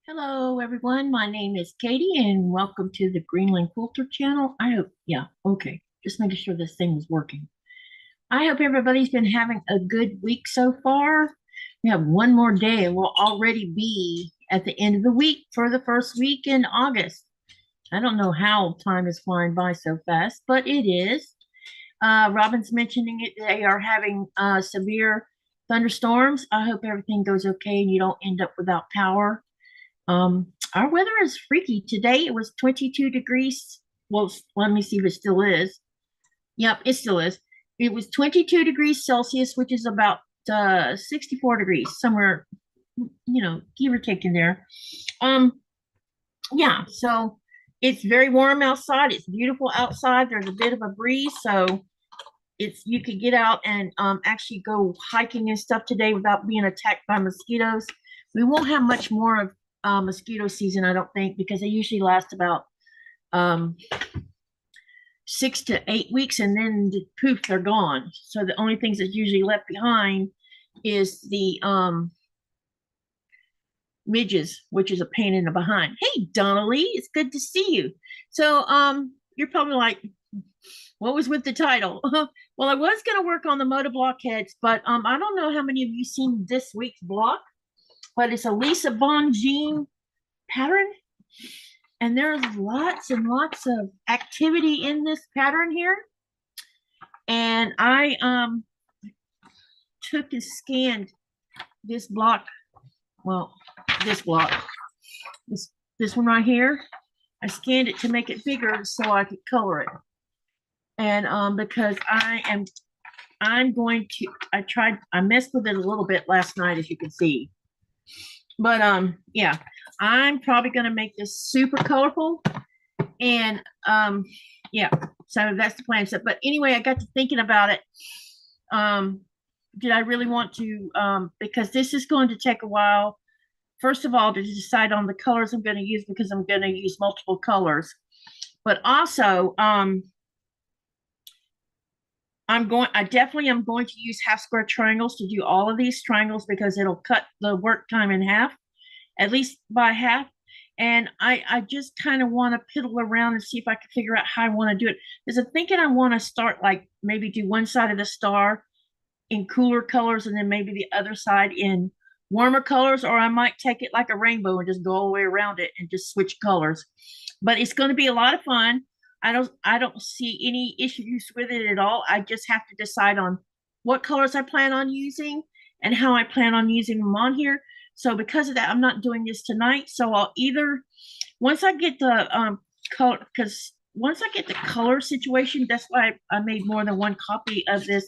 Hello, everyone. My name is Katy, and welcome to the Greenland Quilter channel. I hope, yeah, okay. Just making sure this thing is working. I hope everybody's been having a good week so far. We have one more day, and we'll already be at the end of the week for the first week in August. I don't know how time is flying by so fast, but it is. Robin's mentioning it. They are having severe thunderstorms. I hope everything goes okay and you don't end up without power. Our weather is freaky. Today it was 22 degrees. Well, let me see if it still is. Yep, it still is. It was 22 degrees Celsius, which is about 64 degrees, somewhere, give or take in there. Um, yeah, so it's very warm outside. It's beautiful outside. There's a bit of a breeze, so you could get out and actually go hiking and stuff today without being attacked by mosquitoes. We won't have much more of mosquito season, I don't think, because they usually last about um, 6 to 8 weeks, and then poof, they're gone. So the only things that's usually left behind is the midges, which is a pain in the behind. Hey, Donnelly, it's good to see you. So you're probably like, what was with the title? Well, I was going to work on the motor block heads, but I don't know how many of you seen this week's block, but it's a Lisa Bonjean pattern. And there's lots and lots of activity in this pattern here. And I took and scanned this block. Well, this block, this one right here. I scanned it to make it bigger so I could color it. And because I'm going to, I messed with it a little bit last night, as you can see. But yeah, I'm probably gonna make this super colorful. And yeah, so that's the plan. So, but anyway, I got to thinking about it. Did I really want to, because this is going to take a while, first of all, to decide on the colors I'm going to use, because I'm going to use multiple colors. But also, I definitely am going to use half square triangles to do all of these triangles, because it'll cut the work time in half, at least by half. And I just kind of want to piddle around and see if I can figure out how I want to do it. Because I'm thinking I want to start, like, maybe do one side of the star in cooler colors, and then maybe the other side in warmer colors, or I might take it like a rainbow and just go all the way around it and just switch colors. But it's going to be a lot of fun. I don't see any issues with it at all. I just have to decide on what colors I plan on using and how I plan on using them on here. So because of that, I'm not doing this tonight. So I'll either, once I get the color, because once I get the color situation, that's why I made more than one copy of this,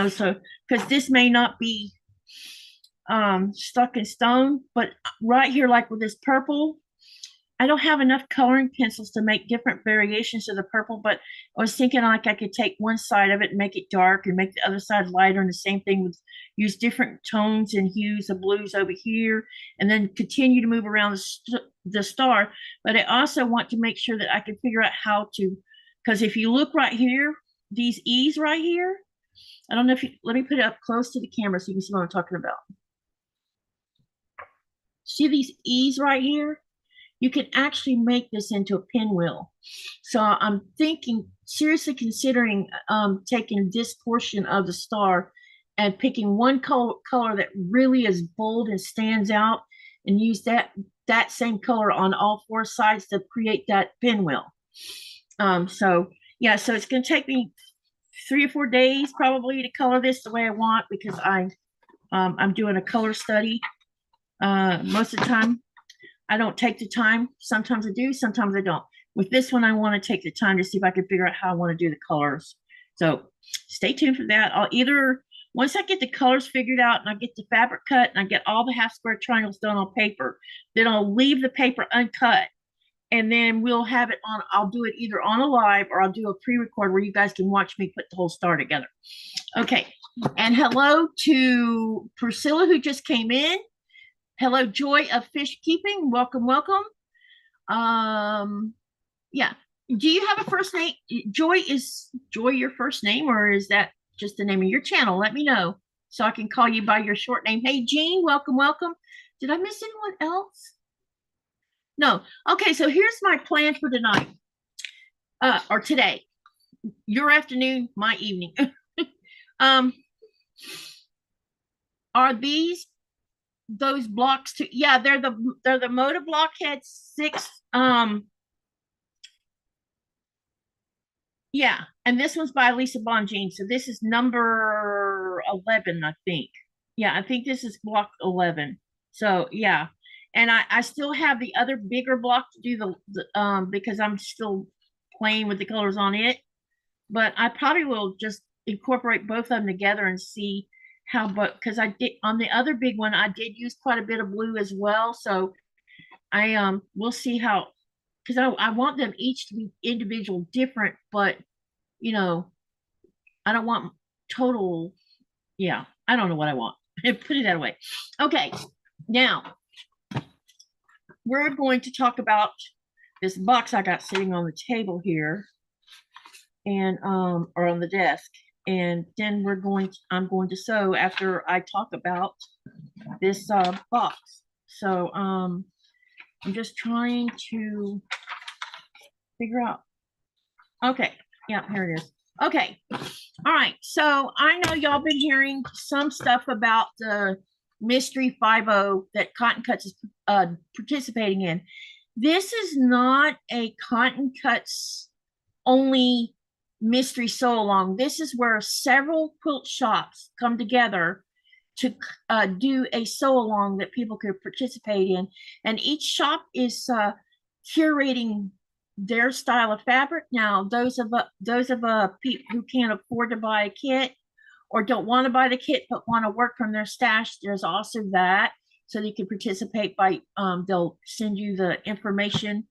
so because this may not be stuck in stone, but right here, like with this purple, I don't have enough coloring pencils to make different variations of the purple, but I was thinking like I could take one side of it and make it dark and make the other side lighter, and the same thing with use different tones and hues of blues over here, and then continue to move around the star. But I also want to make sure that I can figure out how to, because if you look right here, these E's right here, I don't know if you, let me put it up close to the camera so you can see what I'm talking about. See these E's right here? You can actually make this into a pinwheel. So I'm thinking, seriously considering taking this portion of the star and picking one color that really is bold and stands out, and use that same color on all four sides to create that pinwheel. So yeah, so it's going to take me 3 or 4 days probably to color this the way I want, because I'm doing a color study. Most of the time I don't take the time. Sometimes I do, sometimes I don't. With this one, I want to take the time to see if I can figure out how I want to do the colors. So stay tuned for that. I'll either, once I get the colors figured out and I get the fabric cut and I get all the half square triangles done on paper, then I'll leave the paper uncut, and then we'll have it on, I'll do it either on a live or I'll do a pre-record where you guys can watch me put the whole star together. Okay, and hello to Priscilla, who just came in. Hello, Joy of Fish Keeping. Welcome, welcome. Yeah. Do you have a first name? Joy, is Joy your first name, or is that just the name of your channel? Let me know so I can call you by your short name. Hey, Jean, welcome, welcome. Did I miss anyone else? No. Okay, so here's my plan for tonight. Or today. Your afternoon, my evening. um are those blocks too? Yeah, they're the Moda Blockhead 6. Yeah, and this one's by Lisa Bonjean. So this is number 11, I think. Yeah, I think this is block 11. So yeah, and I still have the other bigger block to do the because I'm still playing with the colors on it. But I probably will just incorporate both of them together and see how, but because I did on the other big one, I did use quite a bit of blue as well. So I we'll see how, because I want them each to be individual different, but you know, I don't want total, yeah, I don't know what I want. Put it that way. Okay, now we're going to talk about this box I got sitting on the table here and or on the desk. And then I'm going to sew after I talk about this box. So I'm just trying to figure out. Okay, yeah, here it is. Okay, all right. So I know y'all been hearing some stuff about the mystery 5-0 that Cotton Cuts is participating in. This is not a Cotton Cuts only mystery sew along. This is where several quilt shops come together to do a sew along that people could participate in, and each shop is curating their style of fabric. Now, those of people who can't afford to buy a kit or don't want to buy the kit but want to work from their stash, there's also that, so they can participate by they'll send you the information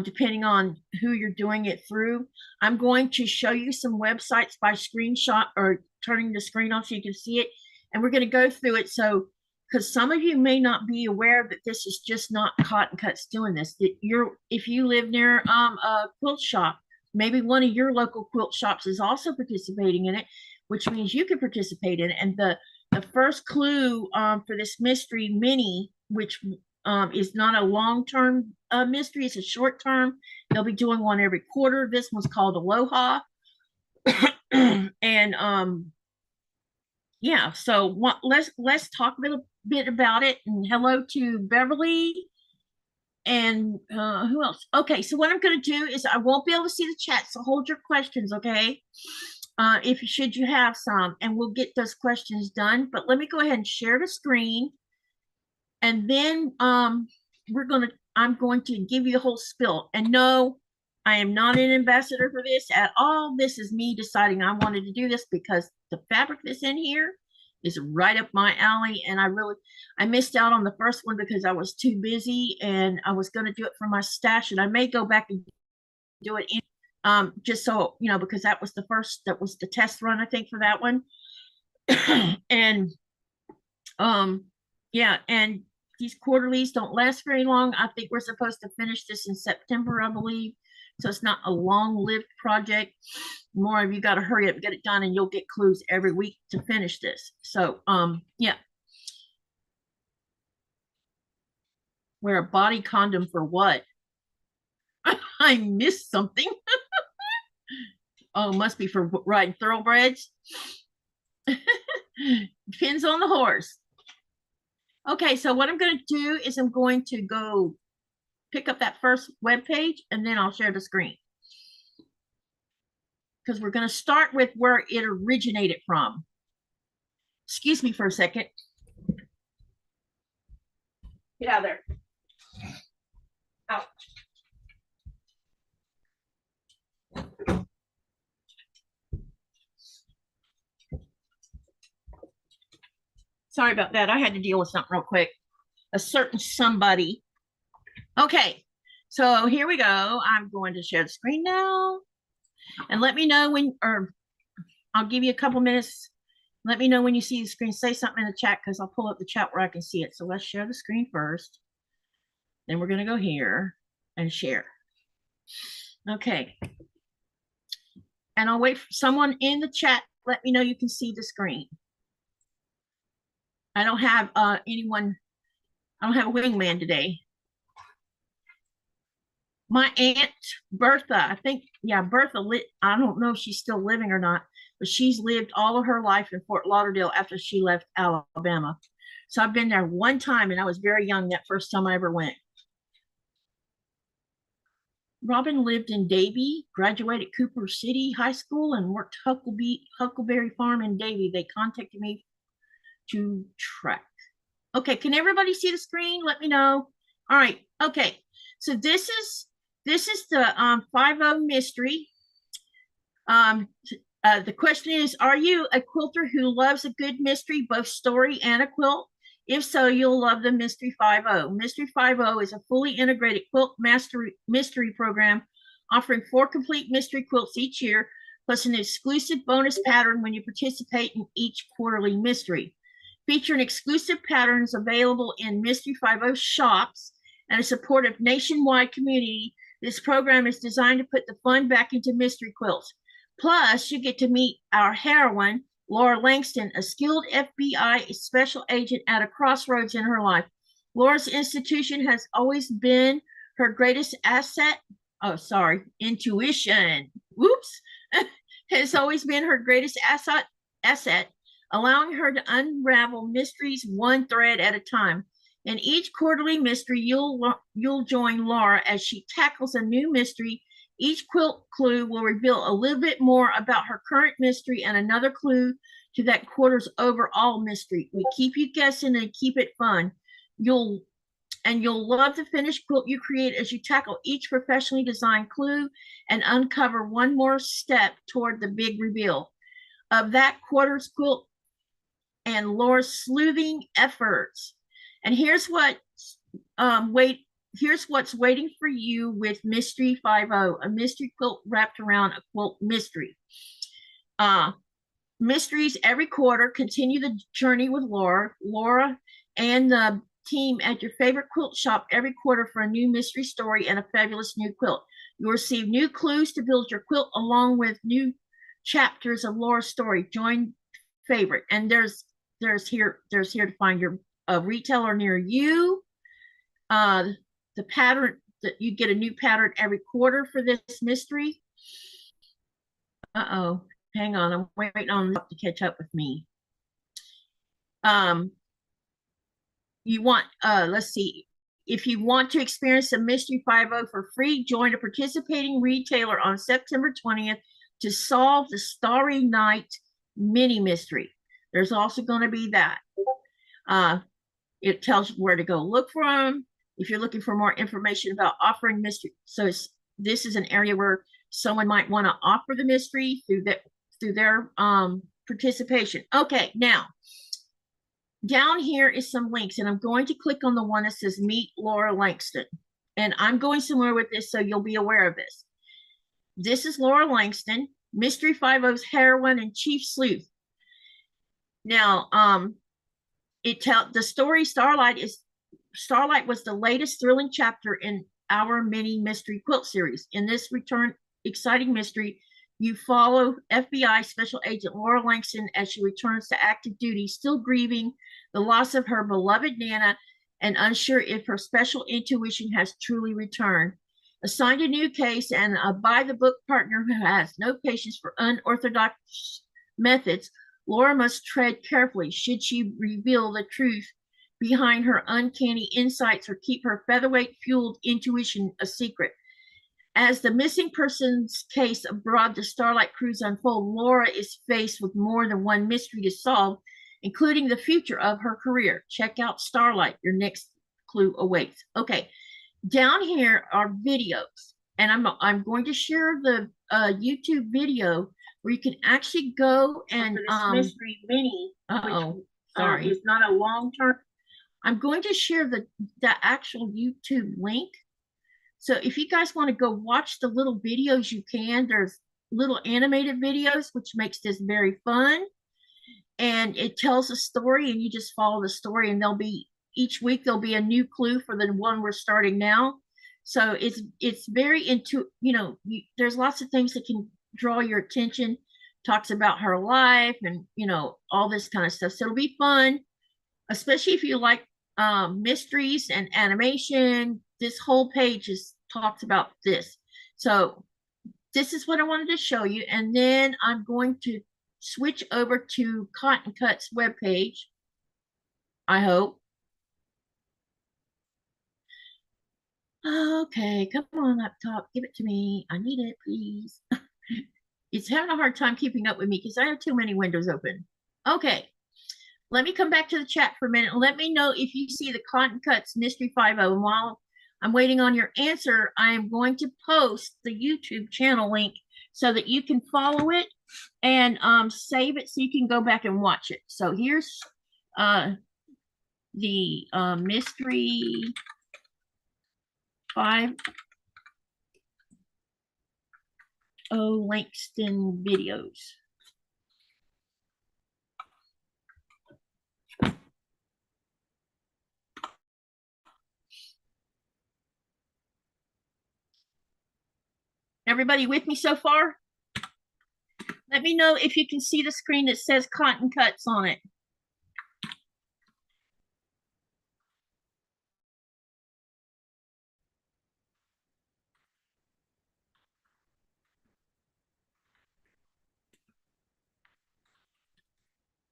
depending on who you're doing it through. I'm going to show you some websites by screenshot or turning the screen off so you can see it. And we're going to go through it. So, because some of you may not be aware that this is just not Cotton Cuts doing this. That if you live near a quilt shop, maybe one of your local quilt shops is also participating in it, which means you can participate in it. And the first clue for this mystery mini, which is not a long-term mystery, it's a short-term. They'll be doing one every quarter. This one's called Aloha. And yeah, so let's talk a little bit about it. And hello to Beverly and who else? Okay, so what I'm going to do is I won't be able to see the chat, so hold your questions, okay? If should you have some, and we'll get those questions done. But let me go ahead and share the screen, and then I'm going to give you a whole spill. And no, I am not an ambassador for this at all. This is me deciding I wanted to do this because the fabric that's in here is right up my alley. And I missed out on the first one because I was too busy, and I was going to do it for my stash, and I may go back and do it just so, because that was the test run, I think, for that one. And yeah, and these quarterlies don't last very long. I think we're supposed to finish this in September, I believe. So it's not a long-lived project. More of you got to hurry up and get it done, and you'll get clues every week to finish this. So yeah. Wear a body condom for what? I missed something. Oh, must be for riding thoroughbreds. Depends on the horse. Okay, so what I'm going to do is I'm going to go pick up that first web page, and then I'll share the screen. Because we're going to start with where it originated from. Excuse me for a second. Get out of there. Out. Sorry about that. I had to deal with something real quick. A certain somebody. Okay, so here we go. I'm going to share the screen now. And let me know when, or I'll give you a couple minutes. Let me know when you see the screen. Say something in the chat because I'll pull up the chat where I can see it. So let's share the screen first. Then we're going to go here and share. Okay. And I'll wait for someone in the chat. Let me know you can see the screen. I don't have anyone. I don't have a wingman today. My aunt Bertha, I think, yeah, Bertha, I don't know if she's still living or not, but she's lived all of her life in Fort Lauderdale after she left Alabama. So I've been there one time, and I was very young that first time I ever went. Robin lived in Davie, graduated Cooper City High School, and worked Huckleberry Farm in Davie. They contacted me to track. Okay, can everybody see the screen? Let me know. All right, okay. So this is the 5-0 mystery. The question is, are you a quilter who loves a good mystery, both story and a quilt? If so, you'll love the Mystery 5-0. Mystery 5-0 is a fully integrated quilt mystery program offering 4 complete mystery quilts each year, plus an exclusive bonus pattern when you participate in each quarterly mystery. Featuring exclusive patterns available in Mystery 5-0 shops and a supportive nationwide community, this program is designed to put the fun back into mystery quilts. Plus, you get to meet our heroine, Laura Langston, a skilled FBI special agent at a crossroads in her life. Laura's institution has always been her greatest asset. Oh, sorry, intuition. Whoops. Has always been her greatest asset, allowing her to unravel mysteries one thread at a time. In each quarterly mystery, you'll join Laura as she tackles a new mystery. Each quilt clue will reveal a little bit more about her current mystery and another clue to that quarter's overall mystery. We keep you guessing and keep it fun. You'll love the finished quilt you create as you tackle each professionally designed clue and uncover one more step toward the big reveal of that quarter's quilt and Laura's sleuthing efforts. And here's what's waiting for you with Mystery 5-0, a mystery quilt wrapped around a quilt mystery. Mysteries every quarter. Continue the journey with Laura and the team at your favorite quilt shop every quarter for a new mystery story and a fabulous new quilt. You'll receive new clues to build your quilt along with new chapters of Laura's story. Join favorite. And there's here to find your retailer near you. The pattern that you get a new pattern every quarter for this mystery. Uh-oh, hang on, I'm waiting on them to catch up with me. You want, let's see, if you want to experience the Mystery 5-0 for free, join a participating retailer on September 20th to solve the Starry Night mini mystery. There's also going to be that. It tells you where to go look for them. If you're looking for more information about offering mystery, so this is an area where someone might want to offer the mystery through their participation. Okay, now down here is some links, and I'm going to click on the one that says Meet Laura Langston, and I'm going somewhere with this, so you'll be aware of this. This is Laura Langston, Mystery 5-0's heroine and chief sleuth. Now, the story Starlight was the latest thrilling chapter in our mini mystery quilt series. In this exciting mystery, you follow FBI Special Agent Laura Langston as she returns to active duty, still grieving the loss of her beloved Nana and unsure if her special intuition has truly returned. Assigned a new case and a by-the-book partner who has no patience for unorthodox methods, Laura must tread carefully should she reveal the truth behind her uncanny insights or keep her featherweight-fueled intuition a secret. As the missing persons case abroad the Starlight Cruise unfold, Laura is faced with more than one mystery to solve, including the future of her career. Check out Starlight. Your next clue awaits. Okay, down here are videos, and I'm going to share the YouTube video where you can actually go and mystery mini. Sorry, it's not a long-term. I'm going to share the actual YouTube link. So if you guys want to go watch the little videos, you can. There's little animated videos, which makes this very fun. And it tells a story, and you just follow the story, and each week there'll be a new clue for the one we're starting now. So it's very there's lots of things that can draw your attention. Talks about her life and all this kind of stuff. So it'll be fun, especially if you like mysteries and animation. This whole page is talks about this. So this is what I wanted to show you. And then I'm going to switch over to Cotton Cut's webpage, I hope. Okay, come on, laptop, give it to me. I need it, please. It's having a hard time keeping up with me because I have too many windows open. Okay, let me come back to the chat for a minute. Let me know if you see the Cotton Cuts Mystery 5-0. And while I'm waiting on your answer, I am going to post the YouTube channel link so that you can follow it and save it so you can go back and watch it. So here's the Mystery 5-0 Langston videos. Everybody with me so far? Let me know if you can see the screen that says Cotton Cuts on it.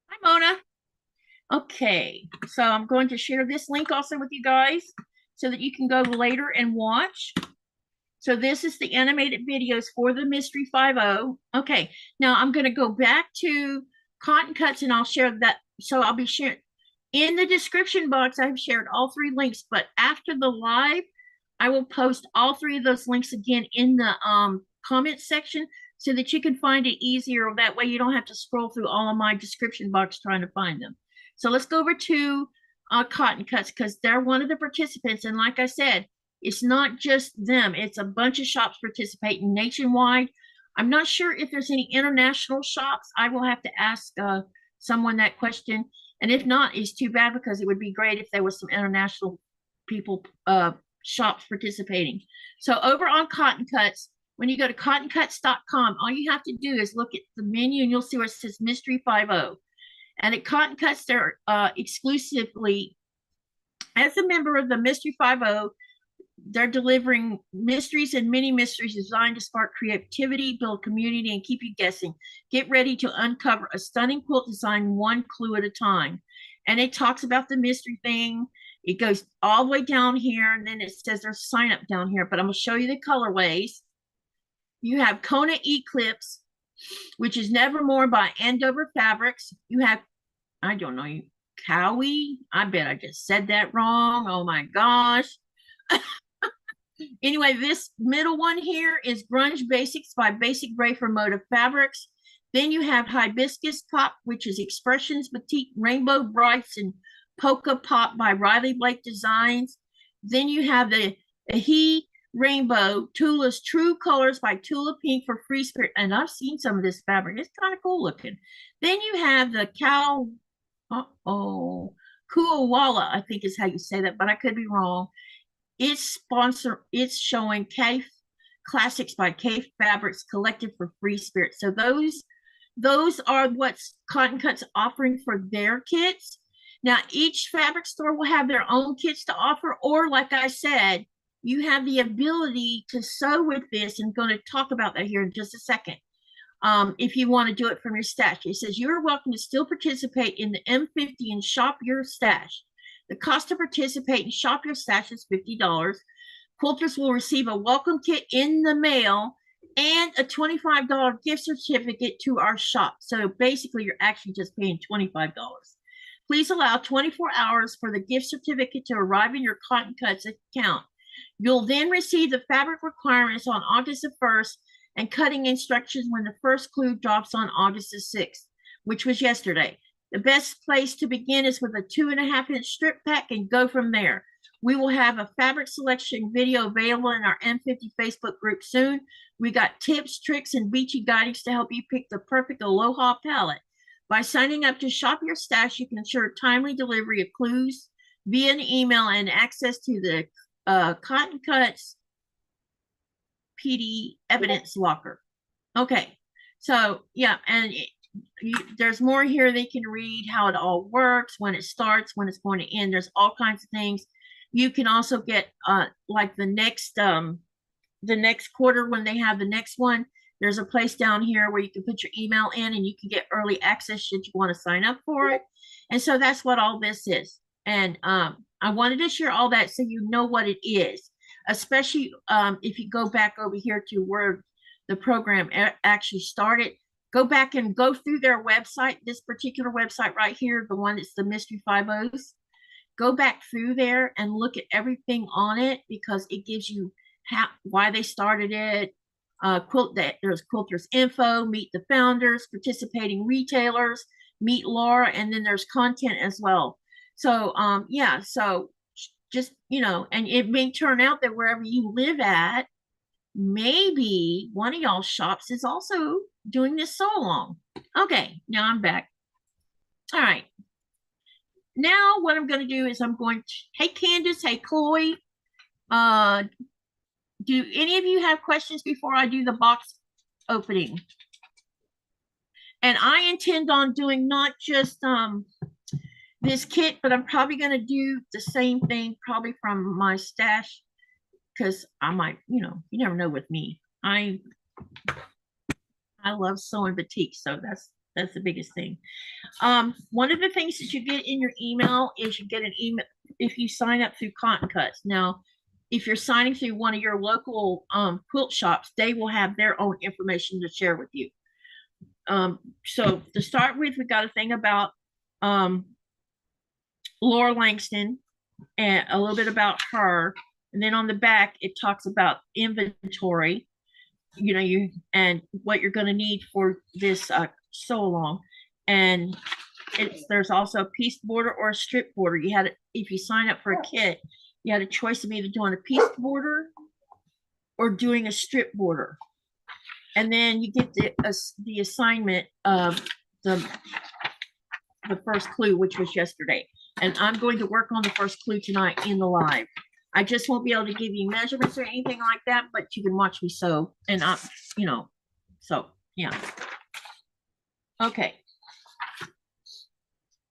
Hi, Mona. Okay, so I'm going to share this link also with you guys so that you can go later and watch. So this is the animated videos for the Mystery 5-0. Okay, now I'm going to go back to Cotton Cuts and I'll share that. So I'll be sharing in the description box. I've shared all 3 links, but after the live, I will post all 3 of those links again in the comment section so that you can find it easier. That way you don't have to scroll through all of my description box trying to find them. So let's go over to Cotton Cuts because they're one of the participants. And like I said, it's not just them. It's a bunch of shops participating nationwide. I'm not sure if there's any international shops. I will have to ask someone that question. And if not, it's too bad because it would be great if there was some international people, shops participating. So over on Cotton Cuts, when you go to cottoncuts.com, all you have to do is look at the menu and you'll see where it says Mystery 5-0. And at Cotton Cuts, they're exclusively, as a member of the Mystery 5-0, they're delivering mysteries and mini mysteries designed to spark creativity, build community, and keep you guessing. Get ready to uncover a stunning quilt design one clue at a time. And it talks about the mystery thing. It goes all the way down here, and then it says there's sign up down here, but I'm going to show you the colorways. You have Kona Eclipse, which is Nevermore by Andover Fabrics. You have, I don't know, Cowie. I bet I just said that wrong. Oh my gosh. Anyway, this middle one here is Grunge Basics by Basic Gray for Motive Fabrics. Then you have Hibiscus Pop, which is Expressions Batik Rainbow Brights and Polka Pop by Riley Blake Designs. Then you have the He Rainbow Tula's True Colors by Tula Pink for Free Spirit. And I've seen some of this fabric. It's kind of cool looking. Then you have the Kuawala, I think is how you say that, but I could be wrong. It's showing K Classics by K Fabrics Collective for Free Spirit. So those are what Cotton Cuts offering for their kits. Now each fabric store will have their own kits to offer, or like I said, you have the ability to sew with this. I'm going to talk about that here in just a second. If you want to do it from your stash. It says you're welcome to still participate in the M50 and shop your stash. The cost to participate and shop your stash is $50. Quilters will receive a welcome kit in the mail and a $25 gift certificate to our shop. So basically, you're actually just paying $25. Please allow 24 hours for the gift certificate to arrive in your Cotton Cuts account. You'll then receive the fabric requirements on August the 1st and cutting instructions when the first clue drops on August the 6th, which was yesterday. The best place to begin is with a 2.5-inch strip pack and go from there. We will have a fabric selection video available in our M50 Facebook group soon. We got tips, tricks, and beachy guidance to help you pick the perfect Aloha palette. By signing up to shop your stash, you can ensure timely delivery of clues via an email and access to the Cotton Cuts PD evidence locker. Okay, so yeah, and there's more here they can read, how it all works, when it starts, when it's going to end. There's all kinds of things. You can also get like the next quarter when they have the next one. There's a place down here where you can put your email in and you can get early access should you want to sign up for it. And so that's what all this is. And I wanted to share all that so you know what it is, especially if you go back over here to where the program actually started. Go back and go through their website, this particular website right here, the one that's the Mystery Five-0s. Go back through there and look at everything on it because it gives you why they started it. There's Quilter's info, meet the founders, participating retailers, meet Laura, and then there's content as well. So yeah, so just and it may turn out that wherever you live at, maybe one of y'all shops is also doing this so long. Okay, now I'm back. All right. Now what I'm going to do is hey Candace, hey Chloe, do any of you have questions before I do the box opening? And I intend on doing not just this kit, but I'm probably going to do the same thing probably from my stash because I might, you never know with me. I love sewing batiks, so that's the biggest thing. One of the things that you get in your email is you get an email if you sign up through Cotton Cuts. Now, if you're signing through one of your local quilt shops, they will have their own information to share with you. So to start with, we got a thing about Laura Langston and a little bit about her. And then on the back, it talks about inventory, and what you're going to need for this sew along. And there's also a piece border or a strip border. If you sign up for a kit, you had a choice of either doing a piece border or doing a strip border. And then you get the assignment of the first clue, which was yesterday. And I'm going to work on the first clue tonight in the live. I just won't be able to give you measurements or anything like that, but you can watch me sew. And so yeah. Okay.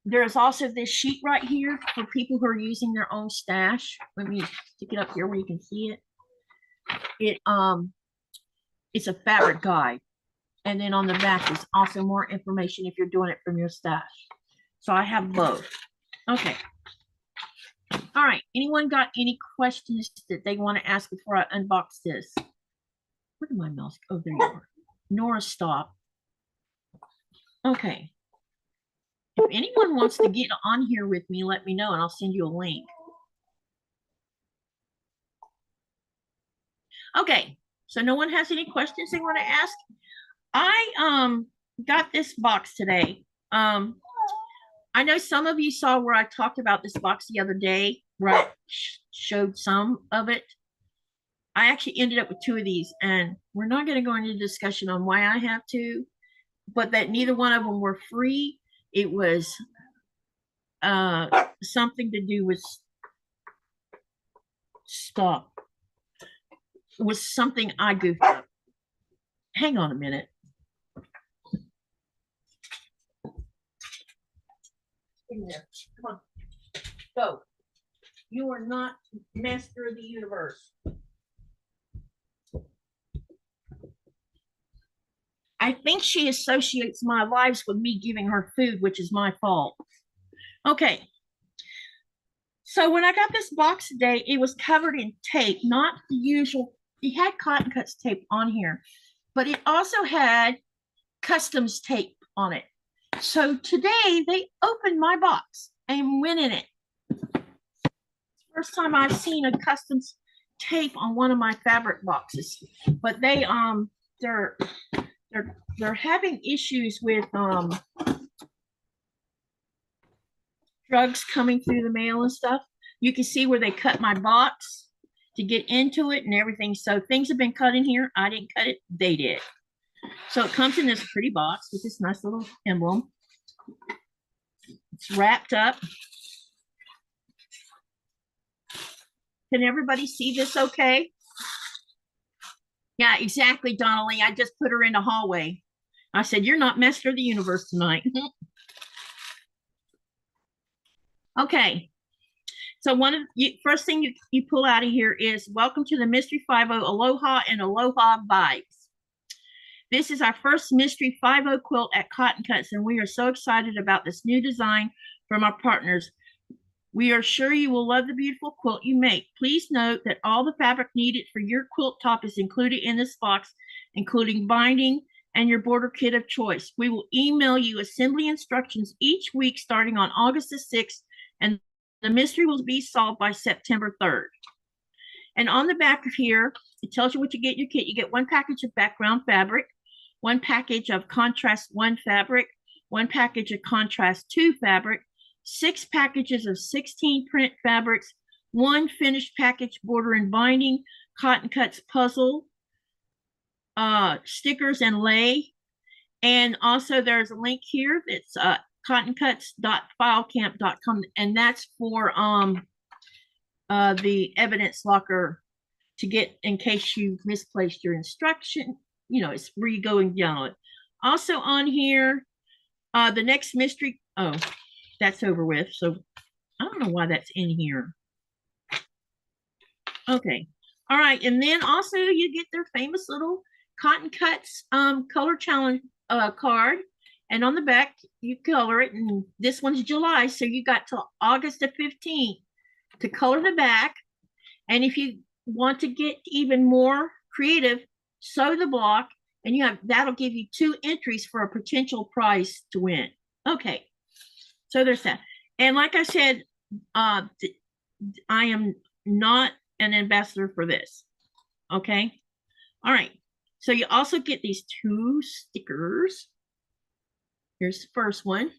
There's also this sheet right here for people who are using their own stash. Let me stick it up here where you can see it. It's a fabric guide. And then on the back is also more information if you're doing it from your stash. So I have both. Okay. All right. Anyone got any questions that they want to ask before I unbox this? Where did my mouse go? Oh, there you are. Nora, stop. Okay. If anyone wants to get on here with me, let me know and I'll send you a link. Okay. So no one has any questions they want to ask? I got this box today. I know some of you saw where I talked about this box the other day, where I showed some of it. I actually ended up with two of these, and we're not going to go into discussion on why I have two, but that neither one of them were free. It was something to do with stop. It was something I goofed up. Hang on a minute. In there. Come on. Go. You are not master of the universe. I think she associates my lives with me giving her food, which is my fault. Okay. So when I got this box today, it was covered in tape, not the usual. It had Cotton Cuts tape on here, but it also had customs tape on it. So today they opened my box and went in it. First time I've seen a customs tape on one of my fabric boxes, but they're having issues with drugs coming through the mail and stuff. You can see where they cut my box to get into it and everything. So things have been cut in here. I didn't cut it, they did. So it comes in this pretty box with this nice little emblem. It's wrapped up. Can everybody see this okay? Yeah, exactly, Donnelly. I just put her in the hallway. I said, you're not master of the universe tonight. Okay. So one of you first thing you pull out of here is welcome to the Mystery 5-0 Aloha and Aloha Vibes. This is our first Mystery 5-0 quilt at Cotton Cuts, and we are so excited about this new design from our partners. We are sure you will love the beautiful quilt you make. Please note that all the fabric needed for your quilt top is included in this box, including binding and your border kit of choice. We will email you assembly instructions each week starting on August the 6th, and the mystery will be solved by September 3rd. And on the back of here, it tells you what you get in your kit. You get one package of background fabric, one package of contrast 1 fabric, one package of contrast 2 fabric, 6 packages of 16 print fabrics, one finished package border and binding, Cotton Cuts puzzle, stickers and lay. And also there's a link here that's cottoncuts.filecamp.com, and that's for the evidence locker to get in case you misplaced your instruction. You know, it's where you go and download it. Also on here, the next mystery, oh, that's over with. So I don't know why that's in here. Okay. All right. And then also you get their famous little Cotton Cuts color challenge card. And on the back, you color it. And this one's July. So you got till August the 15th to color the back. And if you want to get even more creative, sew the block, and you have that'll give you 2 entries for a potential prize to win. Okay, so there's that. And like I said, I am not an ambassador for this. Okay, all right. So you also get these 2 stickers. Here's the first one,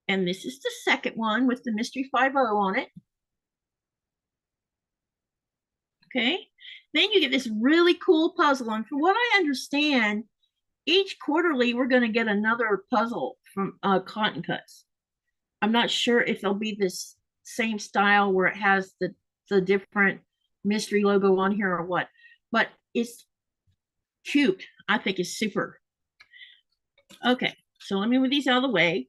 and this is the second one with the Mystery 5-0 on it. Okay, then you get this really cool puzzle, and from what I understand, each quarterly we're going to get another puzzle from Cotton Cuts. I'm not sure if they'll be this same style where it has the different mystery logo on here or what, but it's cute. I think it's super. Okay, so let me move these out of the way.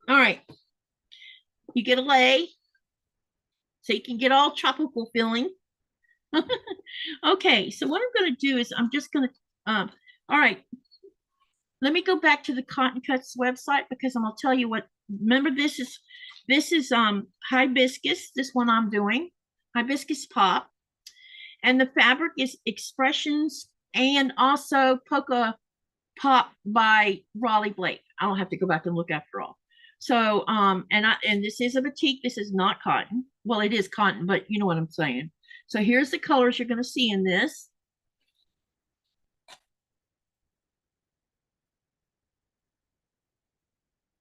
All right, you get a lay so you can get all tropical feeling. Okay, so what I'm going to do is I'm just going to, all right, let me go back to the Cotton Cuts website because I'm going to tell you what, remember this is hibiscus, this one I'm doing, hibiscus pop, and the fabric is Expressions and also Polka Pop by Raleigh Blake. I don't have to go back and look after all. So, and this is a batik. This is not cotton. Well, it is cotton, but you know what I'm saying. So here's the colors you're going to see in this.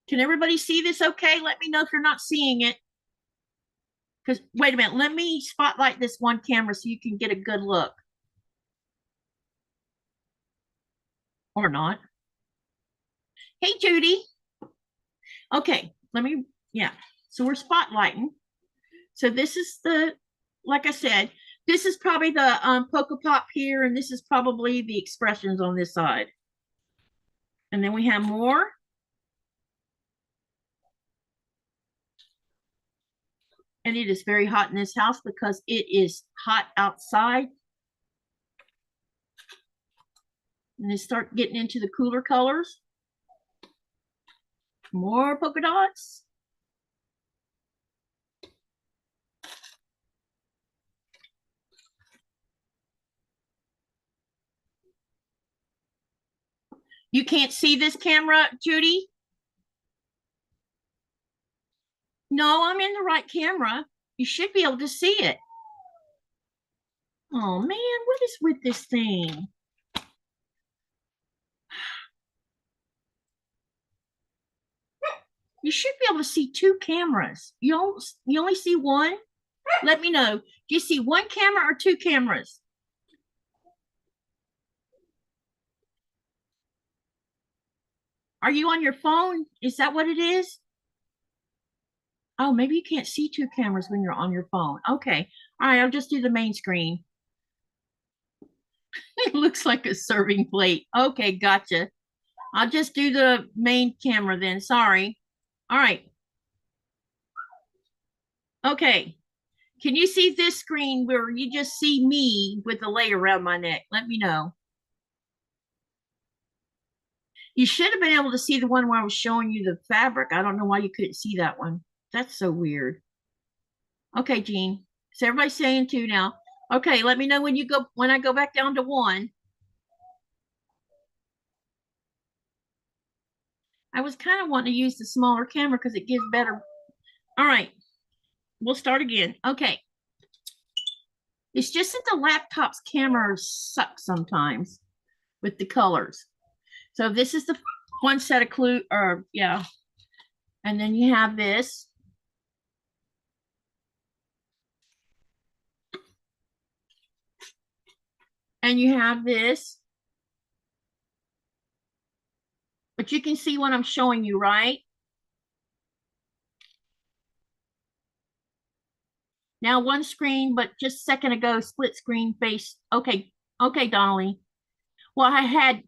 Can everybody see this okay? Let me know if you're not seeing it. Because, wait a minute, let me spotlight this one camera so you can get a good look. Or not. Hey, Judy. Okay, let me, yeah. So we're spotlighting. So this is the, like I said, this is probably the Polka Pop here, and this is probably the Expressions on this side. And then we have more. And it is very hot in this house because it is hot outside. And they start getting into the cooler colors. More polka dots. You can't see this camera, Judy? No, I'm in the right camera. You should be able to see it. Oh man, what is with this thing? You should be able to see 2 cameras. You only see one? Let me know. Do you see 1 camera or 2 cameras? Are you on your phone? Is that what it is? Oh, maybe you can't see 2 cameras when you're on your phone. Okay. All right, I'll just do the main screen. It looks like a serving plate. Okay, gotcha. I'll just do the main camera then. Sorry. All right. Okay. Can you see this screen where you just see me with the layer around my neck? Let me know. You should have been able to see the one where I was showing you the fabric. I don't know why you couldn't see that one. That's so weird. Okay, Jean. So everybody's saying two now. Okay, let me know when I go back down to one. I was kind of wanting to use the smaller camera because it gives better. All right, we'll start again. Okay. It's just that the laptop's cameras suck sometimes with the colors. So this is the one set of clue, or yeah. And then you have this. And you have this. But you can see what I'm showing you, right? Now one screen, but just a second ago, split screen face. Okay, okay, Donnelly. Well, I had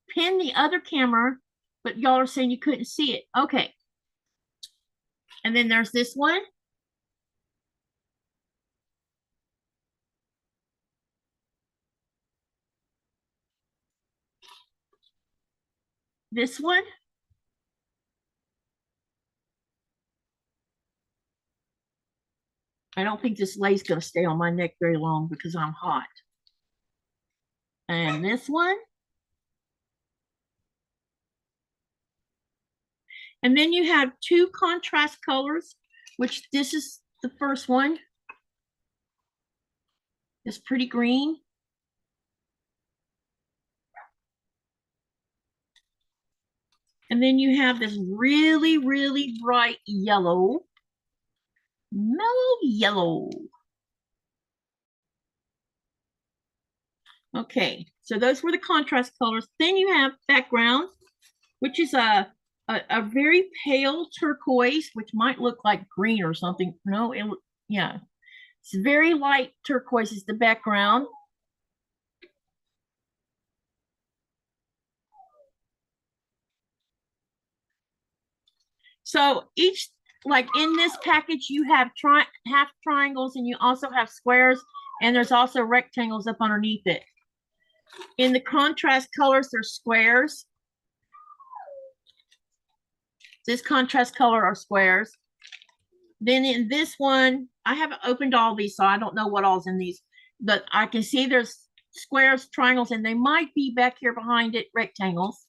pinned the other camera, but y'all are saying you couldn't see it. Okay. And then there's this one. This one. I don't think this lace going to stay on my neck very long because I'm hot. And this one. And then you have two contrast colors, which this is the first one. It's pretty green. And then you have this really, really bright yellow, mellow yellow. Okay, so those were the contrast colors. Then you have background, which is a very pale turquoise, which might look like green or something. No, yeah, it's very light turquoise is the background. So each, like in this package, you have half triangles and you also have squares, and there's also rectangles up underneath it. In the contrast colors, there's squares. This contrast color are squares. Then in this one, I haven't opened all these, so I don't know what all's in these, but I can see there's squares, triangles, and they might be back here behind it, rectangles.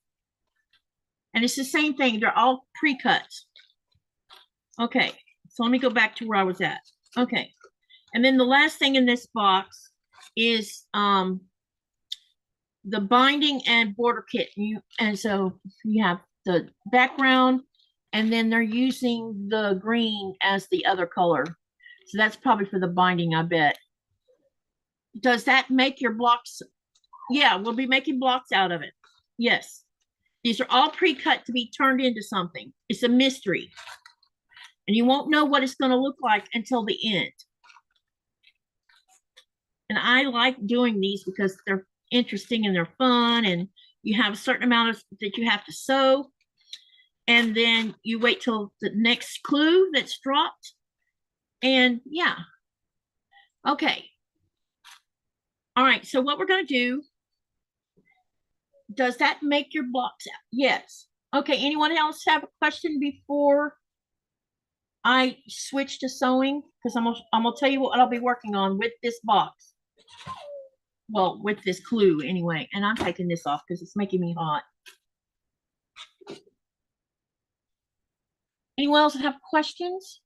And it's the same thing. They're all pre-cuts. Okay, so let me go back to where I was at. Okay, and then the last thing in this box is the binding and border kit. And so you have the background, and then they're using the green as the other color. So that's probably for the binding, I bet. Does that make your blocks? Yeah, we'll be making blocks out of it. Yes. These are all pre-cut to be turned into something. It's a mystery. And you won't know what it's going to look like until the end. And I like doing these because they're interesting and they're fun, and you have a certain amount of that you have to sew, and then you wait till the next clue that's dropped. And yeah. Okay. All right, so what we're going to do, does that make your blocks out? Yes. Okay, anyone else have a question before I switch to sewing? Because I'm gonna tell you what I'll be working on with this box. Well, with this clue anyway. And I'm taking this off because it's making me hot. Anyone else have questions?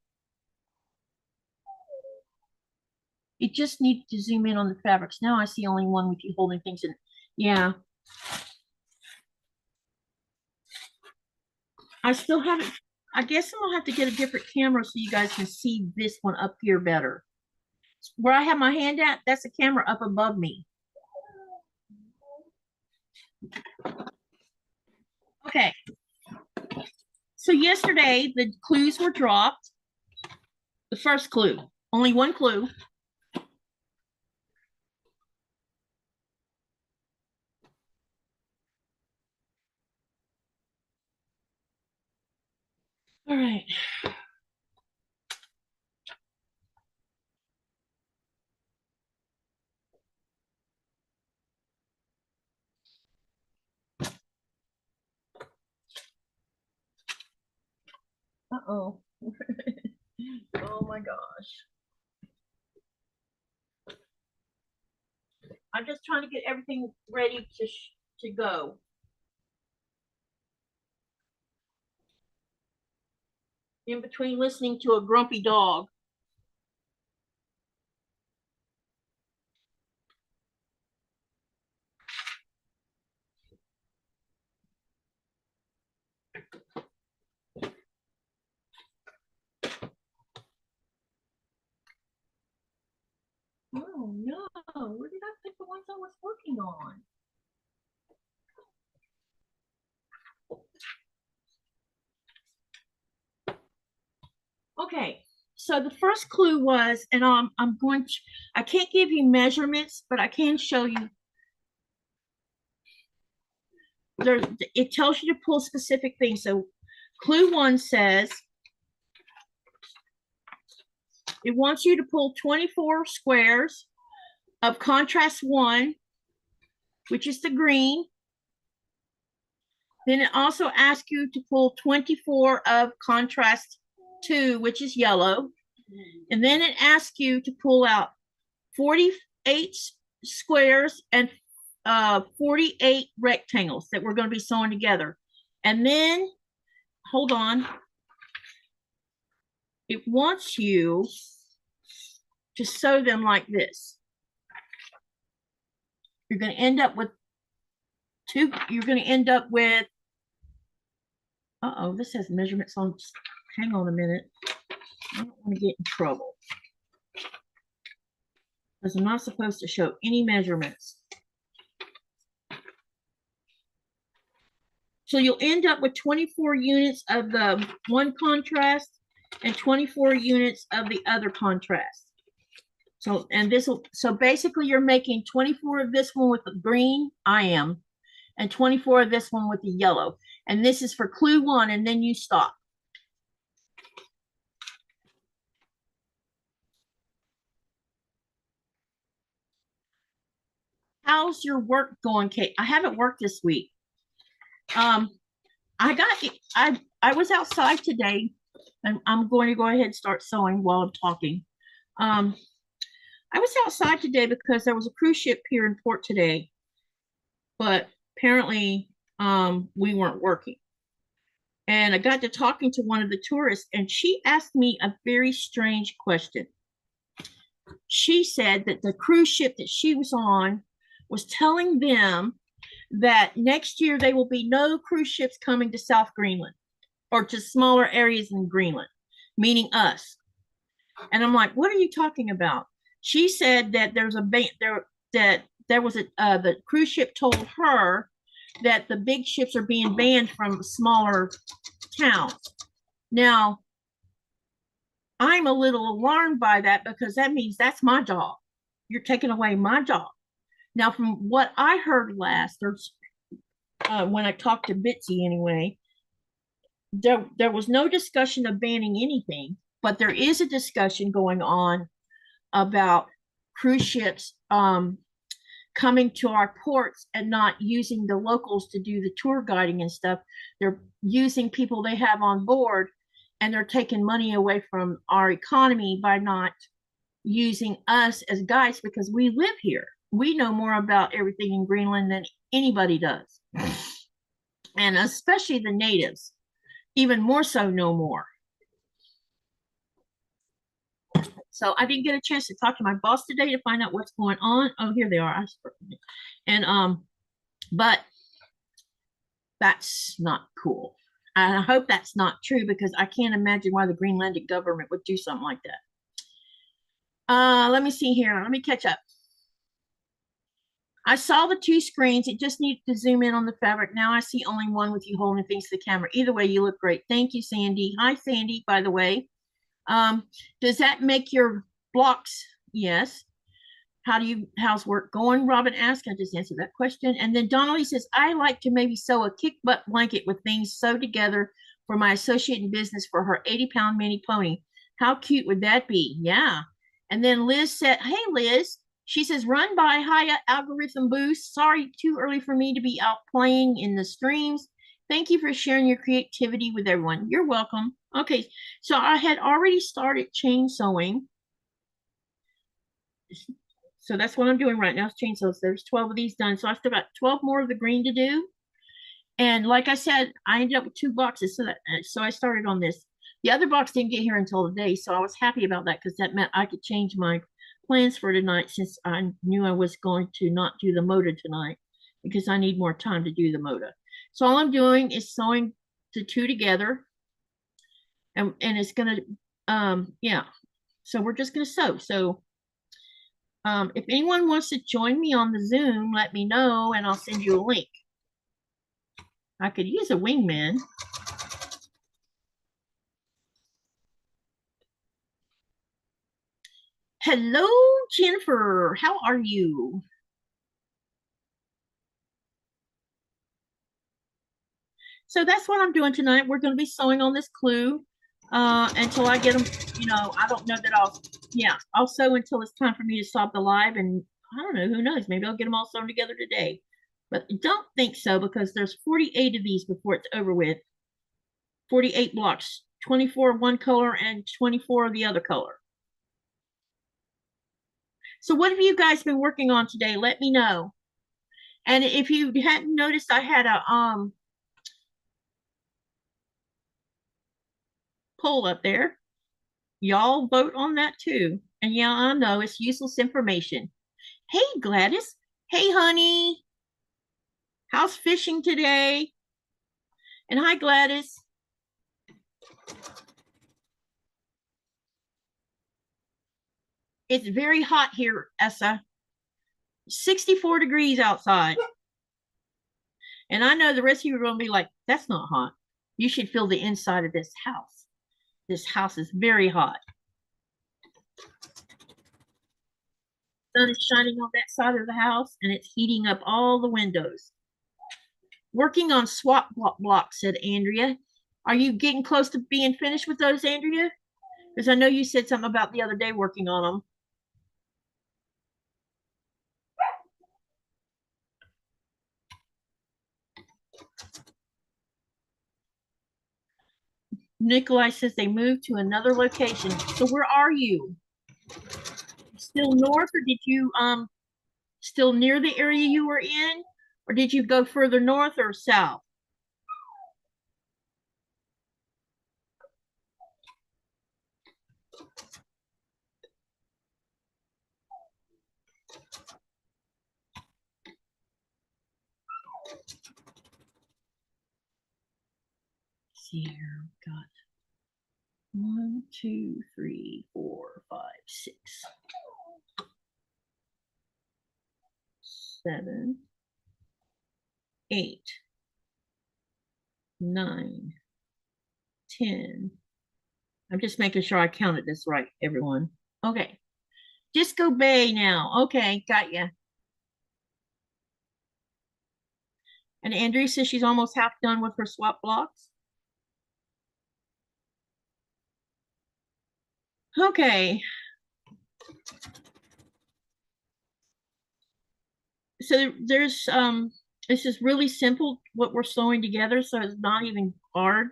You just need to zoom in on the fabrics. Now I see only one with you holding things in. Yeah. I still haven't, I guess I'm gonna have to get a different camera so you guys can see this one up here better. Where I have my hand at, that's a camera up above me. Okay. So yesterday, the clues were dropped. The first clue, only one clue. All right. Uh-oh. Oh my gosh. I'm just trying to get everything ready to go. In between listening to a grumpy dog. Oh no, where did I put the ones I was working on? Okay, so the first clue was, and I'm going to, I can't give you measurements, but I can show you. There, it tells you to pull specific things. So clue 1 says it wants you to pull 24 squares of contrast 1, which is the green. Then it also asks you to pull 24 of contrast 2, which is yellow. And then it asks you to pull out 48 squares and 48 rectangles that we're going to be sewing together. And then, hold on, it wants you to sew them like this. You're going to end up with uh-oh, this has measurements on. Hang on a minute. I don't want to get in trouble, because I'm not supposed to show any measurements. So you'll end up with 24 units of the one contrast and 24 units of the other contrast. So, and this will, so basically you're making 24 of this one with the green, I am, and 24 of this one with the yellow. And this is for clue 1, and then you stop. How's your work going, Kate? I haven't worked this week. I was outside today, and I'm going to go ahead and start sewing while I'm talking. I was outside today because there was a cruise ship here in port today, but apparently we weren't working. And I got to talking to one of the tourists, and she asked me a very strange question. She said that the cruise ship that she was on was telling them that next year there will be no cruise ships coming to South Greenland or to smaller areas in Greenland, meaning us. And I'm like, what are you talking about? She said that there was the cruise ship told her that the big ships are being banned from smaller towns. Now, I'm a little alarmed by that, because that means that's my job. You're taking away my job. Now, from what I heard last, when I talked to Bitsy anyway, there was no discussion of banning anything, but there is a discussion going on about cruise ships coming to our ports and not using the locals to do the tour guiding and stuff. They're using people they have on board, and they're taking money away from our economy by not using us as guides, because we live here. We know more about everything in Greenland than anybody does. And especially the natives, even more so, know more. So I didn't get a chance to talk to my boss today to find out what's going on. Oh, here they are. And but that's not cool. I hope that's not true, because I can't imagine why the Greenlandic government would do something like that. Let me see here. Let me catch up. I saw the 2 screens. It just needed to zoom in on the fabric. Now I see only one with you holding things to the camera. Either way, you look great. Thank you, Sandy. Hi, Sandy, by the way. Does that make your blocks? Yes. How's work going? Robin asked. I just answered that question. And then Donnelly says, I like to maybe sew a kick butt blanket with things sewed together for my associate in business for her 80-pound mini pony. How cute would that be? Yeah. And then Liz said, hey, Liz, she says, run by Haya algorithm boost. Sorry, too early for me to be out playing in the streams. Thank you for sharing your creativity with everyone. You're welcome. Okay, so I had already started chain sewing. So that's what I'm doing right now is chainsaws. There's 12 of these done. So I still got 12 more of the green to do. And like I said, I ended up with 2 boxes. So I started on this. The other box didn't get here until today. So I was happy about that because that meant I could change my plans for tonight since I knew I was going to not do the motor tonight because I need more time to do the motor. So all I'm doing is sewing the 2 together. And it's going to, yeah. So we're just going to sew. So if anyone wants to join me on the Zoom, let me know and I'll send you a link. I could use a wingman. Hello, Jennifer. How are you? So that's what I'm doing tonight. We're going to be sewing on this clue until I get them, you know, I don't know that I'll sew until it's time for me to stop the live. And I don't know, who knows? Maybe I'll get them all sewn together today. But don't think so because there's 48 of these before it's over with. 48 blocks, 24 of one color and 24 of the other color. So what have you guys been working on today? Let me know. And if you hadn't noticed, I had a poll up there. Y'all vote on that too. And yeah, I know it's useless information. Hey, Gladys. Hey, honey. How's fishing today? And hi, Gladys. It's very hot here, Essa. 64 degrees outside. And I know the rest of you are going to be like, that's not hot. You should feel the inside of this house. This house is very hot. Sun is shining on that side of the house and it's heating up all the windows. Working on swap blocks, said Andrea. Are you getting close to being finished with those, Andrea? Because I know you said something about the other day working on them. Nikolai says they moved to another location. So where are you? Still north, or did you still near the area you were in? Or did you go further north or south? See here, we've got 1, 2, 3, 4, 5, 6, 7, 8, 9, 10. I'm just making sure I counted this right, everyone. Okay. Disco Bay now. Okay, got ya. And Andrea says she's almost half done with her swap blocks. Okay. So there's this is really simple what we're sewing together, so it's not even hard.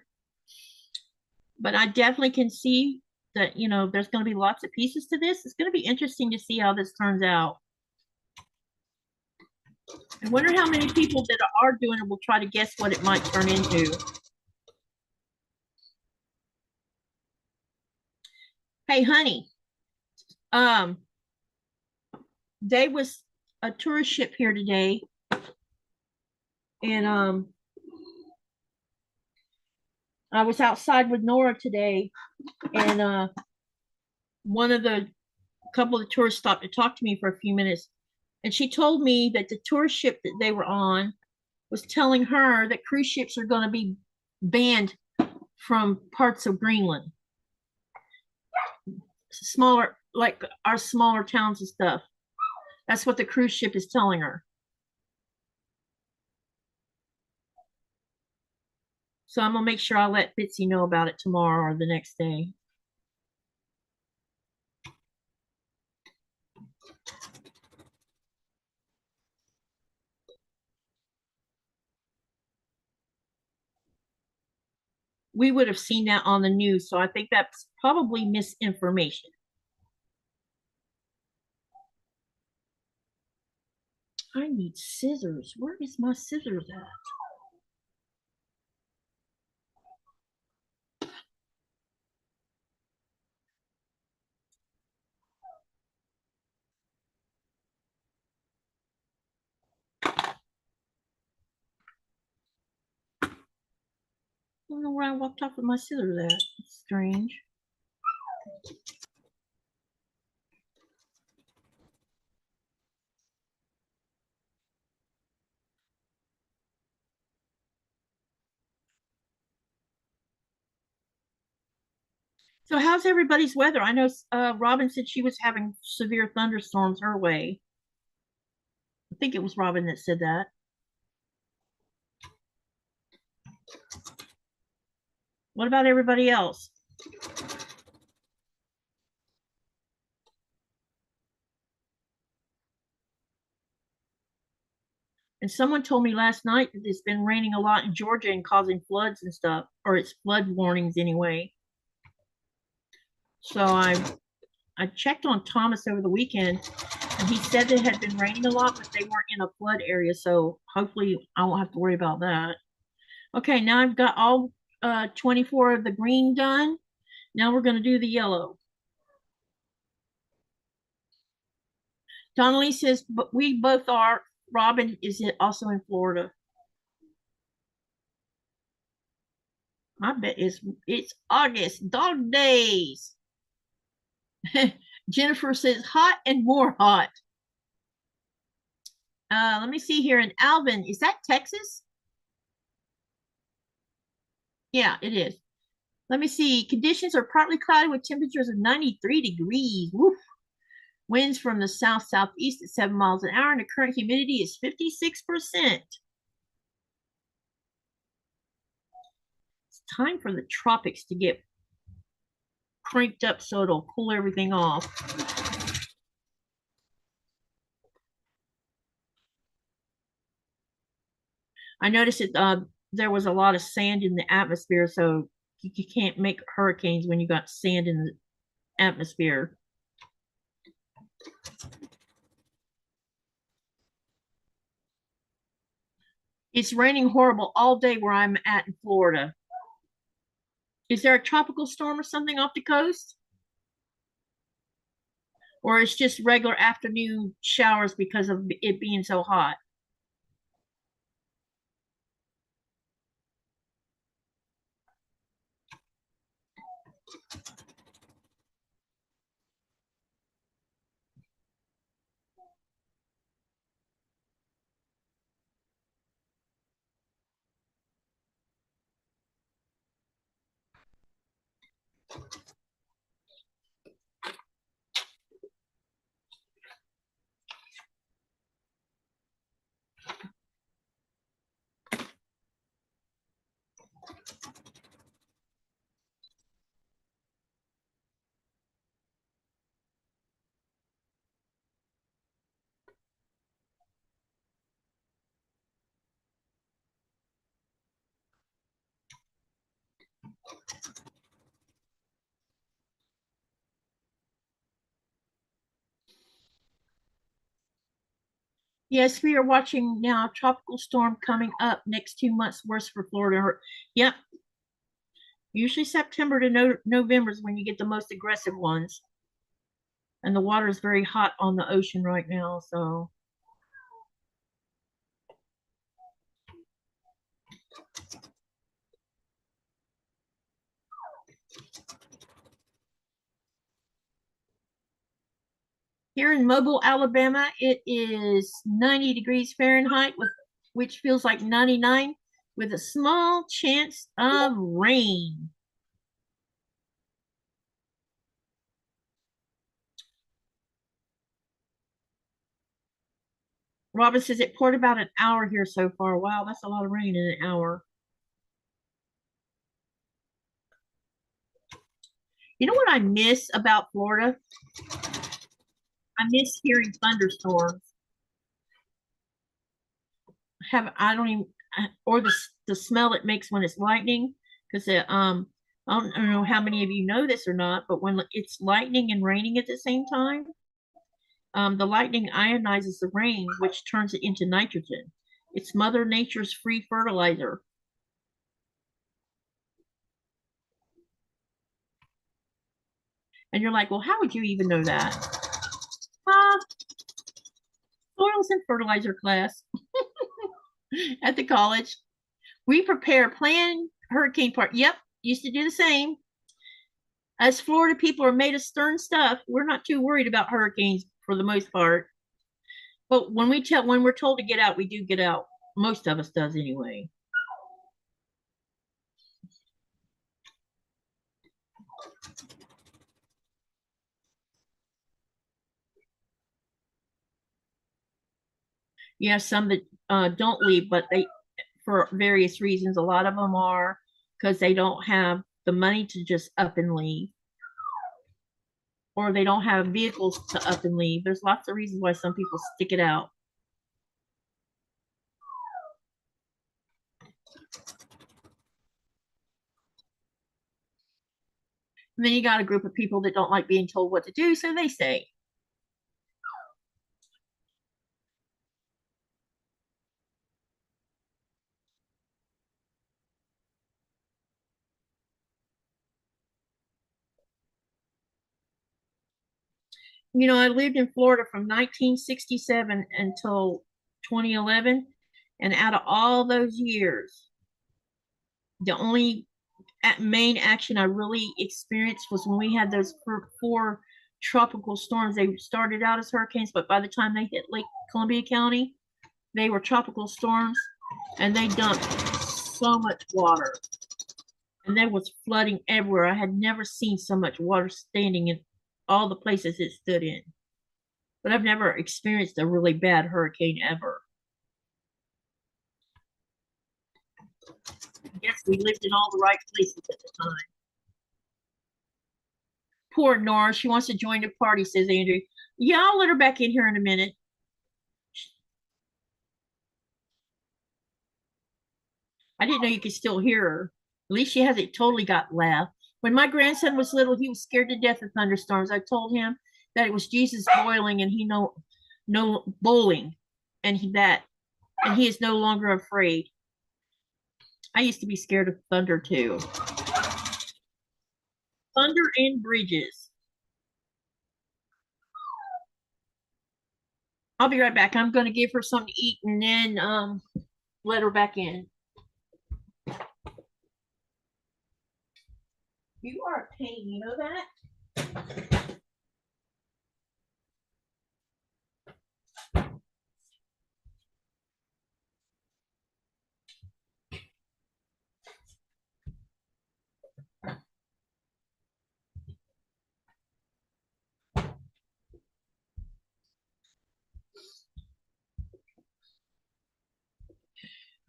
But I definitely can see that, you know, there's going to be lots of pieces to this. It's going to be interesting to see how this turns out. I wonder how many people that are doing it will try to guess what it might turn into. Hey, honey, there was a tourist ship here today, and I was outside with Nora today, and one of the couple of tourists stopped to talk to me for a few minutes, and she told me that the tourist ship that they were on was telling her that cruise ships are going to be banned from parts of Greenland. Smaller, like our smaller towns and stuff. That's what the cruise ship is telling her. So I'm gonna make sure I let Bitsy know about it tomorrow or the next day. We would have seen that on the news, so I think that's probably misinformation. I need scissors. Where is my scissors at? I don't know where I walked off with my scissors at. It's strange. So how's everybody's weather? I know Robin said she was having severe thunderstorms her way. I think it was Robin that said that. What about everybody else? And someone told me last night that it's been raining a lot in Georgia and causing floods and stuff, or it's flood warnings anyway. So I checked on Thomas over the weekend, and he said it had been raining a lot, but they weren't in a flood area. So hopefully I won't have to worry about that. Okay, now I've got all 24 of the green done. Now we're going to do the yellow. Donnelly says, but we both are. Robin is also in Florida. I bet it's August, dog days. Jennifer says hot and more hot. Let me see here in Alvin. Is that Texas? Yeah, it is. Let me see. Conditions are partly cloudy with temperatures of 93 degrees. Woof. Winds from the south southeast at 7 miles an hour, and the current humidity is 56%. It's time for the tropics to get cranked up so it'll cool everything off. I noticed that there was a lot of sand in the atmosphere, so you can't make hurricanes when you got sand in the atmosphere. It's raining horrible all day where I'm at in Florida. Is there a tropical storm or something off the coast? Or it's just regular afternoon showers because of it being so hot? Yes, we are watching now a tropical storm coming up next 2 months, worse for Florida. Yep. Usually September to November is when you get the most aggressive ones. And the water is very hot on the ocean right now, so here in Mobile, Alabama, it is 90 degrees Fahrenheit, which feels like 99, with a small chance of rain. Robin says it poured about an hour here so far. Wow, that's a lot of rain in an hour. You know what I miss about Florida? I miss hearing thunderstorms. I don't even, or the smell it makes when it's lightning, because I don't know how many of you know this or not, but when it's lightning and raining at the same time, the lightning ionizes the rain, which turns it into nitrogen. It's Mother Nature's free fertilizer. And you're like, well, how would you even know that? Soils and fertilizer class at the college. We prepare plan hurricane part. Yep, used to do the same. As Florida people are made of stern stuff, we're not too worried about hurricanes for the most part. But when we're told to get out, we do get out. Most of us does anyway. Yeah, some that don't leave, but they for various reasons. A lot of them are because they don't have the money to just up and leave, or they don't have vehicles to up and leave. There's lots of reasons why some people stick it out. And then you got a group of people that don't like being told what to do, so they stay. You know, I lived in Florida from 1967 until 2011. And out of all those years, the only main action I really experienced was when we had those four tropical storms. They started out as hurricanes, but by the time they hit Lake Columbia County, they were tropical storms, and they dumped so much water. And there was flooding everywhere. I had never seen so much water standing in all the places it stood in. But I've never experienced a really bad hurricane ever. I guess we lived in all the right places at the time. Poor Nora, she wants to join the party, says Andrew. Yeah, I'll let her back in here in a minute. I didn't know you could still hear her. At least she hasn't totally got loud. When my grandson was little, he was scared to death of thunderstorms. I told him that it was Jesus boiling and he no bowling and he is no longer afraid. I used to be scared of thunder too. Thunder and bridges. I'll be right back. I'm going to give her something to eat and then let her back in. You are a pain, you know that?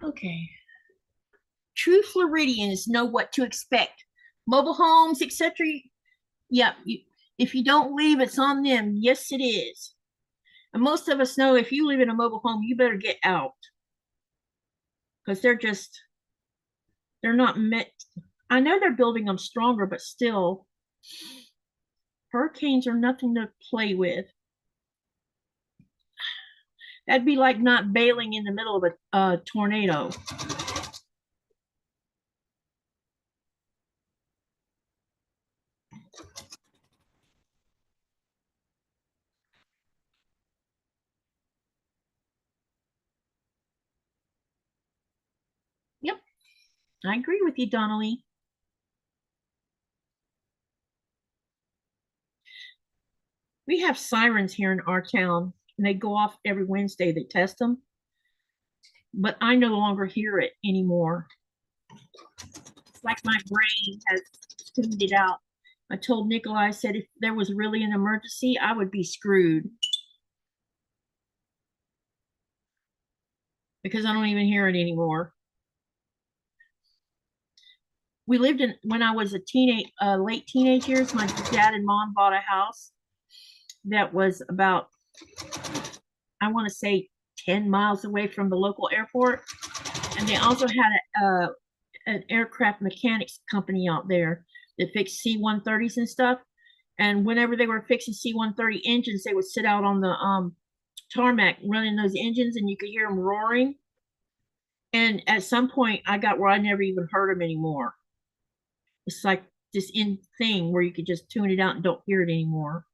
Okay. True Floridians know what to expect. Mobile homes, etc. Yeah, if you don't leave, it's on them. Yes, it is. And most of us know if you live in a mobile home, you better get out because they're not meant. I know they're building them stronger, but still, hurricanes are nothing to play with. That'd be like not bailing in the middle of a tornado. Yep, I agree with you, Donnelly. We have sirens here in our town, and they go off every Wednesday. They test them, but I no longer hear it anymore. It's like my brain has tuned it out. I told Nikolai, I said if there was really an emergency, I would be screwed because I don't even hear it anymore. we lived in, when I was a late teenage years, my dad and mom bought a house that was about, I want to say 10 miles away from the local airport. And they also had an aircraft mechanics company out there that fixed C-130s and stuff. And whenever they were fixing C-130 engines, they would sit out on the tarmac running those engines, and you could hear them roaring. And at some point, I got where I never even heard them anymore. It's like this in thing where you could just tune it out and don't hear it anymore.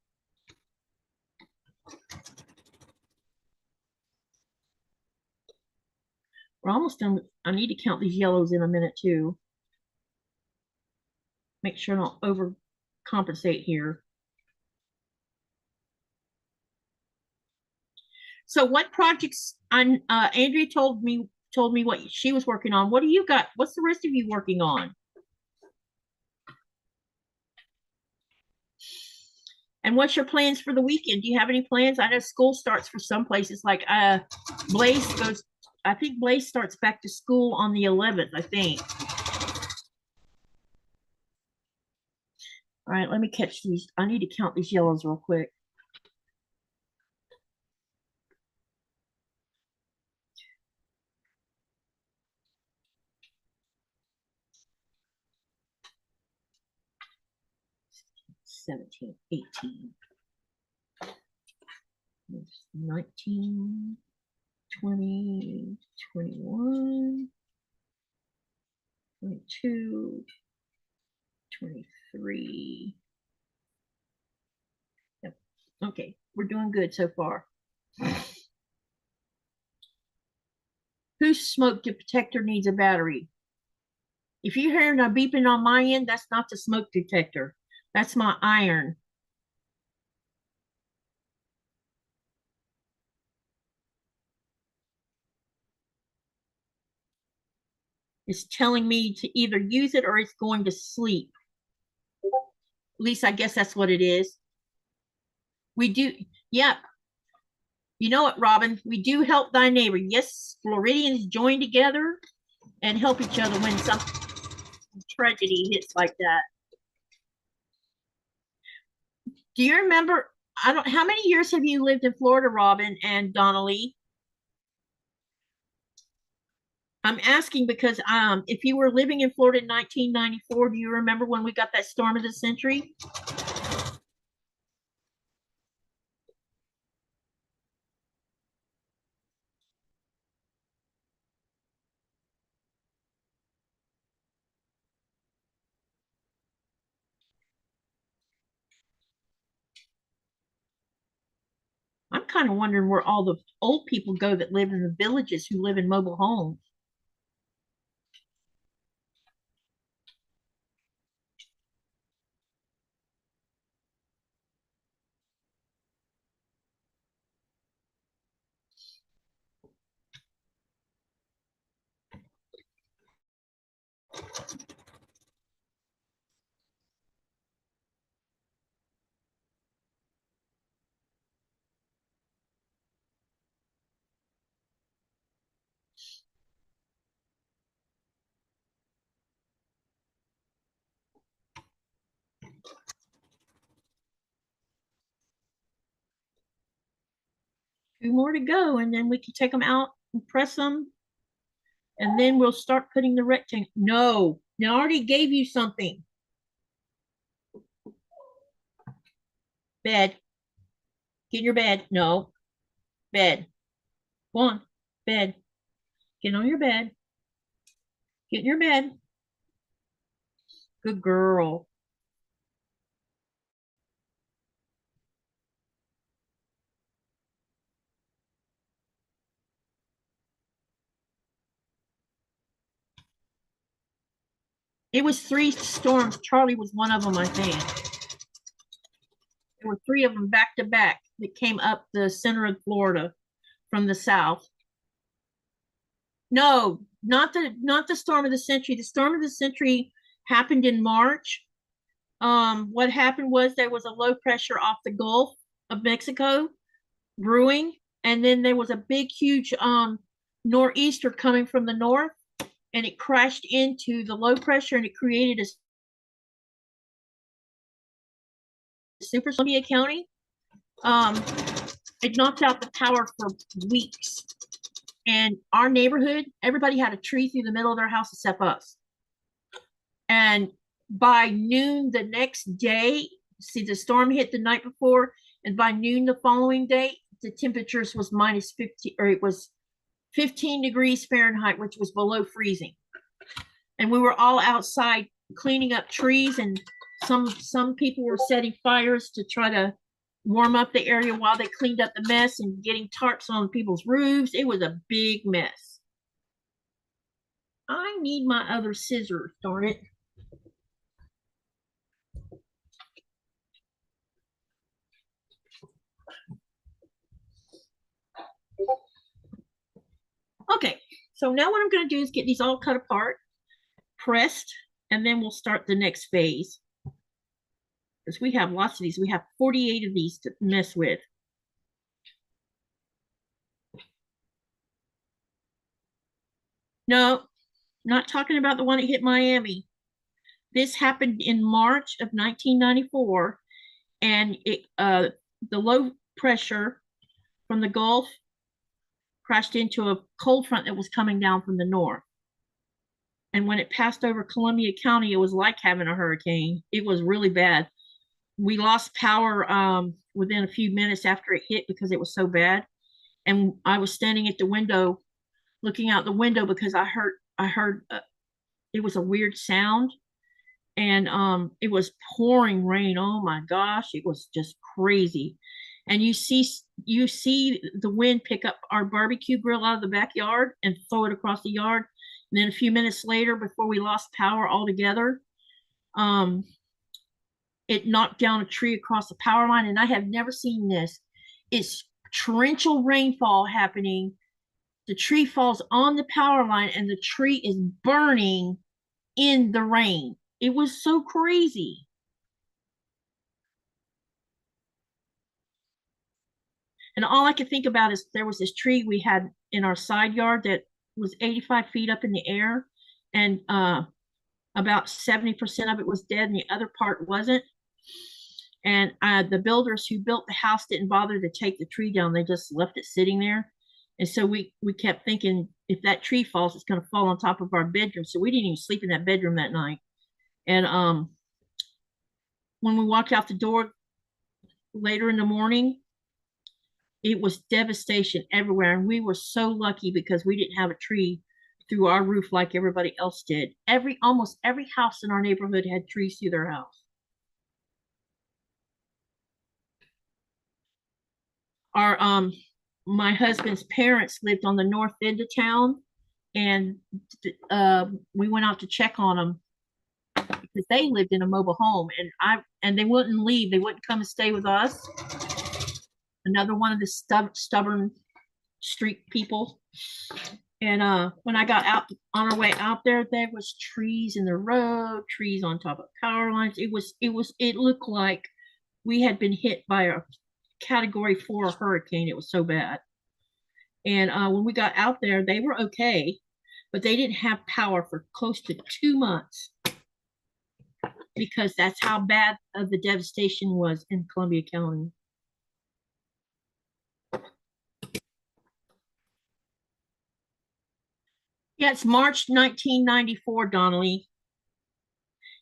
We're almost done. I need to count these yellows in a minute too. Make sure I don't overcompensate here. So what projects Andrea told me what she was working on. What do you got? What's the rest of you working on? And what's your plans for the weekend? Do you have any plans? I know school starts for some places. Like Blaze goes, I think Blaze starts back to school on the 11th, I think. All right, let me catch these. I need to count these yellows real quick. $17, $18, $19, $20, $21, $22, $23. Yep. Okay, we're doing good so far. Whose smoke detector needs a battery? If you're hearing a beeping on my end, that's not the smoke detector. That's my iron. It's telling me to either use it or it's going to sleep. At least I guess that's what it is. We do, yep. You know what, Robin? We do help thy neighbor. Yes, Floridians join together and help each other when some tragedy hits like that. Do you remember? I don't. How many years have you lived in Florida, Robin and Donnelly? I'm asking because if you were living in Florida in 1994, do you remember when we got that storm of the century? I'm kind of wondering where all the old people go that live in the villages who live in mobile homes. Two more to go, and then we can take them out and press them, and then we'll start putting the rectangle. No, I already gave you something. Bed. Get in your bed. No. Bed. Go on. Bed. Get on your bed. Get in your bed. Good girl. It was 3 storms. Charlie was one of them, I think. There were 3 of them back to back that came up the center of Florida from the south. No, not the storm of the century. The storm of the century happened in March. What happened was there was a low pressure off the Gulf of Mexico brewing, and then there was a big, huge nor'easter coming from the north, and it crashed into the low pressure, and it created a super Columbia County. It knocked out the power for weeks. And our neighborhood, everybody had a tree through the middle of their house except us. And by noon the next day, see, the storm hit the night before, and by noon the following day, the temperatures was minus 50, or it was 15 degrees Fahrenheit, which was below freezing. And we were all outside cleaning up trees, and some people were setting fires to try to warm up the area while they cleaned up the mess and getting tarps on people's roofs. It was a big mess. I need my other scissors, darn it. Okay, so now what I'm going to do is get these all cut apart, pressed, and then we'll start the next phase. Because we have lots of these. We have 48 of these to mess with. No, not talking about the one that hit Miami. This happened in March of 1994, and the low pressure from the Gulf crashed into a cold front that was coming down from the north. And when it passed over Columbia County, it was like having a hurricane. It was really bad. We lost power within a few minutes after it hit because it was so bad. And I was standing at the window, looking out the window, because I heard it was a weird sound, and it was pouring rain. Oh my gosh, it was just crazy. And you see the wind pick up our barbecue grill out of the backyard and throw it across the yard. And then a few minutes later, before we lost power altogether, it knocked down a tree across the power line. And I have never seen this. It's torrential rainfall happening. The tree falls on the power line, and the tree is burning in the rain. It was so crazy. And all I could think about is there was this tree we had in our side yard that was 85 feet up in the air, and about 70% of it was dead, and the other part wasn't. And the builders who built the house didn't bother to take the tree down. They just left it sitting there. And so we kept thinking, if that tree falls, it's going to fall on top of our bedroom. So we didn't even sleep in that bedroom that night. And when we walked out the door later in the morning, it was devastation everywhere. And we were so lucky because we didn't have a tree through our roof like everybody else did. Almost every house in our neighborhood had trees through their house. My husband's parents lived on the north end of town, and we went out to check on them because they lived in a mobile home, and they wouldn't leave. They wouldn't come and stay with us. Another one of the stubborn street people. And when I got out on our way out there was trees in the road, trees on top of power lines. It looked like we had been hit by a Category 4 hurricane. It was so bad. And when we got out there, they were okay, but they didn't have power for close to 2 months because that's how bad the devastation was in Columbia County. Yeah, it's March 1994, Donnelly.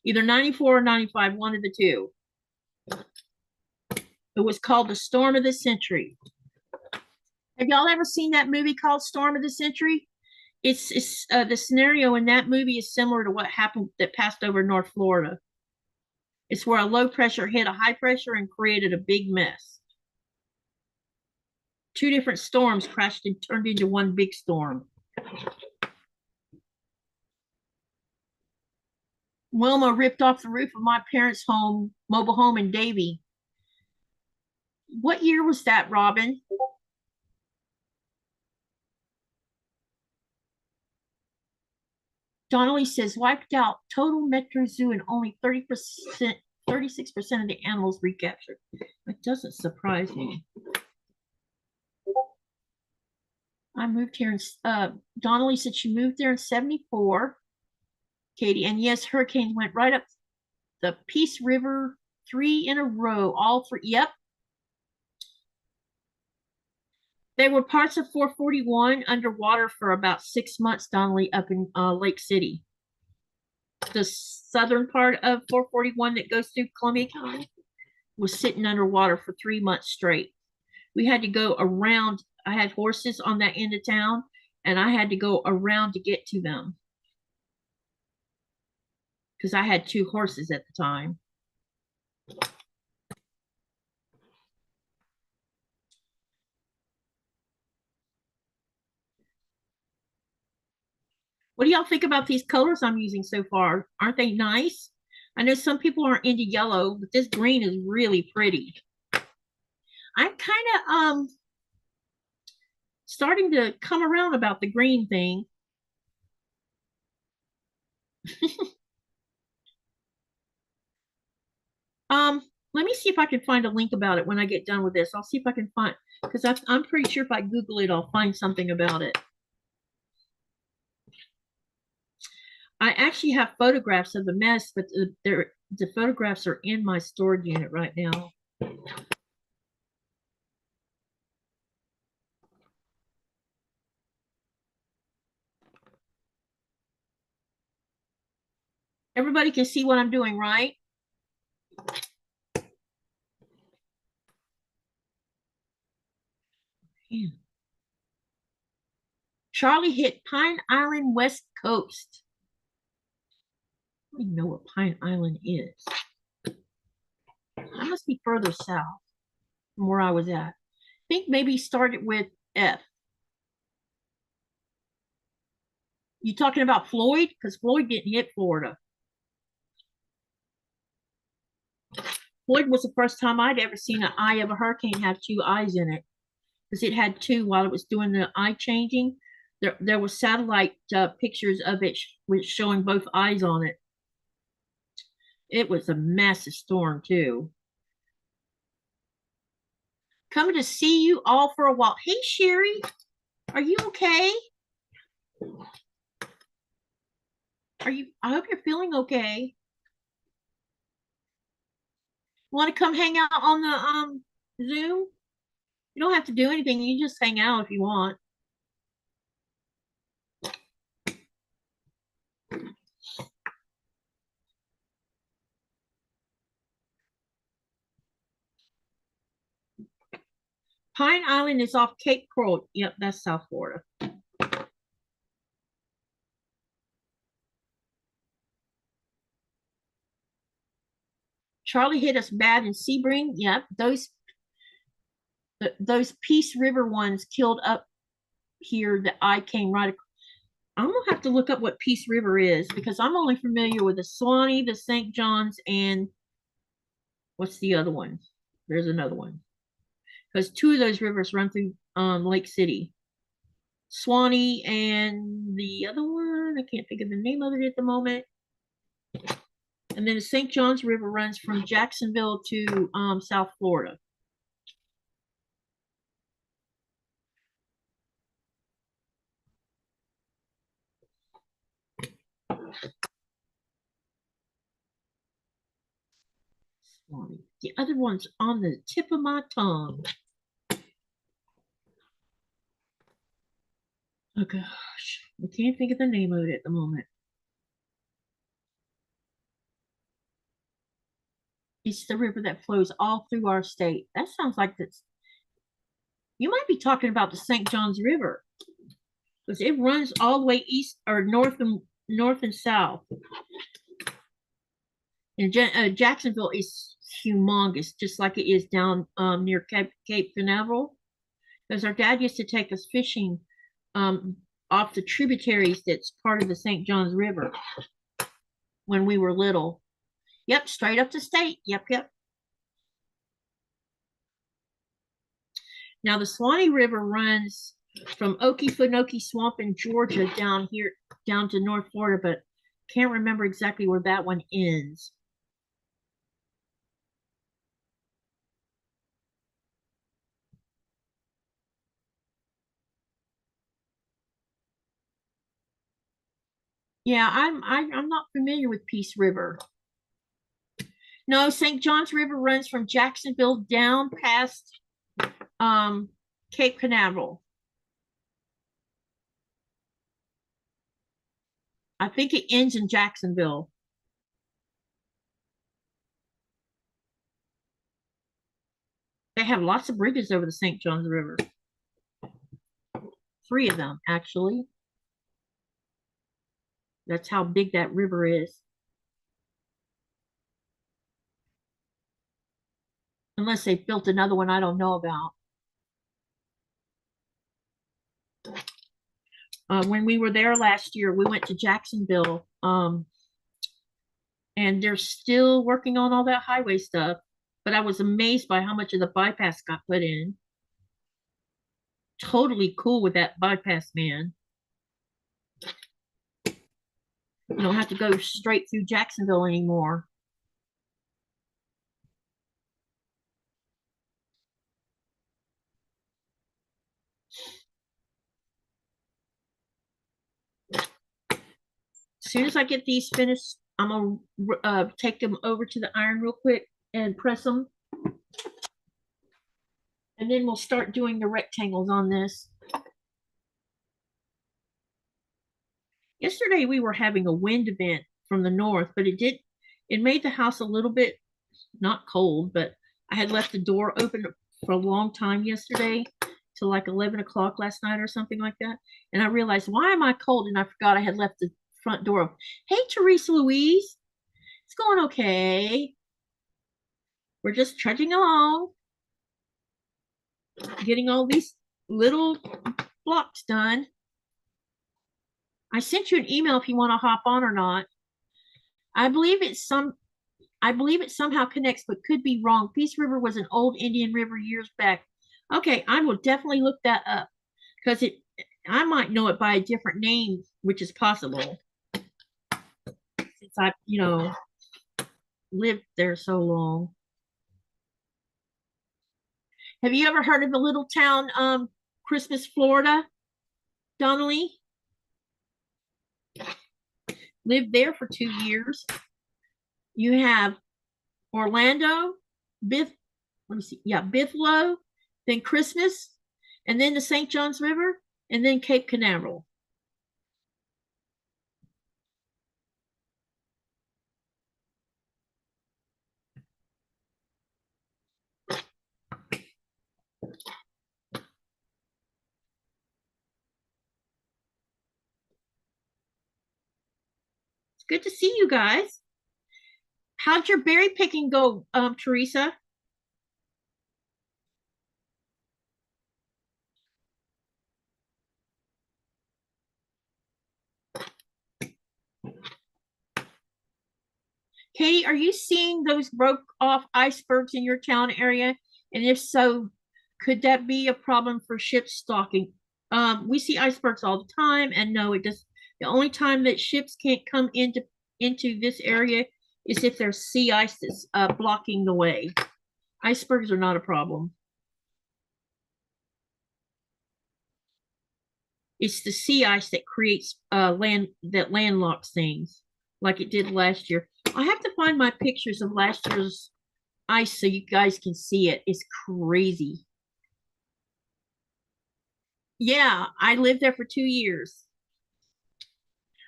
Either 94 or 95, one of the two. It was called The Storm of the Century. Have y'all ever seen that movie called Storm of the Century? It's the scenario in that movie is similar to what happened that passed over North Florida. It's where a low pressure hit a high pressure and created a big mess. 2 different storms crashed and turned into one big storm. Wilma ripped off the roof of my parents' mobile home in Davie. What year was that, Robin? Donnelly says wiped out total Metro Zoo and only 36% of the animals recaptured. It doesn't surprise me. I moved here in, Donnelly said she moved there in 74, Katie. And yes, hurricanes went right up the Peace River 3 in a row, all three. Yep. They were parts of 441 underwater for about 6 months, Donnelly, up in Lake City. The southern part of 441 that goes through Columbia County was sitting underwater for 3 months straight. We had to go around. I had horses on that end of town, and I had to go around to get to them because I had 2 horses at the time. What do y'all think about these colors I'm using so far? Aren't they nice? I know some people aren't into yellow, but this green is really pretty. I'm kind of starting to come around about the green thing. Let me see if I can find a link about it when I get done with this. I'll see if I can find, because I'm pretty sure if I Google it, I'll find something about it. I actually have photographs of the mess, but the photographs are in my storage unit right now. Everybody can see what I'm doing, right? Yeah. Charlie hit Pine Island, West Coast. I don't even know what Pine Island is. I must be further south from where I was at. I think maybe started with F. You talking about Floyd? Because Floyd didn't hit Florida. Floyd was the first time I'd ever seen an eye of a hurricane have 2 eyes in it, because it had 2 while it was doing the eye changing. There was satellite pictures of it showing both eyes on it. It was a massive storm too. Coming to see you all for a while. Hey Sherry, are you okay? I hope you're feeling okay. Want to come hang out on the Zoom? You don't have to do anything. You just hang out if you want. Pine Island is off Cape Coral. Yep, that's South Florida. Charlie hit us bad in Sebring. Yep, those Peace River ones killed up here that I came right across. I'm gonna have to look up what Peace River is, because I'm only familiar with the Swanee, the St. John's, and what's the other one? There's another one. Because 2 of those rivers run through Lake City. Swanee and the other one, I can't think of the name of it at the moment. And then the St. John's River runs from Jacksonville to South Florida. Swanee. The other one's on the tip of my tongue. Oh gosh, I can't think of the name of it at the moment. It's the river that flows all through our state. That sounds like this. You might be talking about the St. John's River, because it runs all the way east or north and south. And Jacksonville is humongous, just like it is down near Cape Canaveral. Because our dad used to take us fishing off the tributaries that's part of the St. John's River when we were little. Yep, straight up the state. Yep, yep. Now the Swanee River runs from Okefenokee Swamp in Georgia down here, down to North Florida, but can't remember exactly where that one ends. Yeah, I'm not familiar with Peace River. No, St. John's River runs from Jacksonville down past um Cape Canaveral. I think it ends in Jacksonville. They have lots of bridges over the St. John's River. Three of them, actually. That's how big that river is. Unless they built another one I don't know about. When we were there last year, we went to Jacksonville, and they're still working on all that highway stuff. But I was amazed by how much of the bypass got put in. Totally cool with that bypass, man. You don't have to go straight through Jacksonville anymore. As soon as I get these finished, I'm gonna take them over to the iron real quick and press them. And then we'll start doing the rectangles on this. Yesterday we were having a wind event from the north, but it made the house a little bit not cold, but I had left the door open for a long time yesterday till like 11 o'clock last night or something like that. And I realized, why am I cold? And I forgot I had left the front door open. Hey, Teresa Louise, it's going okay. We're just trudging along, getting all these little blocks done. I sent you an email if you want to hop on or not. I believe it somehow connects, but could be wrong. Peace River was an old Indian river years back. Okay, I will definitely look that up because I might know it by a different name, which is possible since I, lived there so long. Have you ever heard of the little town, Christmas, Florida? Donnelly lived there for 2 years. You have Orlando, Bith, let me see, yeah, Bithlo, then Christmas, and then the St. John's River, and then Cape Canaveral. It's good to see you guys. How'd your berry picking go, Teresa? Katy, are you seeing those broke off icebergs in your town area? And if so, could that be a problem for ship stocking? We see icebergs all the time, and no, it just the only time that ships can't come into this area is if there's sea ice that's blocking the way. Icebergs are not a problem. It's the sea ice that creates landlocks things, like it did last year. I have to find my pictures of last year's ice so you guys can see it. It's crazy. Yeah, I lived there for 2 years.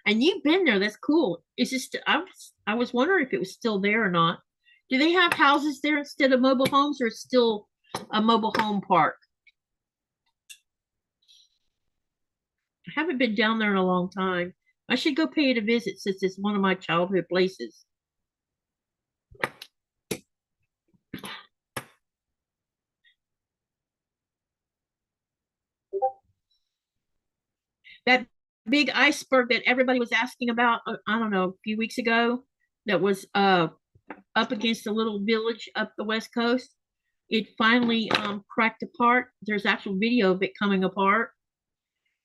And you've been there. That's cool. It's just I was wondering if it was still there or not. Do they have houses there instead of mobile homes, or it's still a mobile home park? I haven't been down there in a long time. I should go pay it a visit since it's one of my childhood places. That big iceberg that everybody was asking about, I don't know, a few weeks ago, that was up against a little village up the west coast. It finally cracked apart. There's actual video of it coming apart,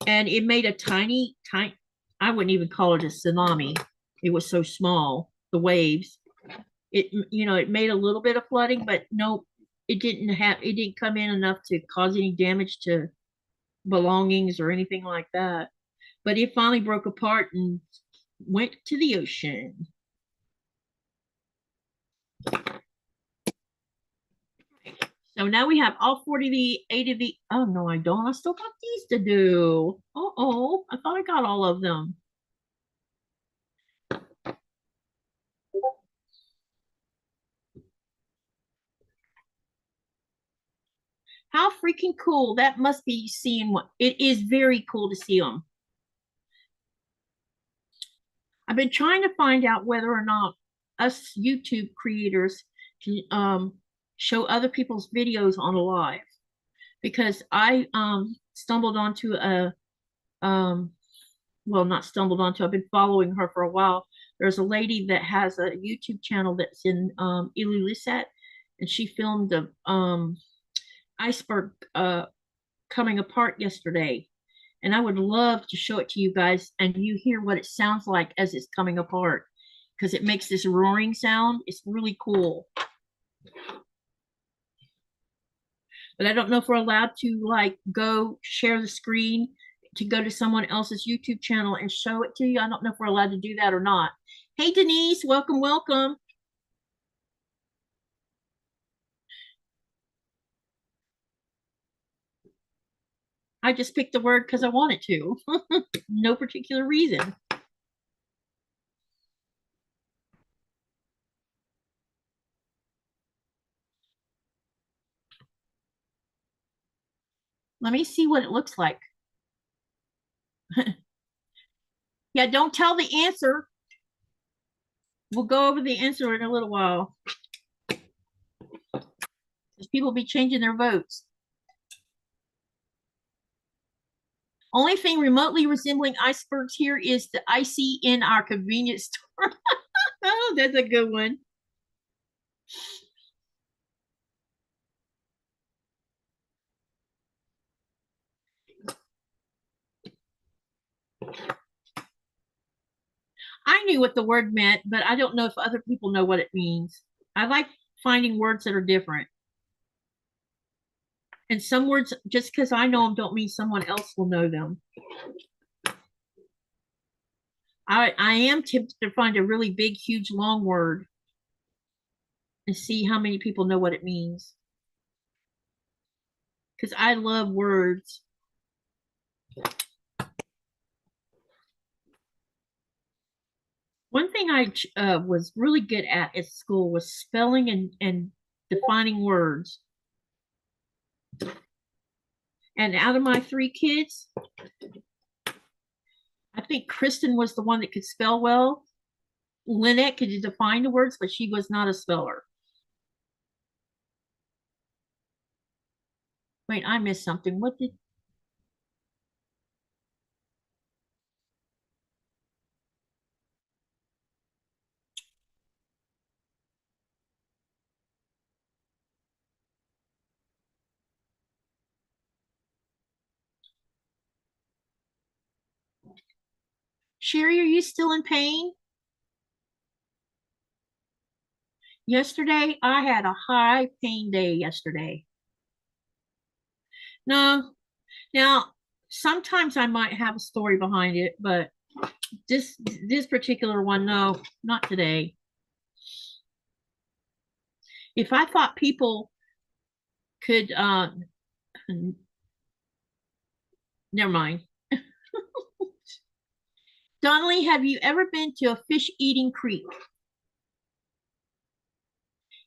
and it made a tiny. I wouldn't even call it a tsunami. It was so small. The waves. It made a little bit of flooding, but no, it didn't come in enough to cause any damage to belongings or anything like that. But it finally broke apart, and went to the ocean. So now we have all 48 of the, oh no, I don't. I still got these to do. Uh-oh, I thought I got all of them. How freaking cool. That must be seeing what, it is very cool to see them. I've been trying to find out whether or not us YouTube creators can show other people's videos on a live, because I stumbled onto a well, not stumbled onto, I've been following her for a while. There's a lady that has a YouTube channel that's in Ilulissat, and she filmed the iceberg coming apart yesterday. And I would love to show it to you guys and you hear what it sounds like as it's coming apart, because it makes this roaring sound. It's really cool. But I don't know if we're allowed to like go share the screen to go to someone else's YouTube channel and show it to you. I don't know if we're allowed to do that or not. Hey, Denise, welcome, welcome. I just picked the word because I wanted to. No particular reason. Let me see what it looks like. Yeah, don't tell the answer. We'll go over the answer in a little while. Because people be changing their votes. Only thing remotely resembling icebergs here is the icy in our convenience store. Oh, that's a good one. I knew what the word meant, but I don't know if other people know what it means. I like finding words that are different. And some words, just because I know them, don't mean someone else will know them. I am tempted to find a really big, huge, long word and see how many people know what it means. Because I love words. One thing I was really good at school was spelling and defining words. And out of my three kids, I think Kristen was the one that could spell well. Lynette could define the words, but she was not a speller. Wait, I missed something. What did Sherry, are you still in pain? Yesterday, I had a high pain day yesterday. No, now sometimes I might have a story behind it, but this particular one, no, not today. If I thought people could never mind. Donnelly, have you ever been to a fish eating creek?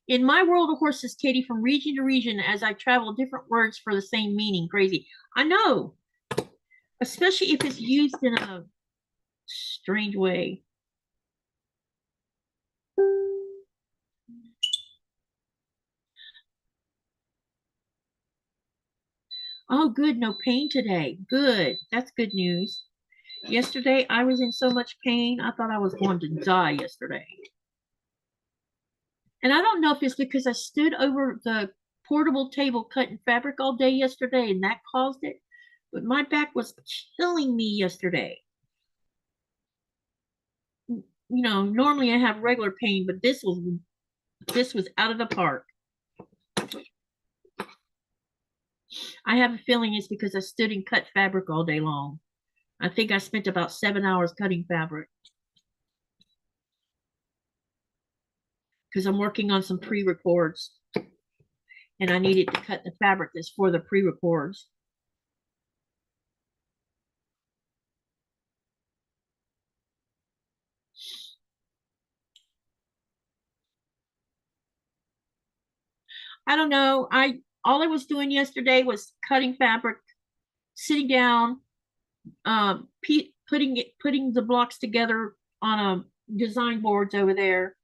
In my world of horses, Katy, from region to region, as I travel, different words for the same meaning. Crazy. I know, especially if it's used in a strange way. Oh, good. No pain today. Good. That's good news. Yesterday, I was in so much pain. I thought I was going to die yesterday. And I don't know if it's because I stood over the portable table cutting fabric all day yesterday and that caused it, but my back was killing me yesterday. You know, normally I have regular pain, but this was out of the park. I have a feeling it's because I stood and cut fabric all day long. I think I spent about 7 hours cutting fabric. because I'm working on some pre-records and I needed to cut the fabric that's for the pre-records. I don't know. All I was doing yesterday was cutting fabric, sitting down, putting the blocks together on a design boards over there.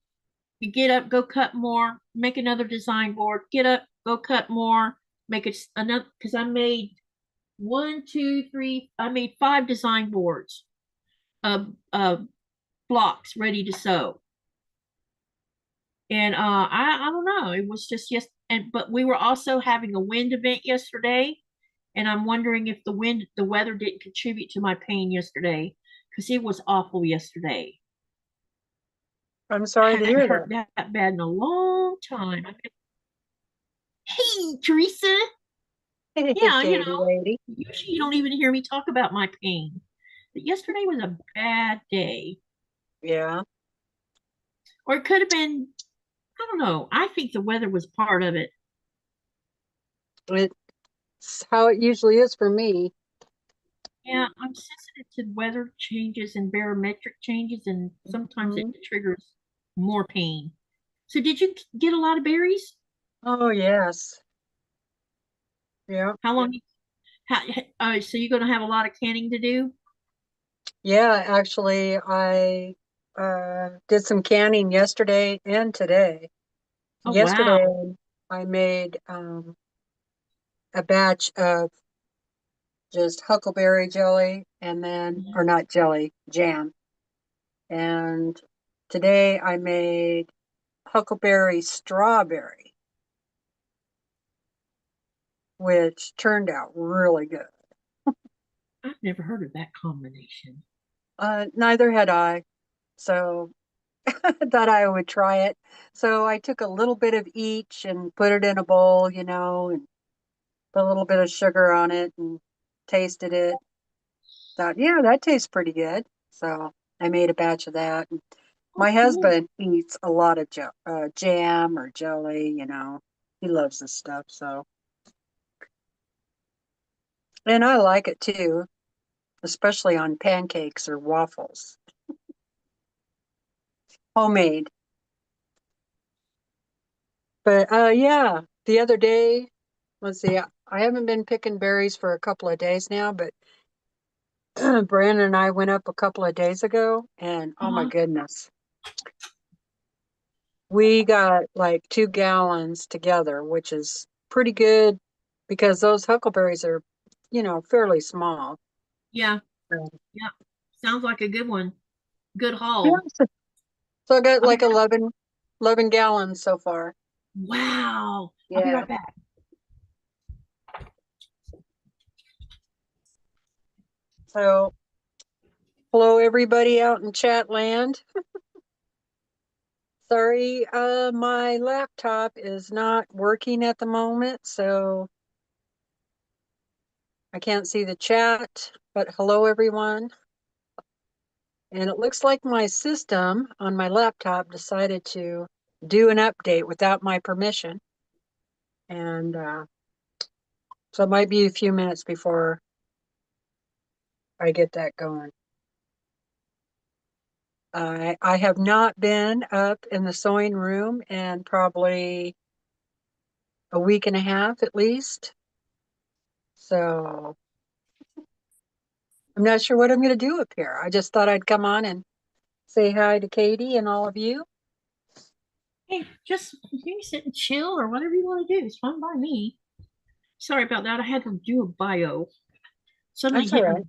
You get up, go cut more, make another design board. Get up, go cut more, make it another. Because I made one, two, three. I made 5 design boards of blocks ready to sew. And I don't know. It was just yes. And but we were also having a wind event yesterday, and I'm wondering if the weather didn't contribute to my pain yesterday because it was awful yesterday. I'm I sorry to hadn't hear hurt that. that bad in a long time. Hey, Teresa. Yeah, Katie lady. usually you don't even hear me talk about my pain. But yesterday was a bad day. Yeah. Or it could have been, I don't know. I think the weather was part of it. It's how it usually is for me. Yeah, I'm sensitive to weather changes and barometric changes, and sometimes it Mhm. triggers more pain. So, did you get a lot of berries? Oh, yes. Yeah. How long? How, so you're going to have a lot of canning to do? Yeah, actually, I did some canning yesterday and today. Oh, wow. Yesterday, I made a batch of just huckleberry jelly and then, Mhm. or not jelly, jam. And today I made huckleberry strawberry, which turned out really good. I've never heard of that combination. Neither had I, so I thought I would try it. So I took a little bit of each and put it in a bowl, and put a little bit of sugar on it and tasted it. Thought, yeah, that tastes pretty good. So I made a batch of that. And Oh, my cool. husband eats a lot of jam or jelly, he loves this stuff. So, and I like it too, especially on pancakes or waffles, homemade. But yeah, the other day, let's see, I haven't been picking berries for a couple of days now, but Brandon and I went up a couple of days ago, and oh my Uh-huh. goodness, we got like 2 gallons together, which is pretty good because those huckleberries are, fairly small. Yeah, So, yeah. Sounds like a good one. Good yeah, haul. so I got I'll be like 11 gallons so far. Wow. I'll be Yeah. right back. So hello everybody out in chat land. Sorry, my laptop is not working at the moment, so I can't see the chat, but hello everyone. And it looks like my system on my laptop decided to do an update without my permission. And so it might be a few minutes before I get that going. I have not been up in the sewing room in probably a week and a half at least. So I'm not sure what I'm going to do up here. I just thought I'd come on and say hi to Katy and all of you. Hey, just you can sit and chill or whatever you want to do. It's fine by me. Sorry about that. I had to do a bio. Suddenly That's all hit me. right.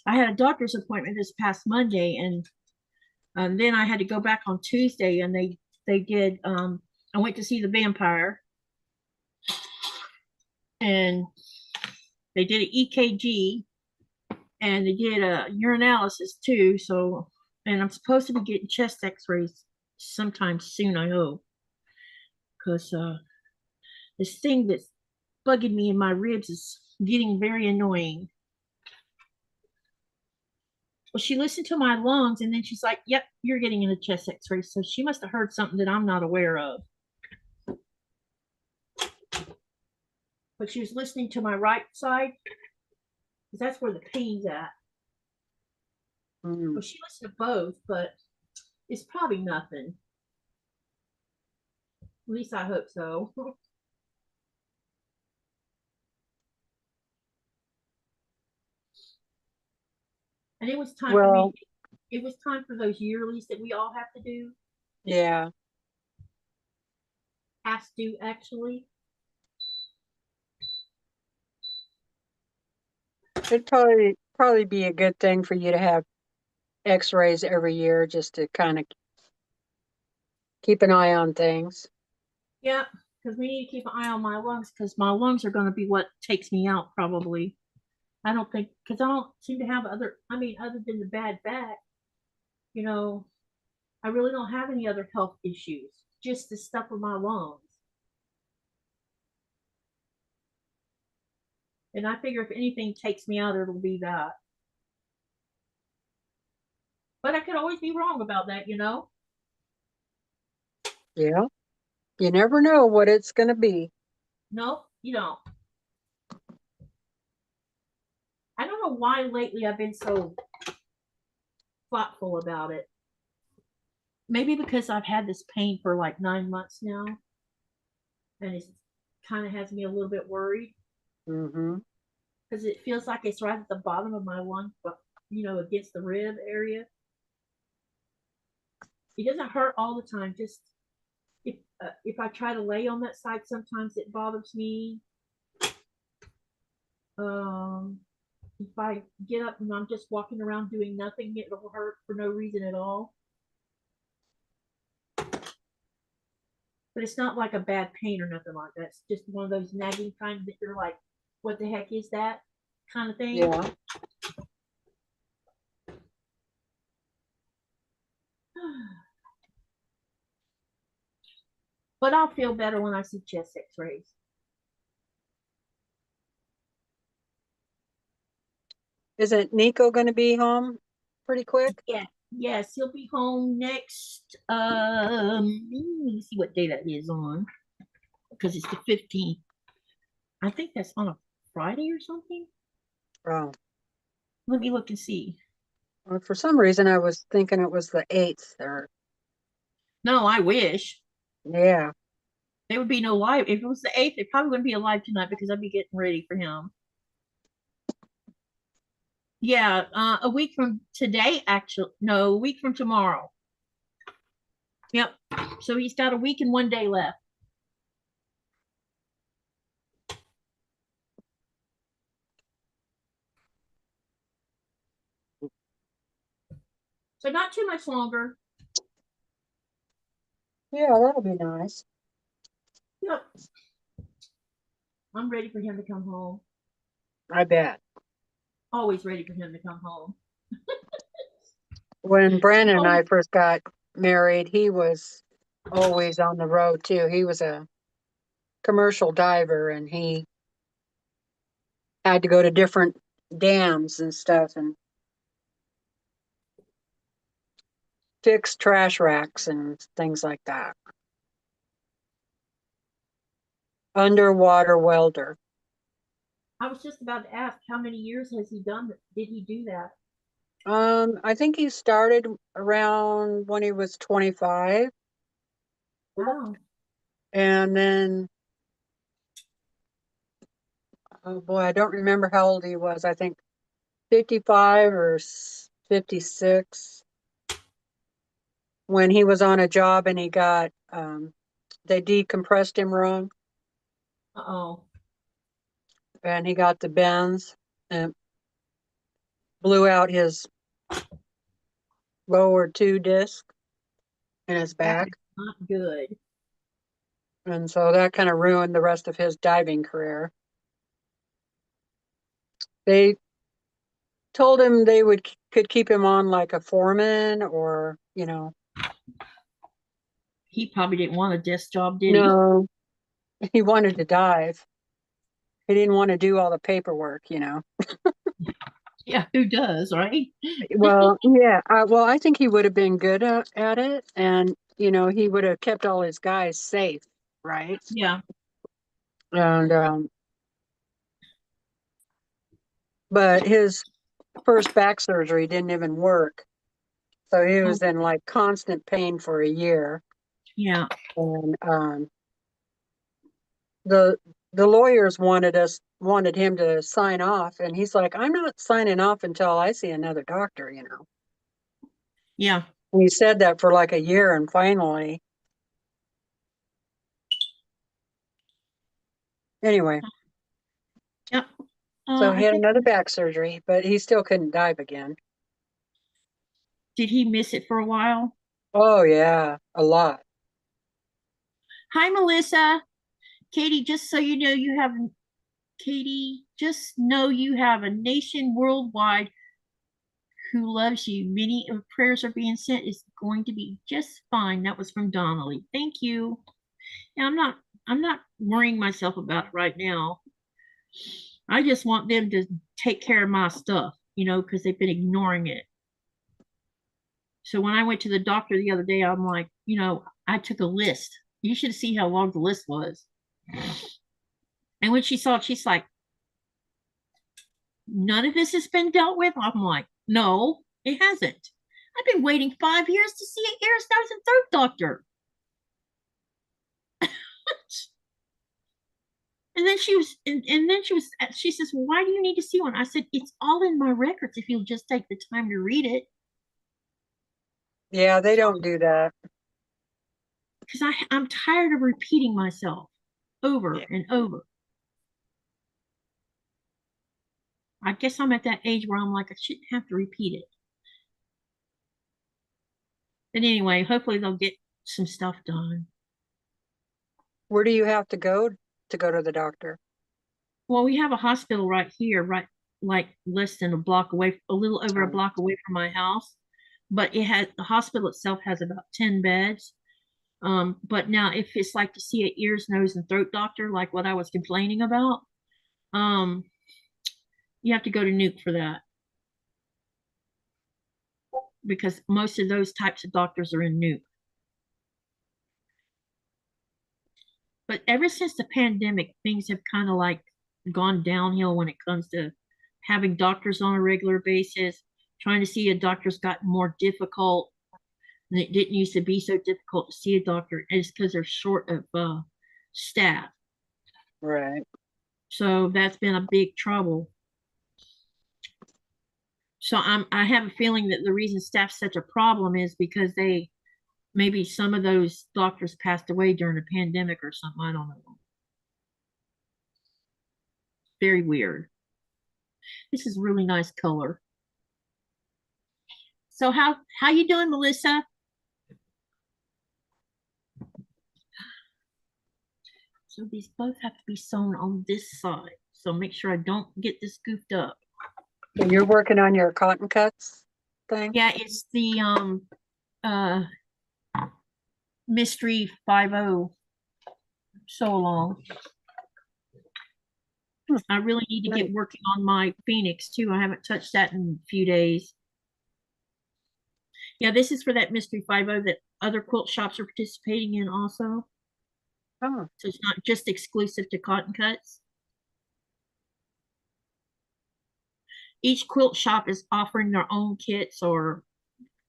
I had a doctor's appointment this past Monday, and then I had to go back on Tuesday, and they did. I went to see the vampire, and they did an EKG, and they did a urinalysis too. So, and I'm supposed to be getting chest X-rays sometime soon. I hope, because this thing that's bugging me in my ribs is getting very annoying. Well, she listened to my lungs and then she's like, yep, you're getting in a chest x-ray. So she must have heard something that I'm not aware of. But she was listening to my right side because that's where the pain's at. Mm. Well, she listened to both, but it's probably nothing. At least I hope so. And it was time for Well, me. It was time for those yearlies that we all have to do. yeah, Has to actually. it'd probably be a good thing for you to have X-rays every year just to kind of keep an eye on things. Yeah, because we need to keep an eye on my lungs because my lungs are going to be what takes me out probably. I don't think because I don't seem to have other. I mean, other than the bad back, you know, I really don't have any other health issues. Just the stuff with my lungs. And I figure if anything takes me out, it'll be that. But I could always be wrong about that, you know? Yeah, you never know what it's going to be. No, you don't. I don't know why lately I've been so thoughtful about it. Maybe because I've had this pain for like 9 months now, and it kind of has me a little bit worried Mm-hmm. because it feels like it's right at the bottom of my lung, but against the rib area. It doesn't hurt all the time. Just if I try to lay on that side, sometimes it bothers me. Um, if I get up and I'm just walking around doing nothing, it'll hurt for no reason at all. But it's not like a bad pain or nothing like that. It's just one of those nagging kinds that you're like, what the heck is that kind of thing? Yeah. But I'll feel better when I see chest x-rays. Isn't Nico going to be home pretty quick? Yeah. Yes, he'll be home next let me see what day that is on. Because it's the 15th. I think that's on a Friday or something. Oh, Let me look and see. well, for some reason I was thinking it was the 8th or No, I wish. yeah. There would be no live. If it was the 8th, it probably wouldn't be alive tonight because I'd be getting ready for him. Yeah, a week from today, actually. No, a week from tomorrow. Yep. So he's got a week and 1 day left. So not too much longer. Yeah, that'll be nice. Yep. I'm ready for him to come home. I bet. Always ready for him to come home. When Brandon and I Always. first got married, he was always on the road too. He was a commercial diver and he had to go to different dams and stuff and fix trash racks and things like that. Underwater welder. I was just about to ask how many years has he done? Did he do that? I think he started around when he was 25. Wow. And then, oh boy, I don't remember how old he was. I think 55 or 56 when he was on a job and he got, they decompressed him wrong Uh-oh. and he got the bends and blew out his lower two discs in his That back. is not good. And so that kind of ruined the rest of his diving career. They told him they could keep him on like a foreman or, He probably didn't want a desk job, did he? no, he wanted to dive. He didn't want to do all the paperwork. Yeah, who does, right? Well, yeah. Well, I think he would have been good at it, and he would have kept all his guys safe, right? Yeah. And but his first back surgery didn't even work, so he Oh, was in like constant pain for a year. yeah. And the the lawyers wanted him to sign off, and he's like, I'm not signing off until I see another doctor. Yeah. And he said that for like a year, and finally, anyway, Yep. so he I had think, another back surgery, but he still couldn't dive again. did he miss it for a while? Oh yeah, a lot. Hi, Melissa. Katy, just so you know, Katy, just know you have a nation worldwide who loves you. Many of prayers are being sent. It's going to be just fine. That was from Donnelly. Thank you. And I'm not worrying myself about it right now. I just want them to take care of my stuff, because they've been ignoring it. So when I went to the doctor the other day, I'm like, I took a list. You should see how long the list was. And when she saw it, she's like, none of this has been dealt with. I'm like, no, it hasn't. I've been waiting 5 years to see an ears, nose, and throat doctor. She says, well, why do you need to see one? I said, it's all in my records if you'll just take the time to read it. Yeah, they don't do that. Because I'm tired of repeating myself over Yeah. and over. I guess I'm at that age where I'm like, I shouldn't have to repeat it. But anyway, hopefully they'll get some stuff done. Where do you have to go to the doctor? Well, we have a hospital right here, right, like less than a block away, a little over a Oh, block away from my house. But the hospital itself has about 10 beds. But now if it's like to see an ears, nose, and throat doctor, like what I was complaining about, um, you have to go to Nuke for that because most of those types of doctors are in Nuke. But ever since the pandemic, things have kind of like gone downhill when it comes to having doctors on a regular basis. Trying to see a doctor's gotten more difficult, and it didn't used to be so difficult to see a doctor. And it's because they're short of staff. right. So that's been a big trouble. So I have a feeling that the reason staff's such a problem is because maybe some of those doctors passed away during the pandemic or something. I don't know. Very weird. This is really nice color. So how you doing, Melissa? So these both have to be sewn on this side. So make sure I don't get this goofed up. So you're working on your cotton cuts thing? Yeah, it's the uh mystery 5-0 sew along. Hmm, I really need to nice. get working on my Phoenix too. I haven't touched that in a few days. Yeah, this is for that mystery 5-0 that other quilt shops are participating in also. Oh, So it's not just exclusive to cotton cuts. Each quilt shop is offering their own kits or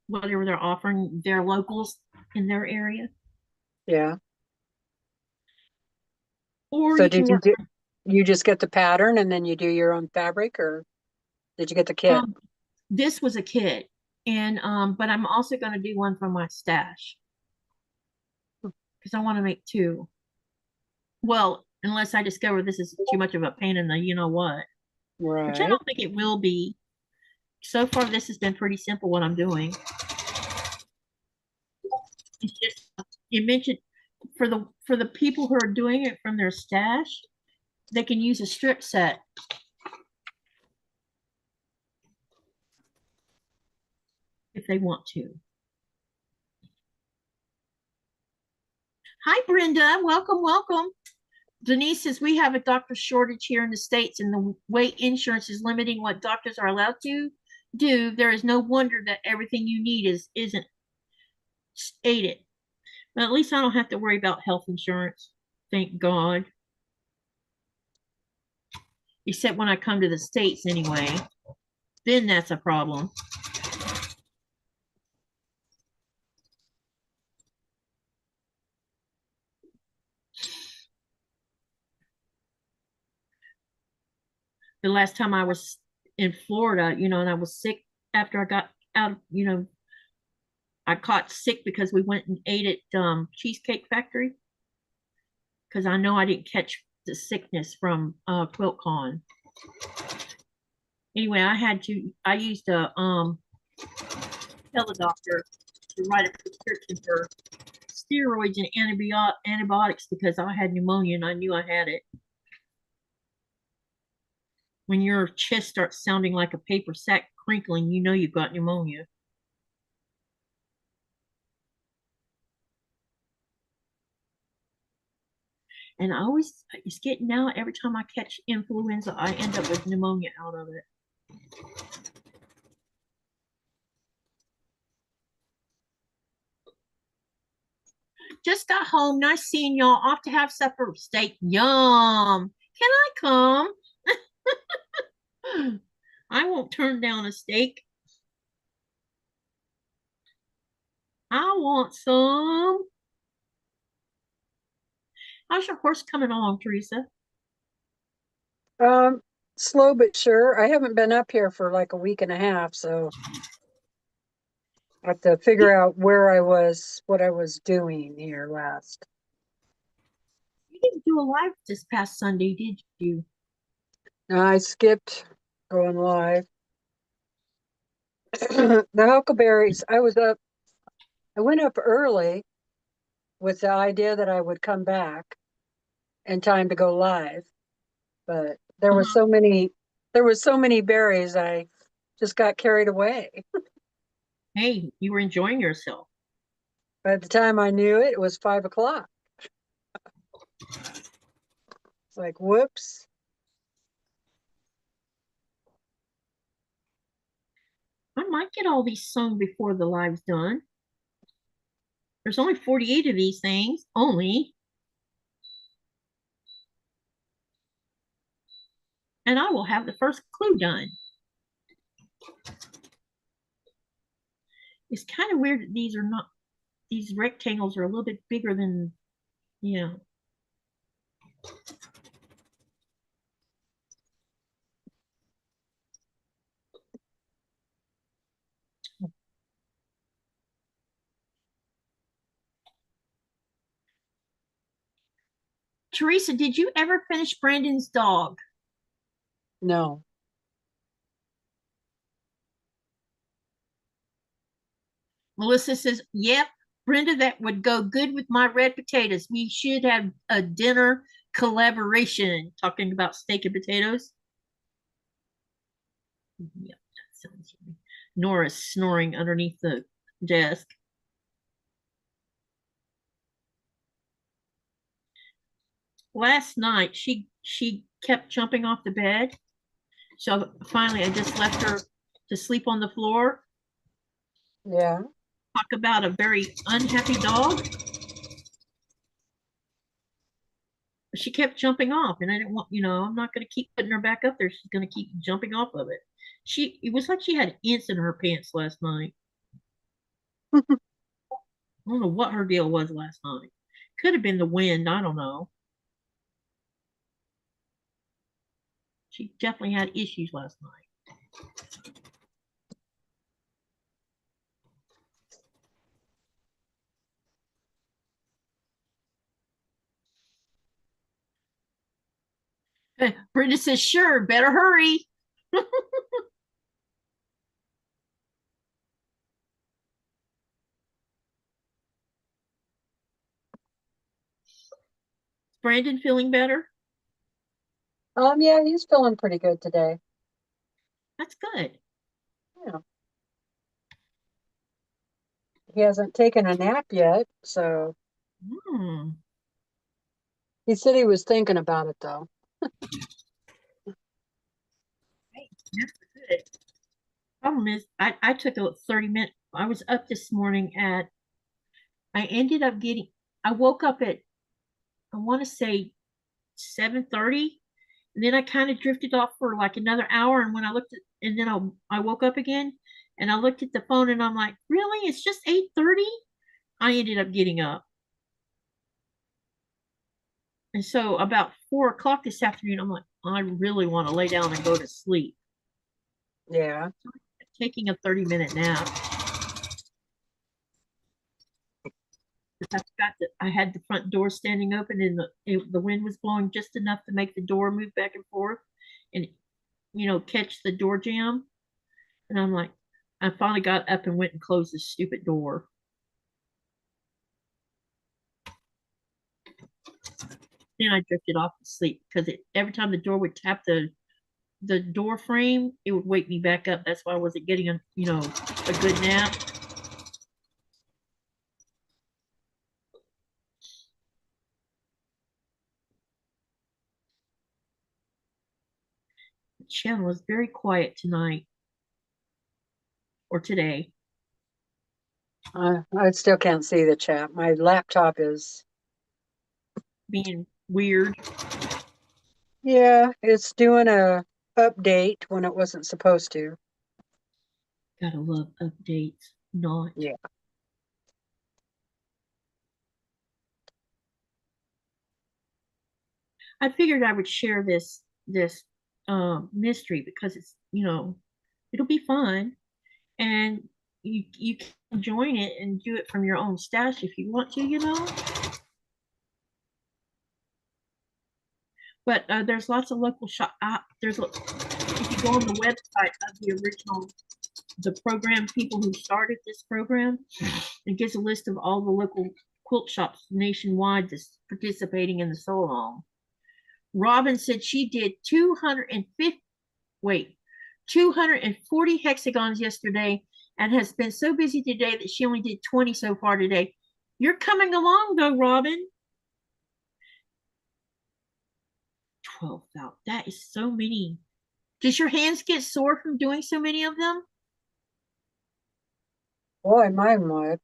whatever they're offering their locals in their area. yeah. Or So you can work. you just get the pattern and then you do your own fabric, or did you get the kit? This was a kit, and but I'm also going to do one from my stash because I want to make two. Well, unless I discover this is too much of a pain in the you know what, which I Right. don't think it will be. So far, this has been pretty simple what I'm doing. It's just you mentioned for the people who are doing it from their stash, they can use a strip set if they want to. Hi, Brenda. Welcome, welcome. Denise says we have a doctor shortage here in the States, and the way insurance is limiting what doctors are allowed to do, there is no wonder that everything you need isn't stated. But at least I don't have to worry about health insurance. Thank God. Except when I come to the States anyway. Then that's a problem. The last time I was in Florida, and I was sick after I got out, I caught sick because we went and ate at Cheesecake Factory because I know I didn't catch the sickness from QuiltCon. Anyway, I used a tell the doctor to write a prescription for steroids and antibiotics because I had pneumonia and I knew I had it. When your chest starts sounding like a paper sack crinkling, you know you've got pneumonia. And it's getting now, every time I catch influenza, I end up with pneumonia out of it. Just got home. Nice seeing y'all. Off to have supper. Steak. Yum. Can I come? I won't turn down a steak. I want some. How's your horse coming along, Teresa? Slow but sure. I haven't been up here for like a week and a half, so I have to figure out where I was, what I was doing here last. You didn't do a live this past Sunday, did you? I skipped going live. The huckleberries, I went up early with the idea that I would come back in time to go live, but there was so many berries, I just got carried away. Hey, you were enjoying yourself. By the time I knew it, it was 5 o'clock. It's like, whoops. I might get all these sung before the live's done. There's only 48 of these things, only. And I will have the first clue done. It's kind of weird that these rectangles are a little bit bigger than, yeah. Teresa, did you ever finish Brandon's dog? No. Melissa says, yep, Brenda, that would go good with my red potatoes. We should have a dinner collaboration talking about steak and potatoes. Yep, that sounds right. Nora's snoring underneath the desk. Last night she kept jumping off the bed. So finally I just left her to sleep on the floor. Yeah. Talk about a very unhappy dog. She kept jumping off, and I didn't want, I'm not going to keep putting her back up there. She's going to keep jumping off of it. It was like she had ants in her pants last night. I don't know what her deal was last night. Could have been the wind. I don't know. She definitely had issues last night. Brenda says, sure, better hurry. Brandon feeling better? Yeah, he's feeling pretty good today. That's good. Yeah. He hasn't taken a nap yet, so Hmm. He said he was thinking about it though. That's good. Problem is, I took a 30-minute. I was up this morning I ended up getting, I woke up at, I want to say 7:30. And then I kind of drifted off for like another hour. And when I looked at, and then I woke up again and I looked at the phone and I'm like, really? It's just 8:30? I ended up getting up. And so about 4 o'clock this afternoon, I'm like, I really want to lay down and go to sleep. Yeah. So I'm taking a 30-minute nap. I had the front door standing open and the wind was blowing just enough to make the door move back and forth and, catch the door jam. And I'm like, I finally got up and went and closed the stupid door. Then I drifted off to sleep because every time the door would tap the door frame, it would wake me back up. That's why I wasn't getting a good nap. The channel was very quiet tonight or today. I still can't see the chat. My laptop is, Being weird. yeah, it's doing a update when it wasn't supposed to. Gotta love updates. Not. Yeah. I figured I would share this mystery because it's it'll be fun and you can join it and do it from your own stash if you want to. But there's lots of local shop. If you go on the website of the program people who started this program, it gives a list of all the local quilt shops nationwide that's participating in the sew along. Robin said she did 240 hexagons yesterday and has been so busy today that she only did 20 so far today. You're coming along though, Robin. 12,000. That is so many. Does your hands get sore from doing so many of them? Boy, mine would.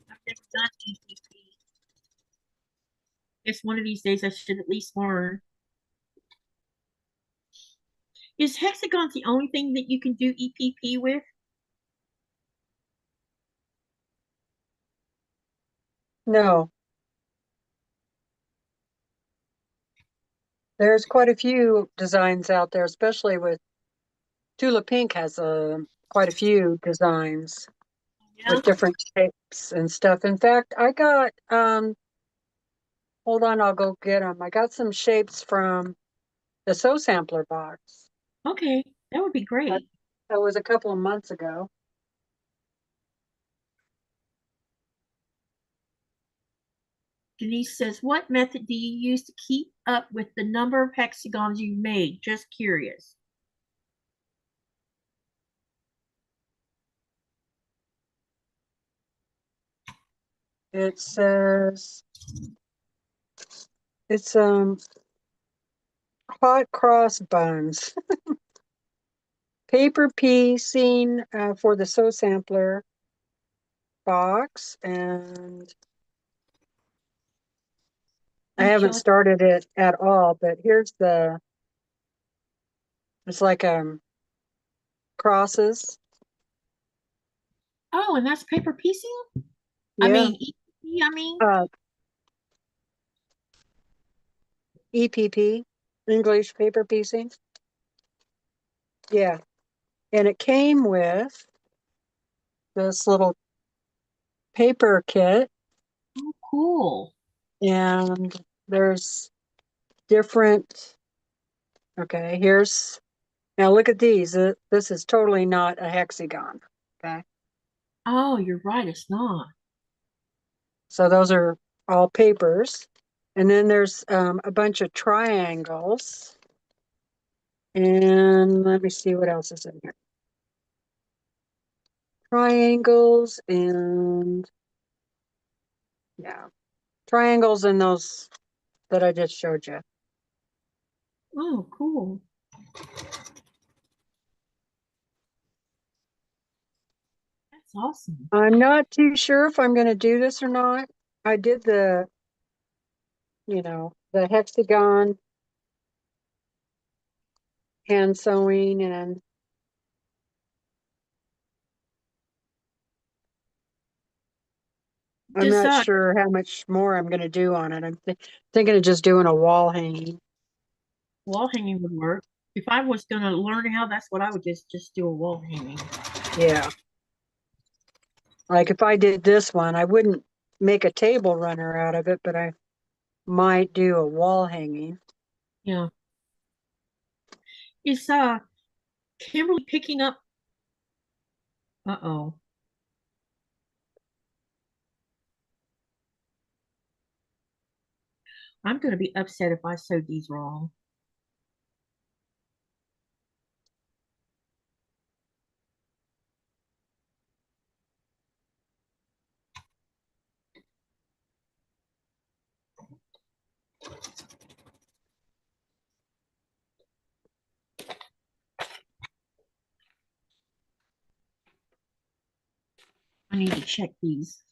I've never done EPP. Guess one of these days I should at least learn. Is hexagons the only thing that you can do EPP with? No. There's quite a few designs out there, especially with Tula Pink has quite a few designs Yeah. with different shapes and stuff. In fact, I got hold on, I'll go get them. I got some shapes from the Sew Sampler box. Okay, that would be great. That was a couple of months ago. Denise says, what method do you use to keep up with the number of hexagons you've made? Just curious. It says it's hot cross buns. Paper piecing for the Sew Sampler box, and I haven't started it at all, but here's it's like crosses. Oh, and that's paper piecing? Yeah. I mean, EPP, I mean. EPP, English paper piecing. Yeah. And it came with this little paper kit. Oh, cool. And there's different, okay, now look at these. This is totally not a hexagon. Okay. Oh, you're right. It's not. So those are all papers. And then there's a bunch of triangles. And let me see what else is in here. triangles and yeah, triangles and those that I just showed you. Oh, cool. That's awesome. I'm not too sure if I'm going to do this or not. I did the, the hexagon hand sewing, and I'm Just not sure how much more I'm going to do on it. I'm thinking of just doing a wall hanging. wall hanging would work. If I was gonna learn how, that's what I would just do a wall hanging. Yeah. Like if I did this one, I wouldn't make a table runner out of it, but I might do a wall hanging. Yeah. Is Kimberly picking up? Uh-oh. I'm gonna be upset if I sewed these wrong. I need to check these.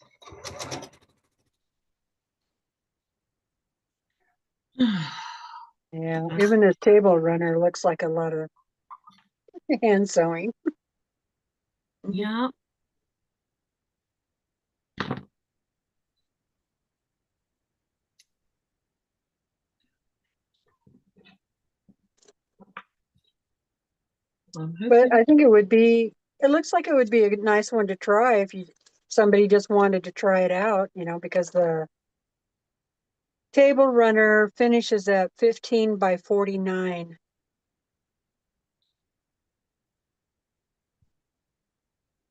Yeah, even this table runner looks like a lot of hand sewing. Yeah. I'm But hoping. I think it looks like it would be a nice one to try if somebody just wanted to try it out, because the table runner finishes at 15 by 49.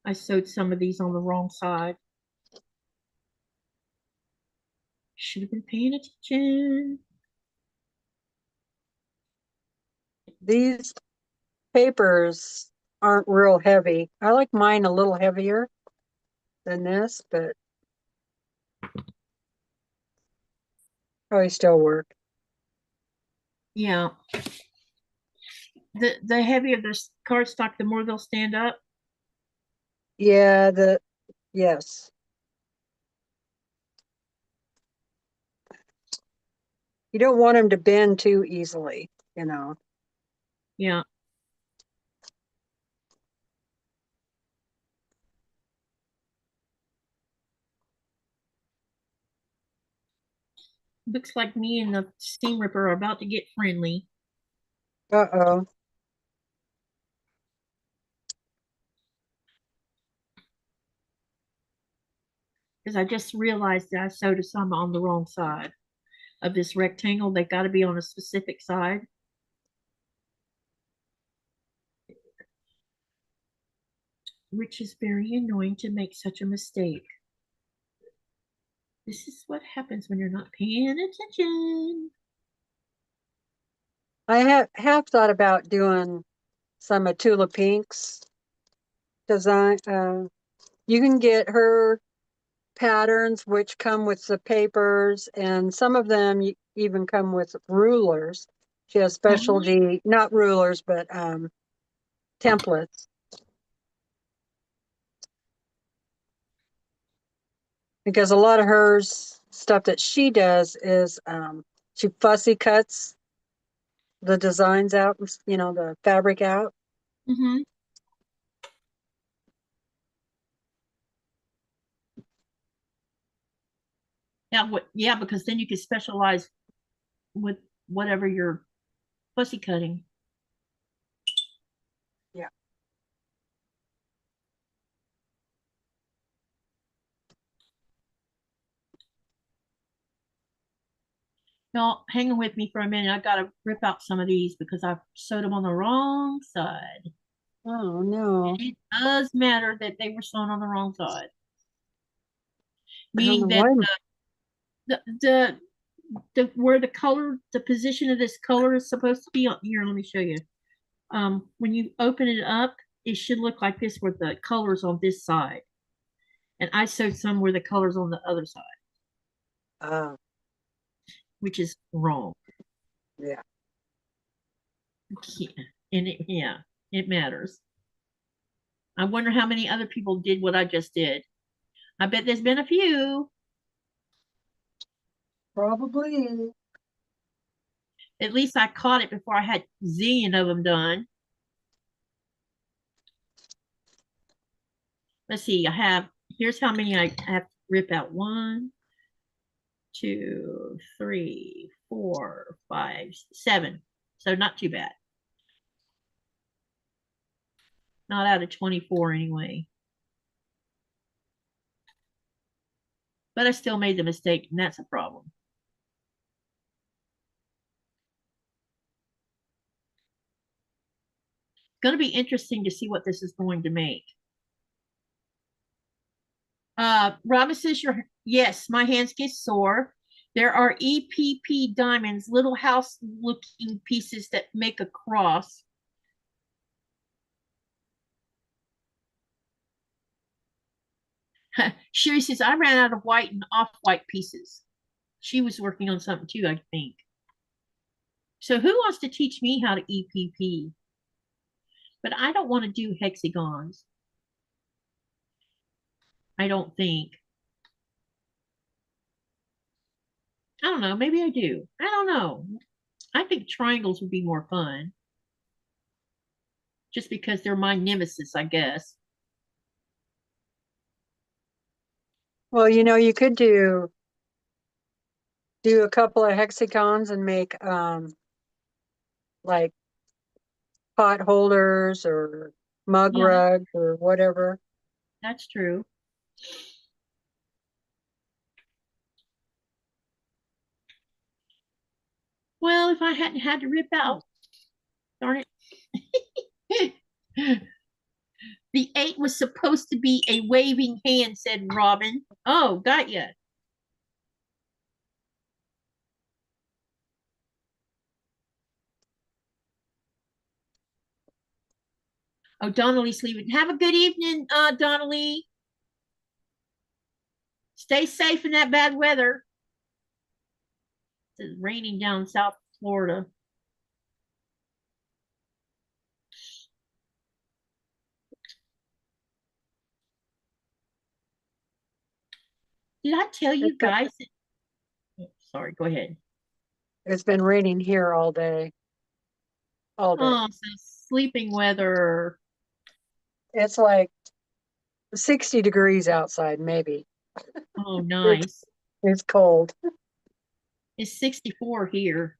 I sewed some of these on the wrong side. Should have been paying attention. These papers aren't real heavy. I like mine a little heavier than this, but probably still work. Yeah. The heavier the cardstock, the more they'll stand up. Yeah, yes. You don't want them to bend too easily. Yeah. Looks like me and the seam ripper are about to get friendly. Uh-oh. Because I just realized that I sewed some on the wrong side of this rectangle. They got to be on a specific side. Which is very annoying to make such a mistake. This is what happens when you're not paying attention. I have thought about doing some of Tula Pink's design. You can get her patterns, which come with the papers, and some of them even come with rulers. She has specialty, not rulers, but templates. Because a lot of hers stuff that she does is she fussy cuts the designs out, the fabric out. Mm-hmm. Yeah, because then you could specialize with whatever you're fussy cutting. Yeah. Now, hang on with me for a minute. I gotta rip out some of these because I sewed them on the wrong side. Oh no. And it does matter that they were sewn on the wrong side, I don't know meaning that why. the where the color, the position of this color is supposed to be on here. Let me show you. When you open it up, it should look like this with the colors on this side. And I sewed some where the colors on the other side, Ah, which is wrong. yeah. Yeah. And yeah, it matters. I wonder how many other people did what I just did. I bet there's been a few. Probably. At least I caught it before I had a zillion of them done. Let's see, here's how many I have to rip out. 1, 2, 3, 4, 5, 7. So not too bad. Not out of 24 anyway. But I still made the mistake, and that's a problem. Going to be interesting to see what this is going to make. Robin says, yes, my hands get sore. There are EPP diamonds, little house looking pieces that make a cross. Sherry says, I ran out of white and off-white pieces. She was working on something too, I think. So who wants to teach me how to EPP? But I don't want to do hexagons. I don't think. I don't know. Maybe I do. I don't know. I think triangles would be more fun. Just because they're my nemesis, I guess. Well, you could do a couple of hexagons and make like pot holders or mug Yeah, rugs or whatever. that's true. Well, if I hadn't had to rip out, darn it. The 8 was supposed to be a waving hand, said Robin. Oh, got ya. Oh, Donnelly's leaving. Have a good evening, Donnelly. Stay safe in that bad weather. It's raining down South Florida. Did I tell you guys? Sorry, go ahead. It's been raining here all day. All day. Oh, so sleeping weather. It's like 60 degrees outside, maybe. Oh, nice. It's cold. It's 64 here,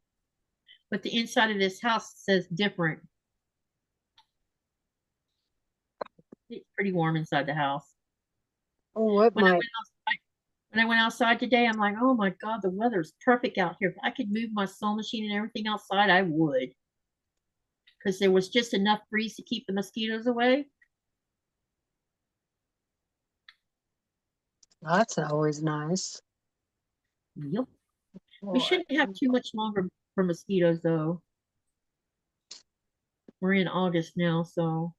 but the inside of this house says different. It's pretty warm inside the house. Oh, what When I might went outside, when I went outside today, I'm like, oh my God, the weather's perfect out here. If I could move my sewing machine and everything outside, I would. Because there was just enough breeze to keep the mosquitoes away. that's always nice. Yep. We Boy. shouldn't have too much longer for mosquitoes, though. We're in August now, so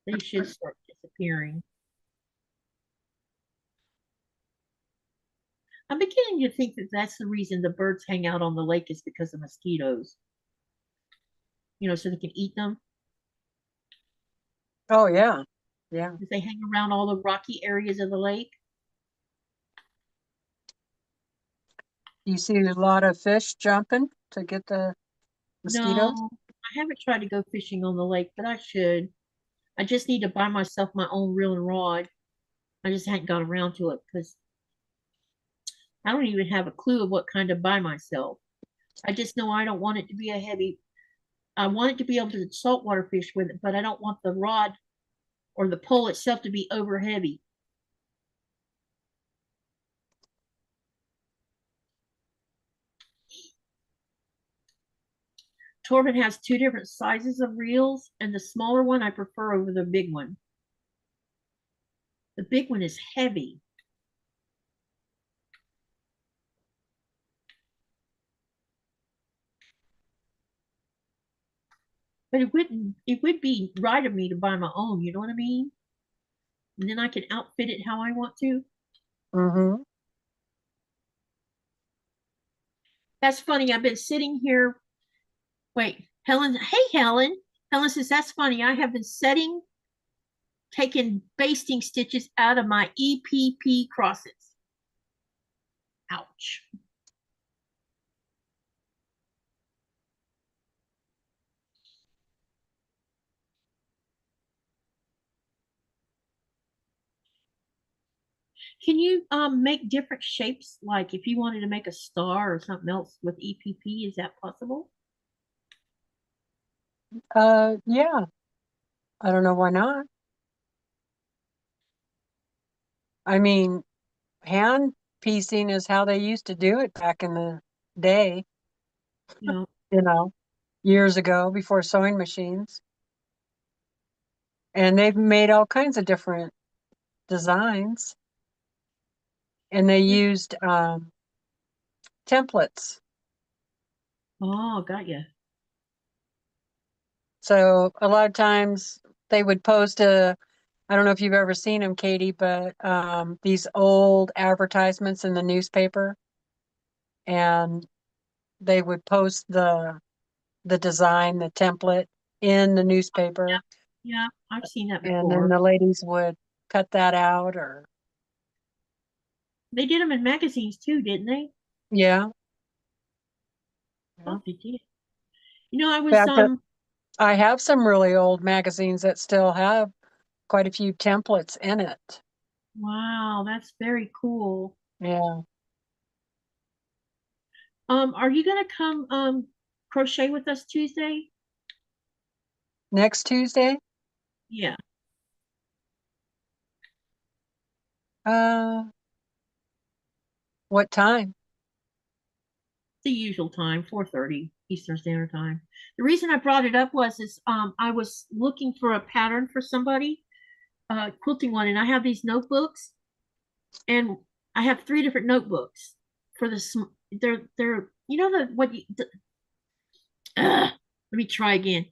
they should start disappearing. I'm beginning to think that that's the reason the birds hang out on the lake is because of mosquitoes. So they can eat them. Oh, yeah. Yeah. They hang around all the rocky areas of the lake. You see a lot of fish jumping to get the mosquitoes? No, I haven't tried to go fishing on the lake, but I should. I just need to buy myself my own reel and rod. I just hadn't got around to it because I don't even have a clue of what kind to buy myself. I just know I don't want it to be a heavy. I want it to be able to saltwater fish with it, but I don't want the rod or the pole itself to be over heavy. Torben has 2 different sizes of reels, and the smaller one I prefer over the big one. The big one is heavy. But it would be right of me to buy my own, you know what I mean? And then I can outfit it how I want to. Mm-hmm. That's funny. I've been sitting here. Wait, Helen. Hey, Helen. Helen says, that's funny. I have been taking basting stitches out of my EPP crosses. Ouch. Can you make different shapes? Like if you wanted to make a star or something else with EPP, is that possible? Yeah. I don't know why not. I mean, hand piecing is how they used to do it back in the day, You know, you know, years ago before sewing machines. And they've made all kinds of different designs. And they used templates. oh, got you. So a lot of times they would post I don't know if you've ever seen them, Katy, but these old advertisements in the newspaper, and they would post the design, the template in the Yeah, newspaper, yeah, I've seen that and then before. the ladies would cut that out or They did them in magazines too, didn't they? yeah. I Yeah. thought they did. You know, I In was fact, I have some really old magazines that still have quite a few templates in it. wow, that's very cool. Yeah. Are you gonna come crochet with us Tuesday? Next Tuesday, Yeah, uh, what time? the usual time, 4:30 Eastern Standard Time. The reason I brought it up was is I was looking for a pattern for somebody, quilting one, and I have these notebooks, and I have three different notebooks for this. They're you know the what you let me try again.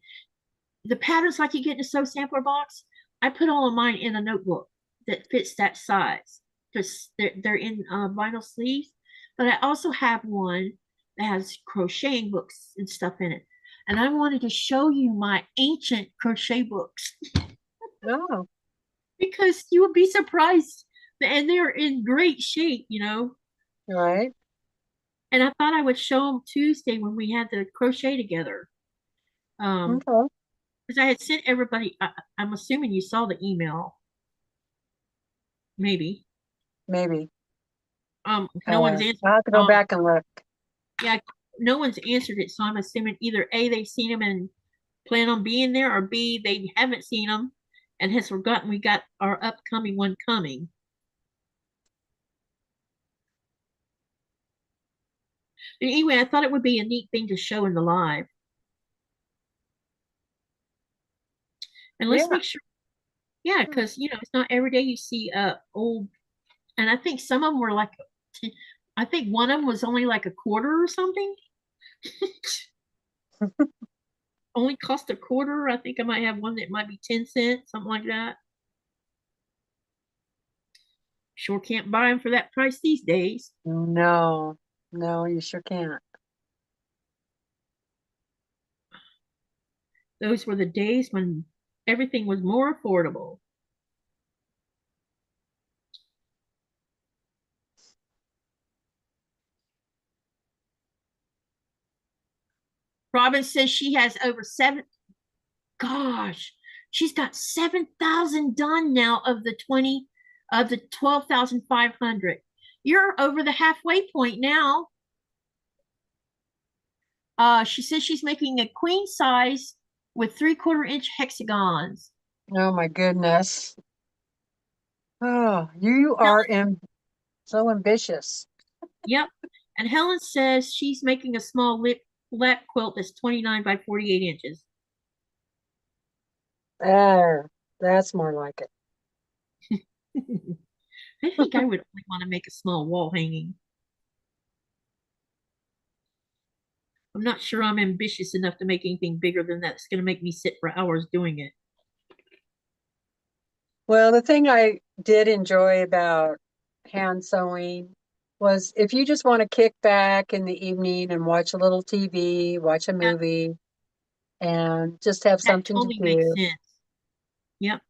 The patterns like you get in a sew sampler box, I put all of mine in a notebook that fits that size because they're in vinyl sleeves. But I also have one that has crocheting books and stuff in it. And I wanted to show you my ancient crochet books Oh, because you would be surprised. And they're in great shape, you know. right. And I thought I would show them Tuesday when we had the crochet together. Um, Okay. because I had sent everybody. I'm assuming you saw the email, maybe. Maybe. No one's answered. I'll have to go back and look. Yeah, no one's answered it, so I'm assuming either A, they've seen them and plan on being there, or B, they haven't seen them and has forgotten we got our upcoming one coming. But anyway, I thought it would be a neat thing to show in the live. And let's Yeah. make sure, yeah, because you know it's not every day you see old, and I think some of them were like, I think one of them was only like a quarter or something. Only cost a quarter. I think I might have one that might be 10 cents, something like that. Sure can't buy them for that price these days. No, no, you sure can't. Those were the days when everything was more affordable. Robin says she has over gosh, she's got 7,000 done now of the 12,500. You're over the halfway point now. She says she's making a queen size with 3/4 inch hexagons. Oh my goodness. Oh, you are Helen, so ambitious. yep. And Helen says she's making a small lap quilt that's 29 by 48 inches. There, that's more like it. I think I would only want to make a small wall hanging. I'm not sure I'm ambitious enough to make anything bigger than that. It's going to make me sit for hours doing it. Well, the thing I did enjoy about hand sewing was if you just want to kick back in the evening and watch a little TV, watch a Yeah, movie, and just have that something to totally makes do. sense. Yep.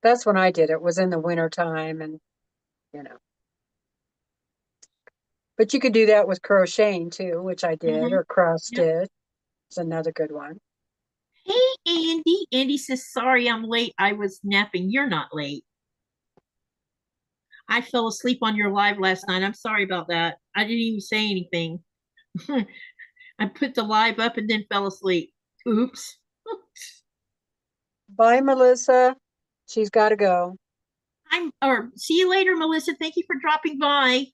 That's when I did it, was in the winter time and you know. But you could do that with crocheting too, which I did, Hmm. or cross Yep. stitch. It's another good one. Hey, Andy. Andy says, sorry, I'm late. I was napping. You're not late. I fell asleep on your live last night. I'm sorry about that. I didn't even say anything. I put the live up and then fell asleep. Oops. Bye, Melissa. She's got to go. Or see you later, Melissa. Thank you for dropping by.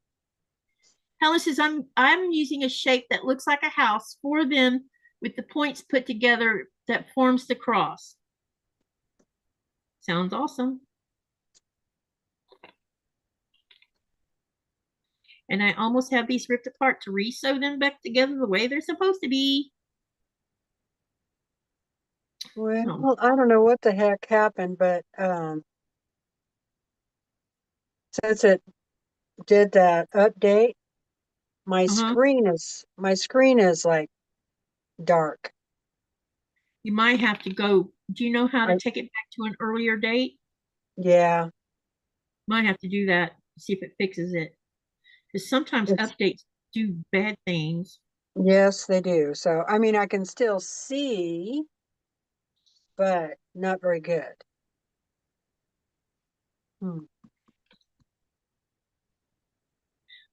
Helen says, I'm using a shape that looks like a house for them with the points put together that forms the cross. Sounds awesome. And I almost have these ripped apart to re-sew them back together the way they're supposed to be. Oh, Well, I don't know what the heck happened, but since it did that update, uh-huh. my screen is like dark. You might have to go. Do you know how to I, take it back to an earlier date? yeah, Might have to do that, see if it fixes it. Because sometimes it's updates do bad things. yes, they do. So, I mean, I can still see, but not very good. Hmm.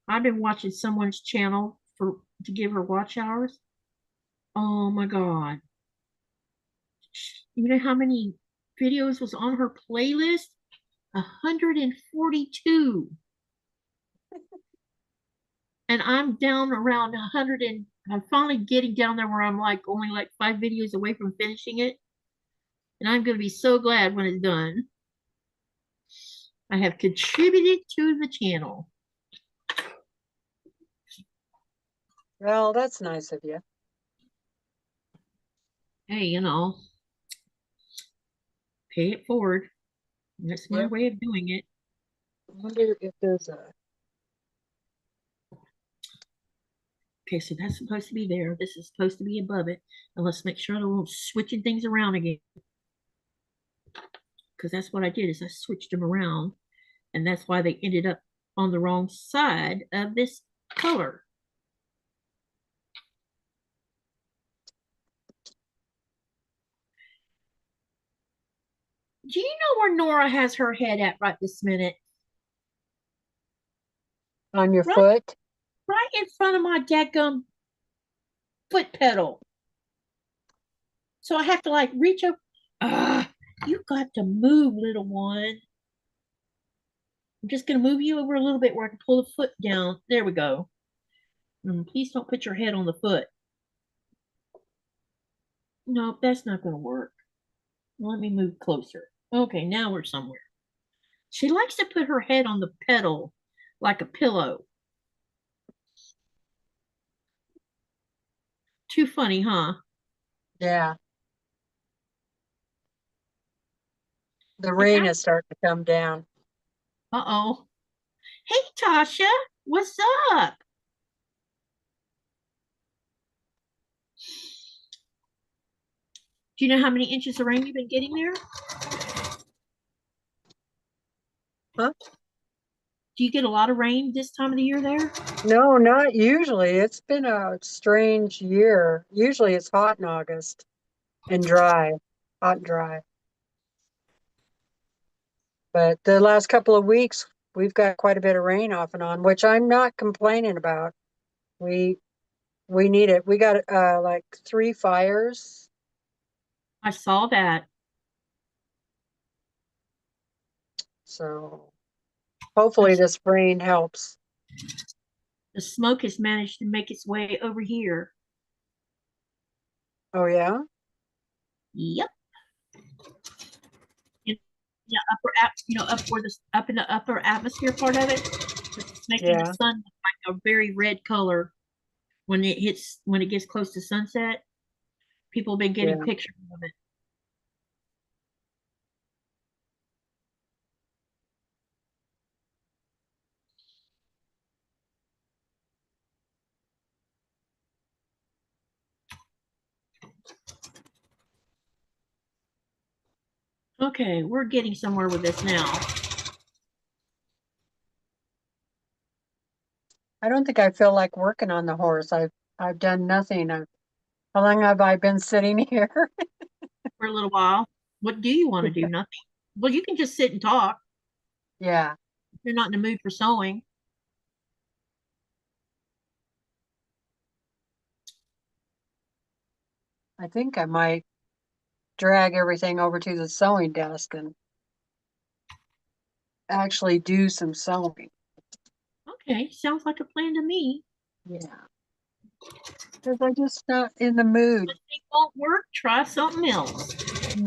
I've been watching someone's channel to give her watch hours. Oh my God. You know how many videos was on her playlist? 142. And I'm down around 100 and I'm finally getting down there where I'm like only like 5 videos away from finishing it. And I'm going to be so glad when it's done. I have contributed to the channel. Well, that's nice of you. Hey, pay it forward. That's my Yep. way of doing it. I wonder if there's a. Okay, so that's supposed to be there. This is supposed to be above it. And let's make sure I don't switching things around again. Because that's what I did is I switched them around. And that's why they ended up on the wrong side of this color. Do you know where Nora has her head at right this minute? On your Right, foot? right in front of my dadgum foot pedal. So I have to like reach up. Ah, you got to move, little one. I'm just gonna move you over a little bit where I can pull the foot down. There we go. Please don't put your head on the foot. No, that's not gonna work. Let me move closer. Okay, now we're somewhere. She likes to put her head on the pedal like a pillow. Too funny, huh? Yeah. The And rain is starting to come down. uh-oh. Hey, Tasha, what's up? Do you know how many inches of rain you've been getting there? Huh? Do you get a lot of rain this time of the year there? No, not usually. It's been a strange year. Usually it's hot in August and dry, hot and dry. But the last couple of weeks, we've got quite a bit of rain off and on, which I'm not complaining about. We we need it. We got like 3 fires. I saw that. So hopefully That's, this rain helps. the smoke has managed to make its way over here. Oh yeah? Yep. In the up where the up in the upper atmosphere part of it, it's making the Yeah. sun look like a very red color. when it gets close to sunset. People have been getting Yeah. pictures of it. Okay, we're getting somewhere with this now. I don't think I feel like working on the horse. I've done nothing. How long have I been sitting here? For a little while. What do you want to do? Nothing. Well, you can just sit and talk. Yeah, If you're not in the mood for sewing. I think I might drag everything over to the sewing desk and actually do some sewing. Okay, sounds like a plan to me. Yeah, because I'm just not in the mood. If it won't work, try something else.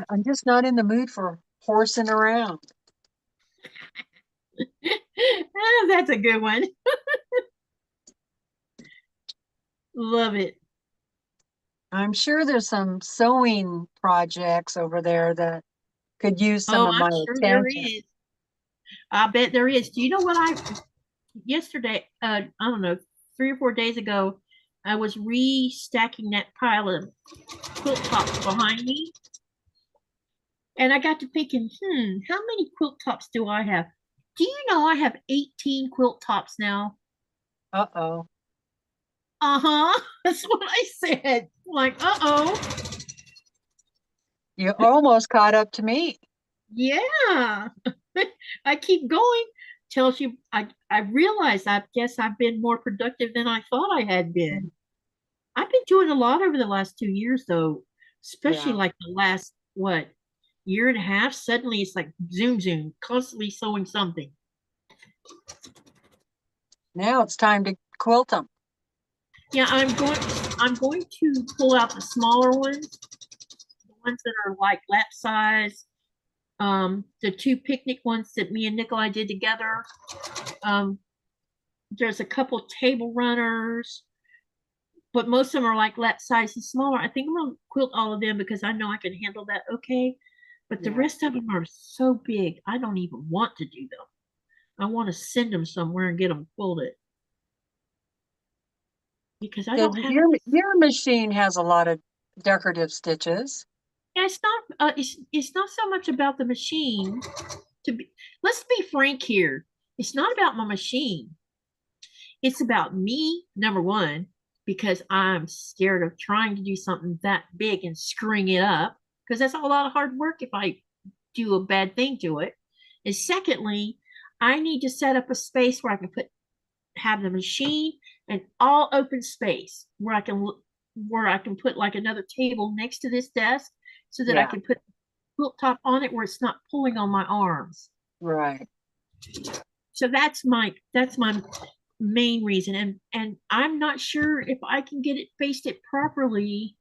I'm just not in the mood for horsing around. Ah, that's a good one. Love it. I'm sure there's some sewing projects over there that could use some Oh, of I'm my sure there attention. is. I bet there is. Do you know what yesterday, I don't know, 3 or 4 days ago, I was restacking that pile of quilt tops behind me. And I got to thinking, how many quilt tops do I have? Do you know I have 18 quilt tops now? Uh-oh. Uh-huh. That's what I said. Like, uh-oh. You almost caught up to me. Yeah. I keep going. Tells you I realize I guess I've been more productive than I thought I had been. I've been doing a lot over the last 2 years though, especially Yeah. like the last what year and a half. Suddenly it's like zoom zoom, constantly sewing something. Now it's time to quilt them. Yeah, I'm going to pull out the smaller ones, the ones that are like lap size. The two picnic ones that me and Nikolai did together. Um, there's a couple table runners, but most of them are like lap size and smaller. I think I'm gonna quilt all of them because I know I can handle that okay. But the Yeah. rest of them are so big, I don't even want to do them. I want to send them somewhere and get them quilted because I Because don't have. your machine has a lot of decorative stitches. Yeah, it's not so much about the machine. To be, let's be frank here. It's not about my machine. It's about me, number one, because I'm scared of trying to do something that big and screwing it up, because that's a lot of hard work if I do a bad thing to it. And secondly, I need to set up a space where I can have the machine and all open space where I can put like another table next to this desk so that I Yeah, can put quilt top on it where it's not pulling on my arms. right. So that's my main reason, and I'm not sure if I can get it faced it properly.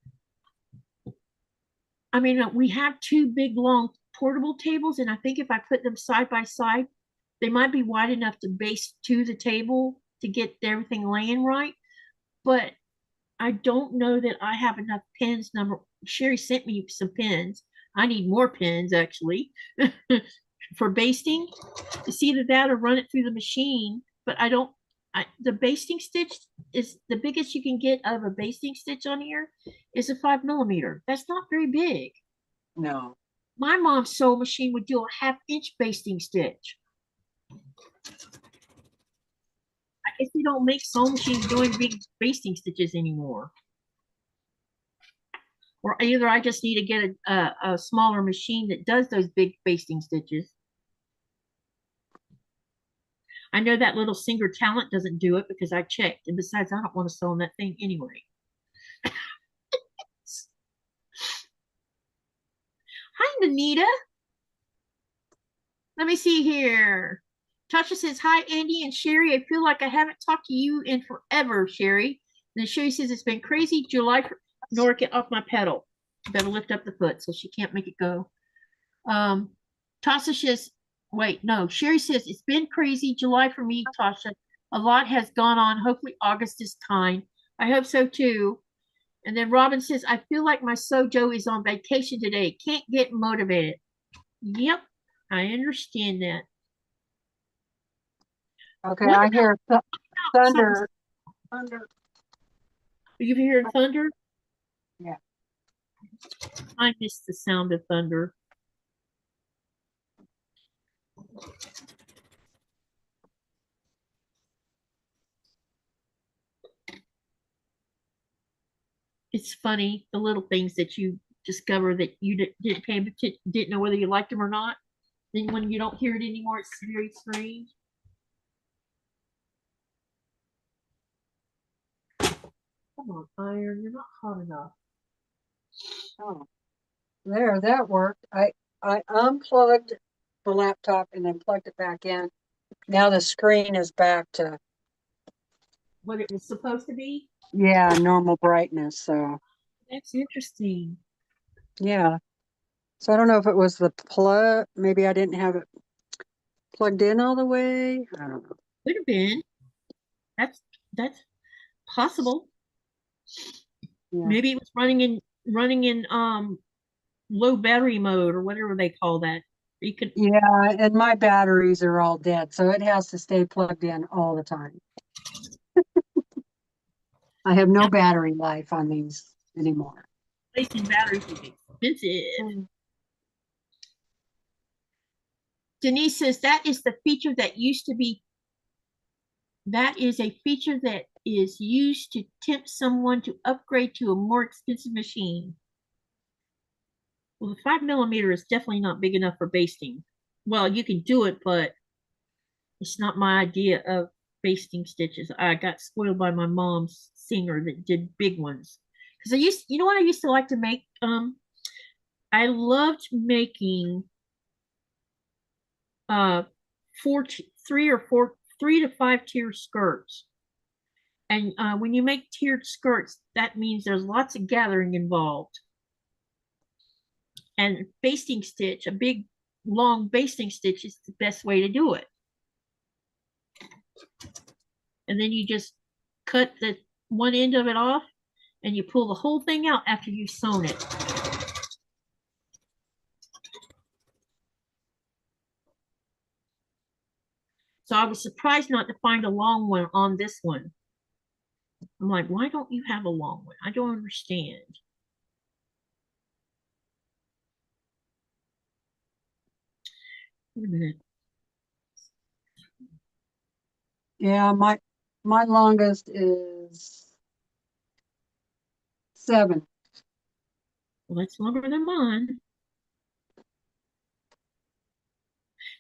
I mean, we have two big long portable tables, and I think if I put them side by side, they might be wide enough to base to the table to get everything laying right. But I don't know that I have enough pins. Sherry sent me some pins. I need more pins actually for basting. It's either that or run it through the machine. But I don't. The basting stitch is the biggest you can get out of a basting stitch on here is a 5 millimeter. That's not very big. No. My mom's sewing machine would do a half-inch basting stitch. I guess they don't make sewing machines doing big basting stitches anymore. Or either I just need to get a smaller machine that does those big basting stitches. I know that little Singer Talent doesn't do it because I checked. And besides, I don't want to sew on that thing anyway. Hi, Anita. Let me see here. Tasha says, hi, Andy and Sherry. I feel like I haven't talked to you in forever, Sherry. And then Sherry says, it's been crazy. July, Nora, get off my pedal. Better lift up the foot so she can't make it go. Tasha says, wait, no. Sherry says, it's been crazy July for me, Tasha. A lot has gone on. Hopefully August is kind. I hope so too. And then Robin says, I feel like my Sojo is on vacation today. Can't get motivated. Yep, I understand that. Okay, What I about hear something? thunder. Thunder. You hear thunder? Yeah. I miss the sound of thunder. It's funny the little things that you discover that you didn't pay attention, didn't know whether you liked them or not. Then when you don't hear it anymore, it's very strange. Come on, iron, you're not hot enough. Oh, there, that worked. I unplugged the laptop and then plugged it back in. Now the screen is back to, What it was supposed to be? yeah, normal brightness. So That's interesting. yeah. So I don't know if it was the plug. Maybe I didn't have it plugged in all the way. I don't know. Could have been. That's possible. Yeah. Maybe it was running in low battery mode or whatever they call that. You could Yeah, and my batteries are all dead, so it has to stay plugged in all the time. I have no battery life on these anymore. replacing batteries would be expensive. Mm. Denise says that is the feature that used to be that is a feature that is used to tempt someone to upgrade to a more expensive machine. Well, the 5 millimeter is definitely not big enough for basting. Well, you can do it, but it's not my idea of basting stitches. I got spoiled by my mom's singer that did big ones. Because you know what I used to like to make? I loved making uh, four, three or four, 3 to 5 tier skirts. And when you make tiered skirts, that means there's lots of gathering involved. And basting stitch, a big long basting stitch is the best way to do it. And then you just cut the one end of it off and you pull the whole thing out after you've sewn it. So I was surprised not to find a long one on this one. I'm like, why don't you have a long one? I don't understand. Wait a minute. Yeah, my longest is 7. Well, that's longer than mine.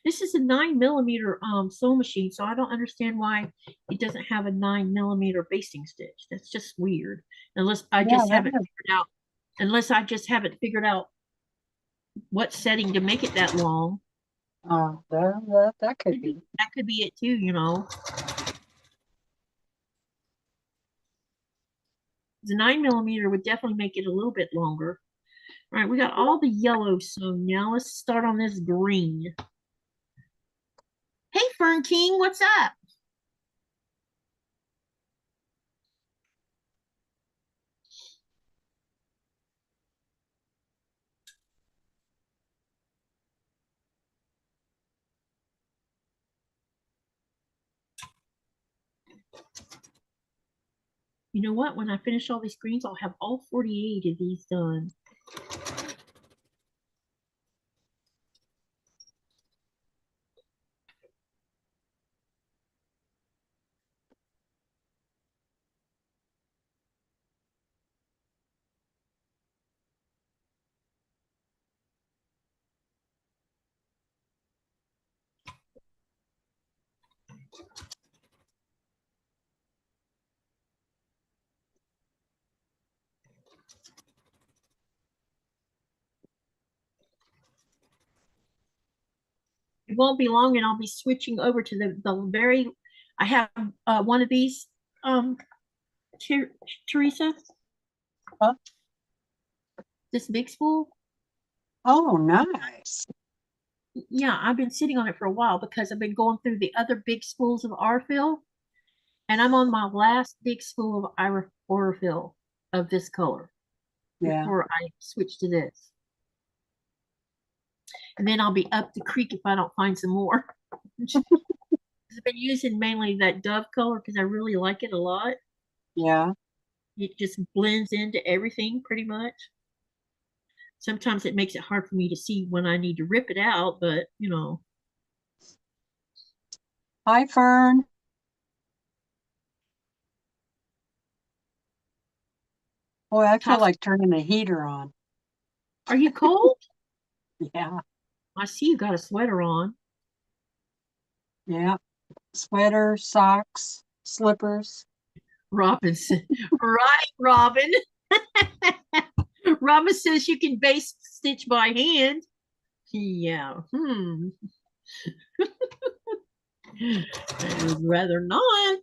This is a 9 millimeter sewing machine, so I don't understand why it doesn't have a 9 millimeter basting stitch. That's just weird. Unless I Yeah, just haven't figured out, unless I just haven't figured out what setting to make it that long. that could be. That could be it too, you know. The 9 millimeter would definitely make it a little bit longer. All right, we got all the yellow sewn now. Let's start on this green. Hey, Fern King, what's up? You know what? When I finish all these greens, I'll have all 48 of these done. It won't be long and I'll be switching over to the very, I have one of these, um, Teresa, Huh? this big spool. Oh, nice. Yeah, I've been sitting on it for a while because I've been going through the other big spools of R fill. And I'm on my last big spool of Orofill of this color Yeah. before I switch to this. And then I'll be up the creek if I don't find some more. I've been using mainly that Dove color because I really like it a lot. Yeah. It just blends into everything pretty much. Sometimes it makes it hard for me to see when I need to rip it out, but you know. Hi, Fern. Boy, I feel like turning the heater on. Are you cold? Yeah. I see you got a sweater on. Yeah. Sweater, socks, slippers. Robinson. Right, Robin. Robin says you can base stitch by hand. Yeah. I would rather not.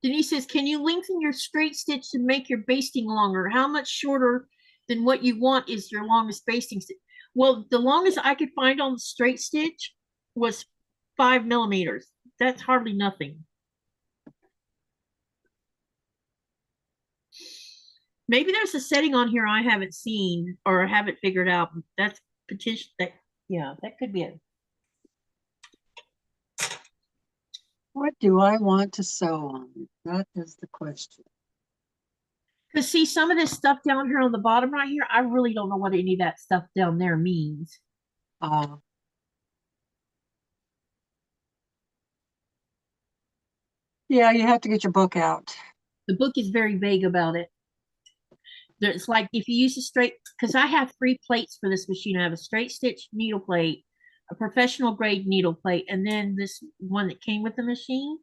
Denise says, can you lengthen your straight stitch to make your basting longer? How much shorter than what you want is your longest basting stitch? Well, the longest I could find on the straight stitch was 5 millimeters. That's hardly nothing. Maybe there's a setting on here I haven't seen or haven't figured out. That's potential. Yeah, that could be it. What do I want to sew on? That is the question. Because see, some of this stuff down here on the bottom right here, I really don't know what any of that stuff down there means. Yeah, you have to get your book out. The book is very vague about it. It's like if you use a straight, because I have 3 plates for this machine. I have a straight stitch needle plate, a professional grade needle plate, and then this one that came with the machine.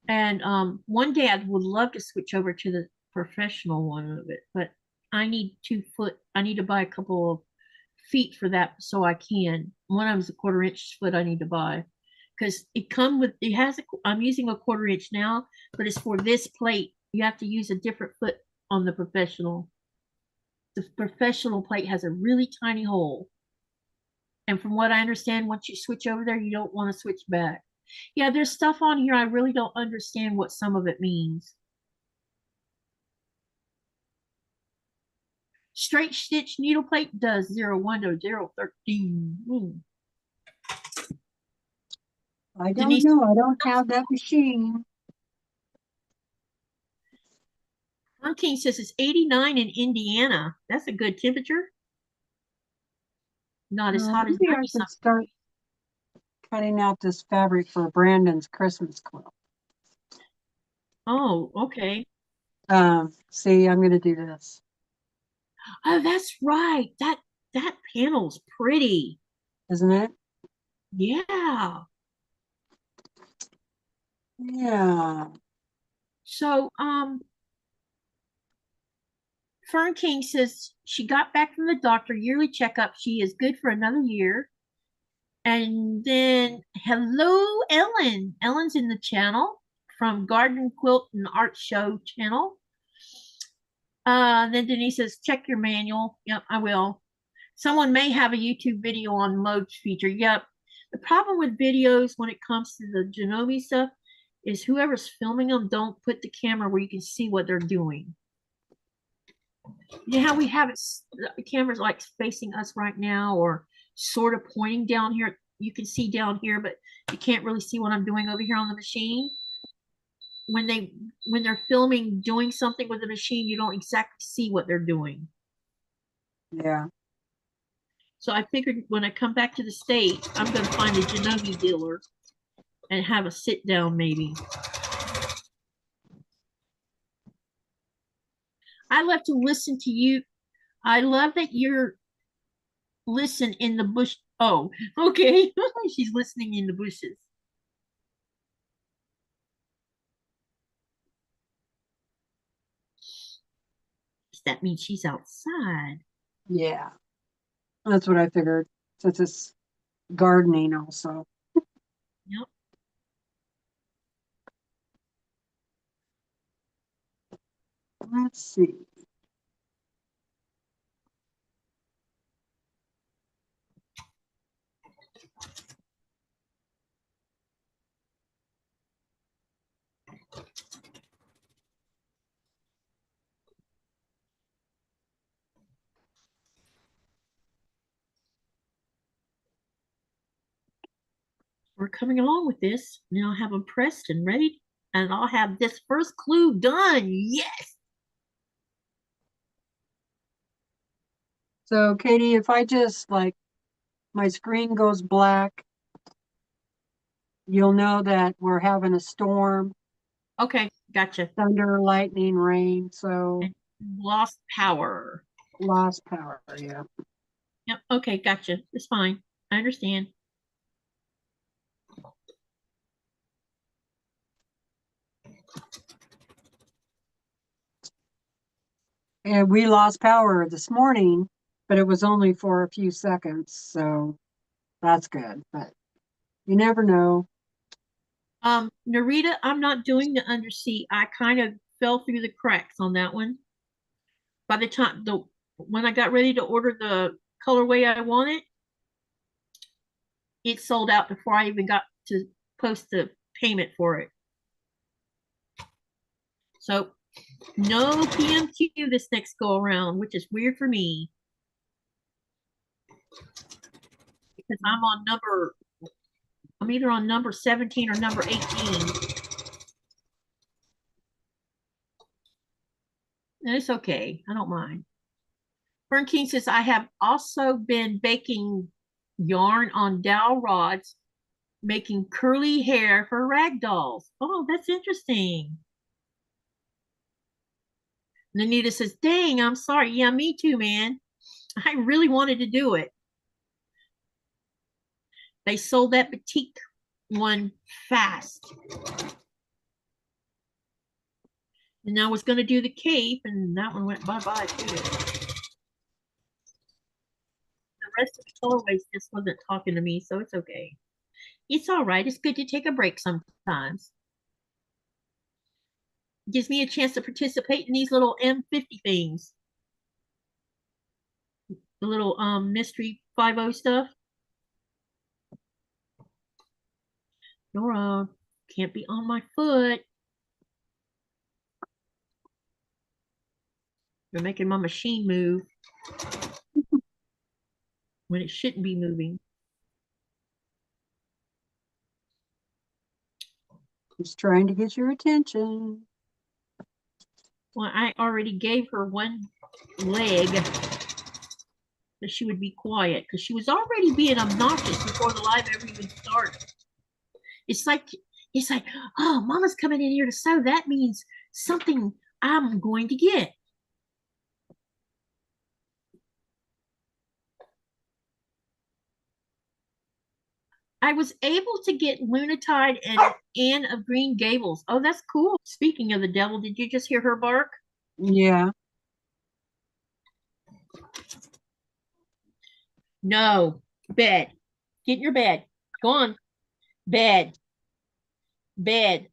And one day I would love to switch over to the professional one of it, but I need 2 foot. I need to buy a couple of feet for that so I can. One of them's a 1/4 inch foot I need to buy because it has I'm using a 1/4 inch now, but it's for this plate. You have to use a different foot on the professional. The professional plate has a really tiny hole. And from what I understand, once you switch over there, you don't want to switch back. Yeah, there's stuff on here I really don't understand what some of it means. Straight stitch needle plate does 01 to 013. I don't know. I don't have that machine. King says it's 89 in Indiana. That's a good temperature. Not as hot as Maybe I 90 should something. start cutting out this fabric for Brandon's Christmas quilt. Oh, okay. See, I'm going to do this. Oh, that's right. That panel's pretty. Isn't it? Yeah. Yeah. So, Fern King says she got back from the doctor yearly checkup. She is good for another year. And then, hello, Ellen. Ellen's in the channel from Garden Quilt and Art Show channel. Then Denise says, check your manual. Yep, I will. Someone may have a YouTube video on modes feature. Yep. The problem with videos when it comes to the Janome stuff is whoever's filming them don't put the camera where you can see what they're doing. You know how we have it, the camera's like facing us right now or sort of pointing down here. You can see down here, but you can't really see what I'm doing over here on the machine. When they're filming doing something with the machine, you don't exactly see what they're doing. Yeah. So I figured when I come back to the States, I'm going to find a Janome dealer and have a sit down maybe. I love to listen to you. I love that you're listen in the bush. Oh, okay. She's listening in the bushes. That means she's outside. Yeah. That's what I figured, since it's gardening also. Yep. Let's see. We're coming along with this. Now I have them pressed and ready, and I'll have this first clue done. Yes. So Katie, if I just like my screen goes black, you'll know that we're having a storm, Okay, gotcha. thunder, lightning, rain, so And lost power. lost power, yeah. Yep. Okay, gotcha. It's fine. I understand. And we lost power this morning, but it was only for a few seconds, so that's good. But you never know. Narita, I'm not doing the undersea. I kind of fell through the cracks on that one. By the time the when I got ready to order the colorway I wanted, it sold out before I even got to post the payment for it. So no PMQ this next go around, which is weird for me because I'm either on number 17 or number 18. And it's okay. I don't mind. Fern King says, I have also been baking yarn on dowel rods, making curly hair for rag dolls. Oh, that's interesting. And Anita says, dang, I'm sorry. Yeah, me too, man. I really wanted to do it. They sold that batik one fast. And I was going to do the cape, and that one went bye-bye too. The rest of the colorways just wasn't talking to me, so it's okay. It's all right. It's good to take a break sometimes. Gives me a chance to participate in these little M50 things. The little mystery 5-0 stuff. Nora, can't be on my foot. You're making my machine move when it shouldn't be moving. Just trying to get your attention. Well, I already gave her one leg that she would be quiet because she was already being obnoxious before the live ever even started. It's like oh, Mama's coming in here to sew. That means something I'm going to get. I was able to get Lunatide and Anne of Green Gables. Oh, that's cool. Speaking of the devil, did you just hear her bark? Yeah. No. Bed. Get in your bed. Go on. Bed. Bed.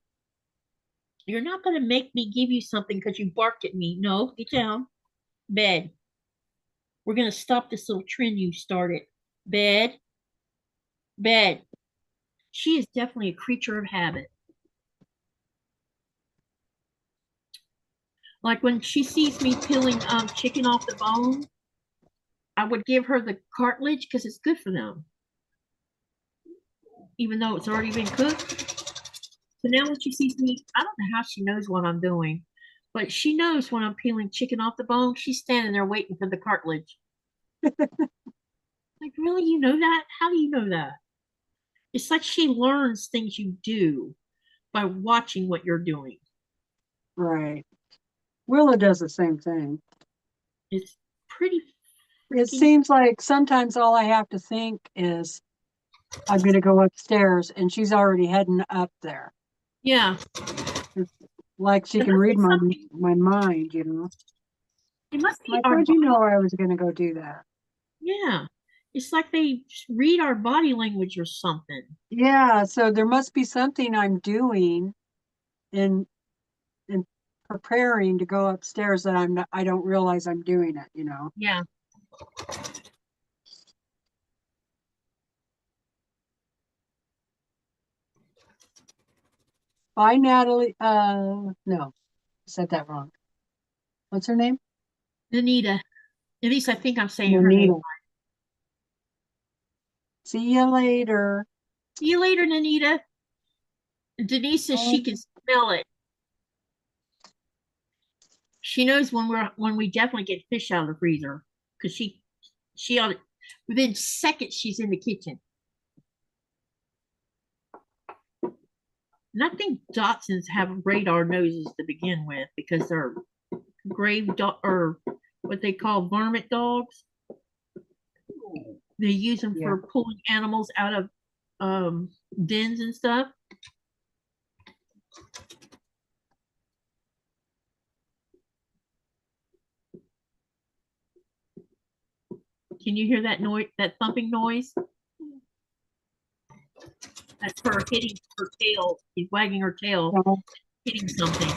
You're not going to make me give you something because you barked at me. No, get down. Bed. We're going to stop this little trend you started. Bed. Bed. She is definitely a creature of habit. Like when she sees me peeling chicken off the bone, I would give her the cartilage because it's good for them, even though it's already been cooked. So now when she sees me, I don't know how she knows what I'm doing, but she knows when I'm peeling chicken off the bone, she's standing there waiting for the cartilage. Like, really? You know that? How do you know that? It's like she learns things you do by watching what you're doing. Right. Willa does the same thing. It's pretty It freaking, seems like sometimes all I have to think is I'm going to go upstairs and she's already heading up there. yeah. It's like she It can must read be something. my mind, you know. It must be Like, our how'd you body. know I was going to go do that? Yeah. It's like they read our body language or something. Yeah, so there must be something I'm doing in in preparing to go upstairs that I don't realize I'm doing it, you know. Yeah. Bye, Natalie. No, I said that wrong. What's her name? Anita. At least I think I'm saying her name. Anita. See you later. See you later, Nanita. Denise says she can smell it. She knows when we definitely get fish out of the freezer because she on within seconds she's in the kitchen. And I think Dachshunds have radar noses to begin with because they're grave dog or what they call varmint dogs. They use them Yeah. for pulling animals out of dens and stuff. Can you hear that noise, that thumping noise? That's her hitting her tail. She's wagging her tail, No, hitting something.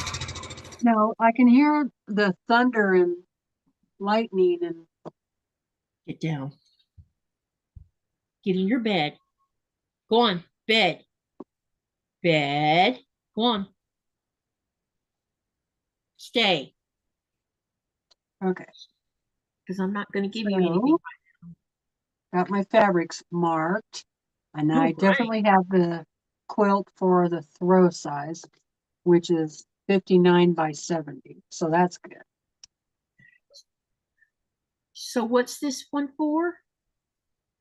no, I can hear the thunder and lightning and Get down. Get in your bed. Go on, bed. Bed. Go on. Stay. okay. Because I'm not going to give you anything. So got my fabrics marked, and Oh, I right. definitely have the quilt for the throw size, which is 59 by 70. So that's good. So what's this one for?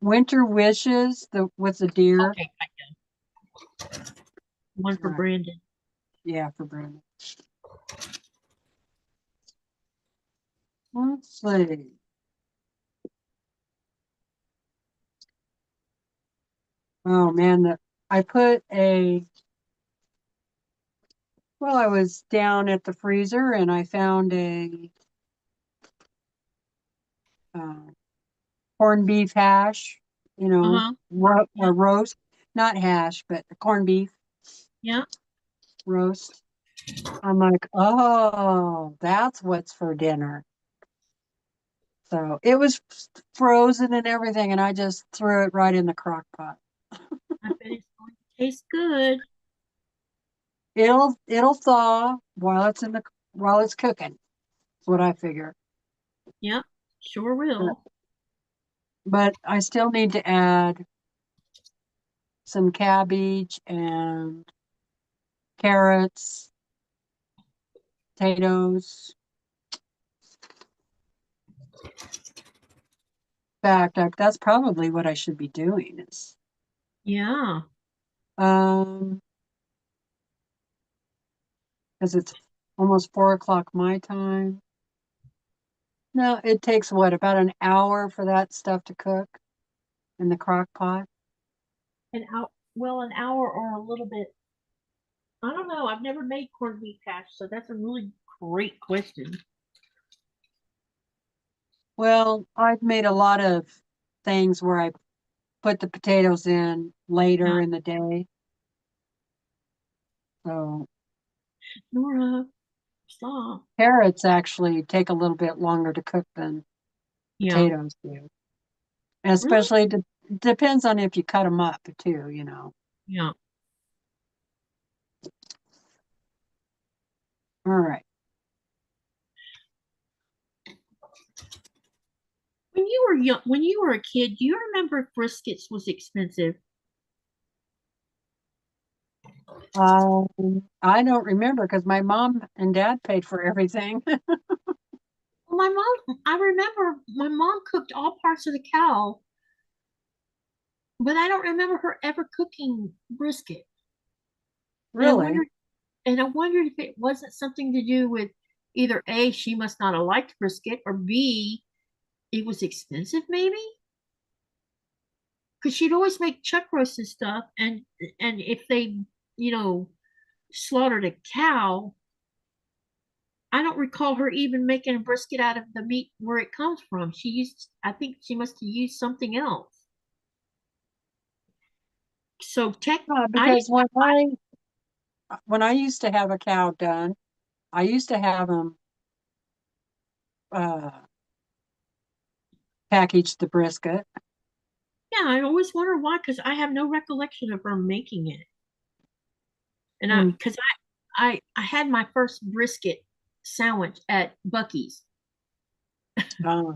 Winter Wishes, the with the deer. Okay, I know. One for Right. Brandon. Yeah, for Brandon. Let's see. Oh man, I put a, well, I was down at the freezer and I found a uh, corned beef hash, Uh-huh. a roast, not hash, but corned beef Yeah. roast. I'm like, oh, that's what's for dinner. So it was frozen and everything, and I just threw it right in the crock pot. I bet it's going to taste good. It'll thaw while it's cooking. That's what I figure. Yeah, sure But, will. but I still need to add some cabbage and carrots, potatoes. In fact, that's probably what I should be doing is Yeah. um because it's almost 4 o'clock my time. No, it takes what, about an hour for that stuff to cook in the crock pot? An hour or a little bit. I don't know. I've never made corned beef hash, so that's a really great question. Well, I've made a lot of things where I put the potatoes in later Yeah. in the day. So Nora, stop. carrots actually take a little bit longer to cook than Yeah. potatoes do. And Really? especially depends on if you cut them up too, Yeah. All right. When you were young, when you were a kid, do you remember if briskets was expensive? I don't remember because my mom and dad paid for everything. Well, I remember my mom cooked all parts of the cow, but I don't remember her ever cooking brisket. And I Really? wondered, and I wondered if it wasn't something to do with either A, she must not have liked brisket, or B, it was expensive maybe? Because she'd always make chuck roast and stuff, and if they, you know, slaughtered a cow, I don't recall her even making a brisket out of the meat where it comes from. I think she must have used something else. So I Because when I used to have a cow done, I used to have them uh, package the brisket. yeah, I always wonder why, because I have no recollection of her making it. And Mm. because I had my first brisket sandwich at Bucky's, Uh,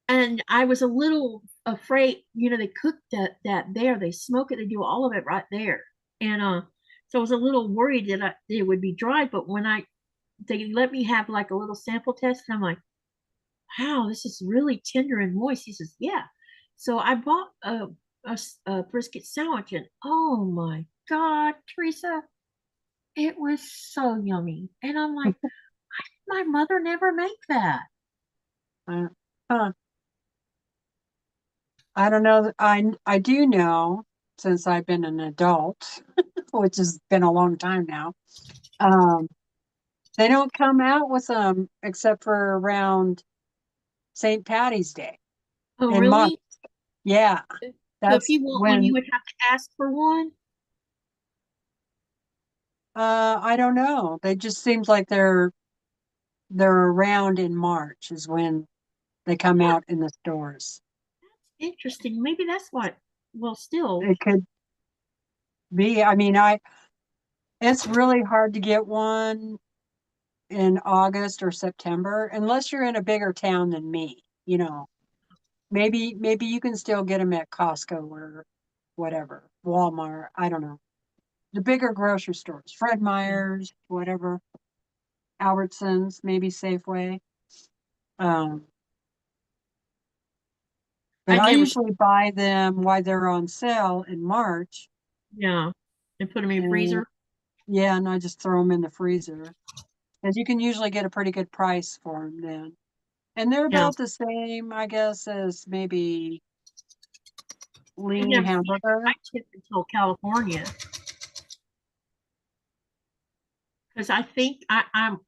and I was a little afraid, they cook that there, they smoke it, they do all of it right there. And so I was a little worried that it would be dry, but when they let me have like a little sample test, and I'm like, wow, this is really tender and moist. He says, yeah. So I bought a brisket sandwich, and oh my God, Teresa, it was so yummy. And I'm like, my mother never make that. Uh, huh. I don't know. I do know, since I've been an adult, which has been a long time now. Um, they don't come out with them except for around St. Patty's Day Oh, in March. really? Yeah, So if that's you want one, you when. would have to ask for one. I don't know. They just seems like they're around in March is when they come Huh, out in the stores. interesting. Maybe that's what. Well, still, It could be. I mean, it's really hard to get one in August or September unless you're in a bigger town than me, you know. Maybe you can still get them at Costco or whatever, Walmart, I don't know. The bigger grocery stores, Fred yeah. Meyer's, whatever, Albertsons, maybe Safeway. Um, but I I never. usually buy them while they're on sale in March. Yeah, and put them in And freezer. yeah, and I just throw them in the freezer. Because you can usually get a pretty good price for them then. And they're Yeah, about the same, I guess, as maybe I've lean never seen a hamburger. tri-tip until California. Because I think I'm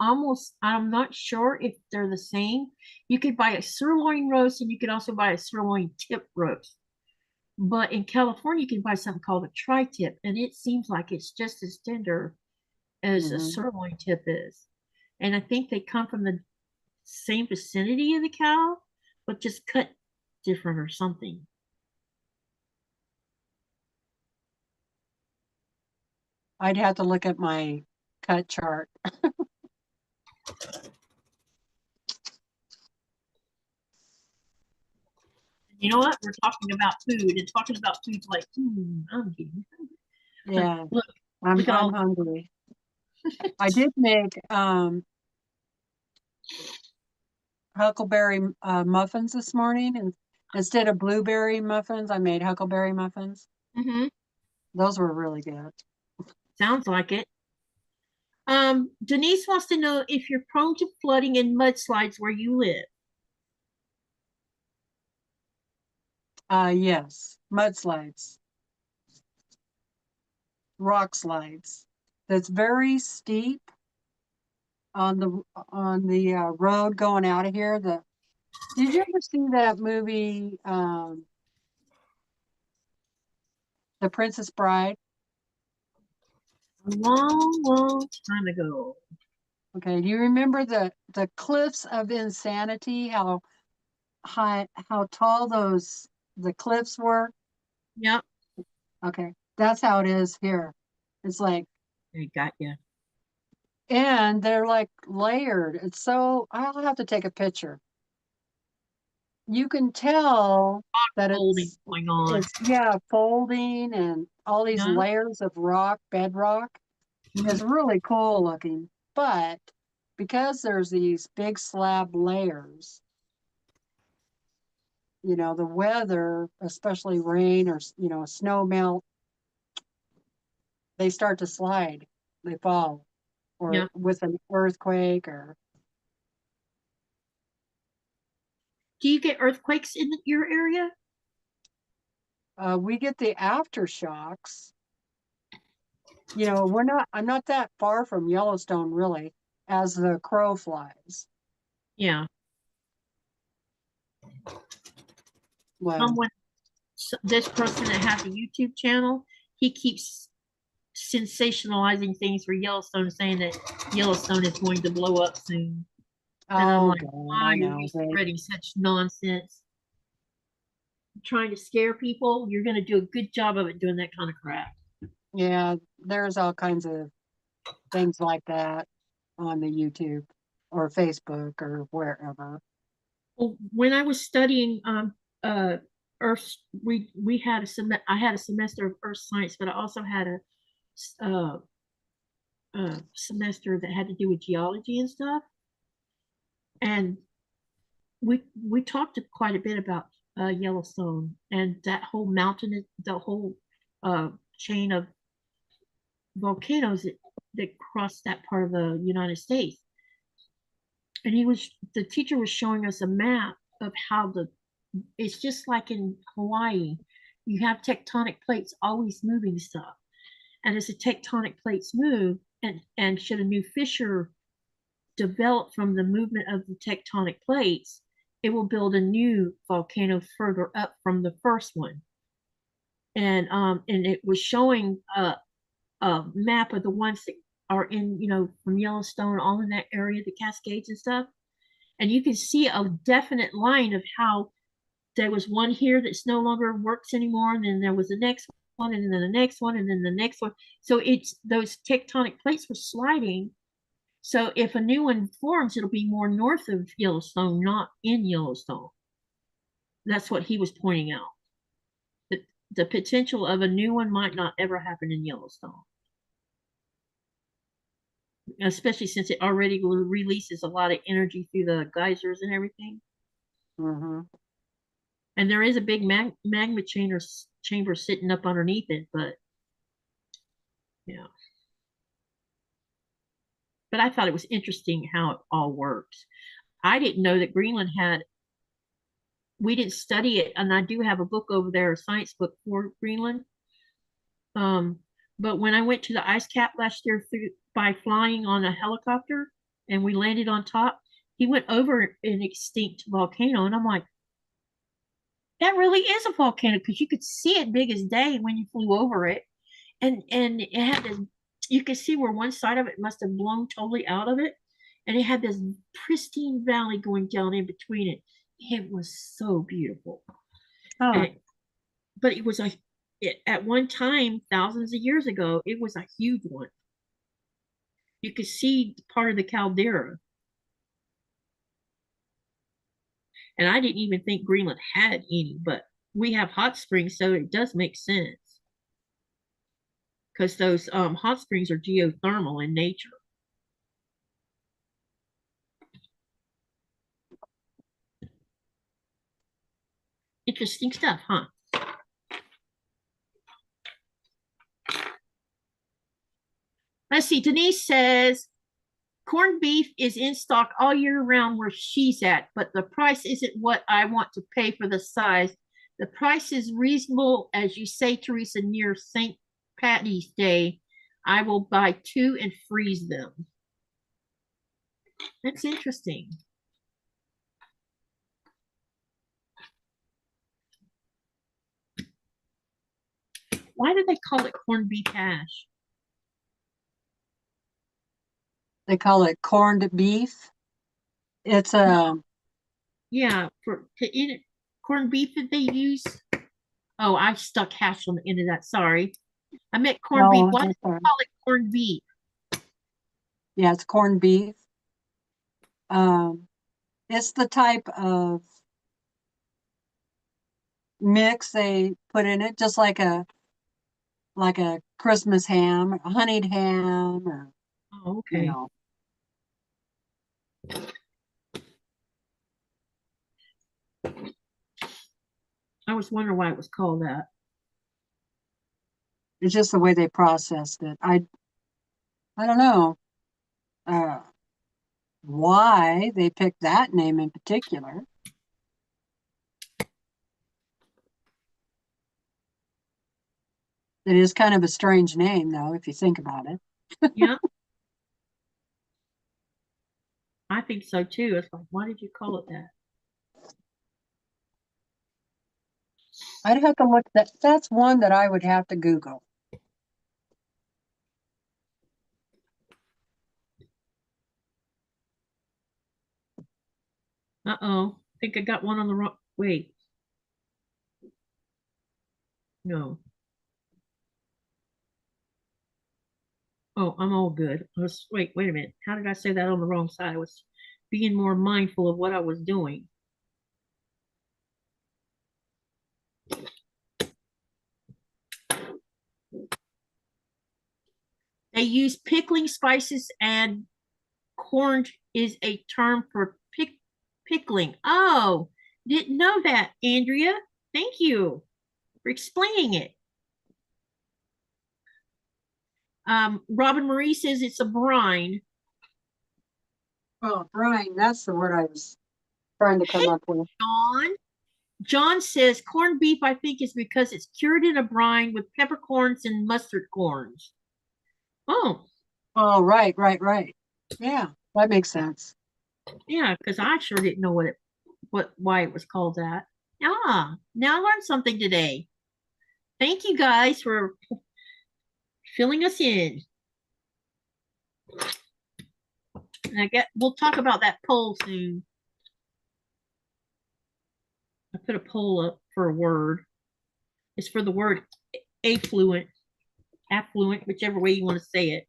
not sure if they're the same. You could buy a sirloin roast and you could also buy a sirloin tip roast. But in California, you can buy something called a tri-tip, and it seems like it's just as tender as a Hmm. sirloin tip is. And I think they come from the same vicinity of the cow, but just cut different or something. I'd have to look at my cut chart. You know what? We're talking about food and talking about food's like, I'm getting hungry. Yeah, Look, I'm look at I'm all. hungry. I did make huckleberry muffins this morning, and instead of blueberry muffins, I made huckleberry muffins. Hmm. Those were really good. Sounds like it. Denise wants to know if you're prone to flooding and mudslides where you live. Yes, mudslides, rock slides. That's very steep on the road going out of here. Did you ever see that movie, The Princess Bride? A long, long time ago. Okay, do you remember the cliffs of insanity? How high, how tall the cliffs were? Yep, Okay, that's how it is here. It's like, I got you. and they're like layered. It's so, I'll have to take a picture. You can tell that Folding going on. it's yeah, folding and all these Yeah. layers of rock, bedrock. Mhm. It's really cool looking. But because there's these big slab layers, the weather, especially rain or, snow melt, they start to slide. They fall, or Yeah. with an earthquake, or Do you get earthquakes in your area? we get the aftershocks. I'm not that far from Yellowstone, really, as the crow flies. Yeah. Well, Someone, this person that has a YouTube channel, he keeps sensationalizing things for Yellowstone, saying that Yellowstone is going to blow up soon. And I'm oh like, God, why I are you know. spreading such nonsense? Trying to scare people? You're going to do a good job of it doing that kind of crap. Yeah, there's all kinds of things like that on the YouTube or Facebook or wherever. Well, when I was studying Earth. We had I had a semester of Earth Science, but I also had uh, a semester that had to do with geology and stuff. And we talked quite a bit about Yellowstone and that whole mountain, the whole chain of volcanoes that cross that part of the United States. And the teacher was showing us a map of how it's just like in Hawaii. You have tectonic plates always moving stuff. And as the tectonic plates move, and should a new fissure develop from the movement of the tectonic plates, it will build a new volcano further up from the first one. And it was showing a map of the ones that are in, from Yellowstone, all in that area, the Cascades and stuff. And you can see a definite line of how there was one here that's no longer works anymore, and then there was the next one, and then the next one, and then the next one. So it's those tectonic plates were sliding. So if a new one forms, it'll be more north of Yellowstone, not in Yellowstone. That's what he was pointing out. The potential of a new one might not ever happen in Yellowstone, especially since it already releases a lot of energy through the geysers and everything. Mm-hmm. And there is a big magma chamber sitting up underneath it, but yeah. But I thought it was interesting how it all works. I didn't know that Greenland we didn't study it, and I do have a book over there, a science book for Greenland. But when I went to the ice cap last year by flying on a helicopter and we landed on top, he went over an extinct volcano, and I'm like, that really is a volcano, because you could see it big as day when you flew over it. And it had this, you could see where one side of it must have blown totally out of it. And it had this pristine valley going down in between it. It was so beautiful. Huh. But it was at one time, thousands of years ago, it was a huge one. You could see part of the caldera. And I didn't even think Greenland had any, but we have hot springs, so it does make sense. Because those hot springs are geothermal in nature. Interesting stuff, huh? Let's see. Denise says corned beef is in stock all year round where she's at, but the price isn't what I want to pay for the size. The price is reasonable, as you say, Teresa, near St. Patty's Day. I will buy 2 and freeze them. That's interesting. Why do they call it corned beef hash? They call it corned beef. It's yeah, to eat it, corned beef that they use. Oh, I stuck hash on the end of that. Sorry, I meant corned beef. Why do they call it corned beef? Yeah, it's corned beef. It's the type of mix they put in it, just like a Christmas ham, a honeyed ham, or Oh, okay. I was wondering why it was called that. It's just the way they processed it. I don't know why they picked that name in particular. It is kind of a strange name, though, if you think about it. Yeah, I think so too. It's like, why did you call it that? I'd have to look that's one that I would have to Google. Uh-oh. I think I got one on the wrong. Wait. No. Oh, I'm all good. Wait a minute. How did I say that on the wrong side? I was being more mindful of what I was doing. They use pickling spices, and corn is a term for pickling. Oh, didn't know that, Andrea. Thank you for explaining it. Robin Marie says it's a brine. Oh, brine, that's the word I was trying to come up with. John says corned beef, I think, is because it's cured in a brine with peppercorns and mustard corns. Oh, Oh, right. Yeah, that makes sense. yeah, because I sure didn't know why it was called that. Ah, now I learned something today. Thank you guys for filling us in. And we'll talk about that poll soon. I put a poll up for a word. It's for the word affluent, whichever way you want to say it.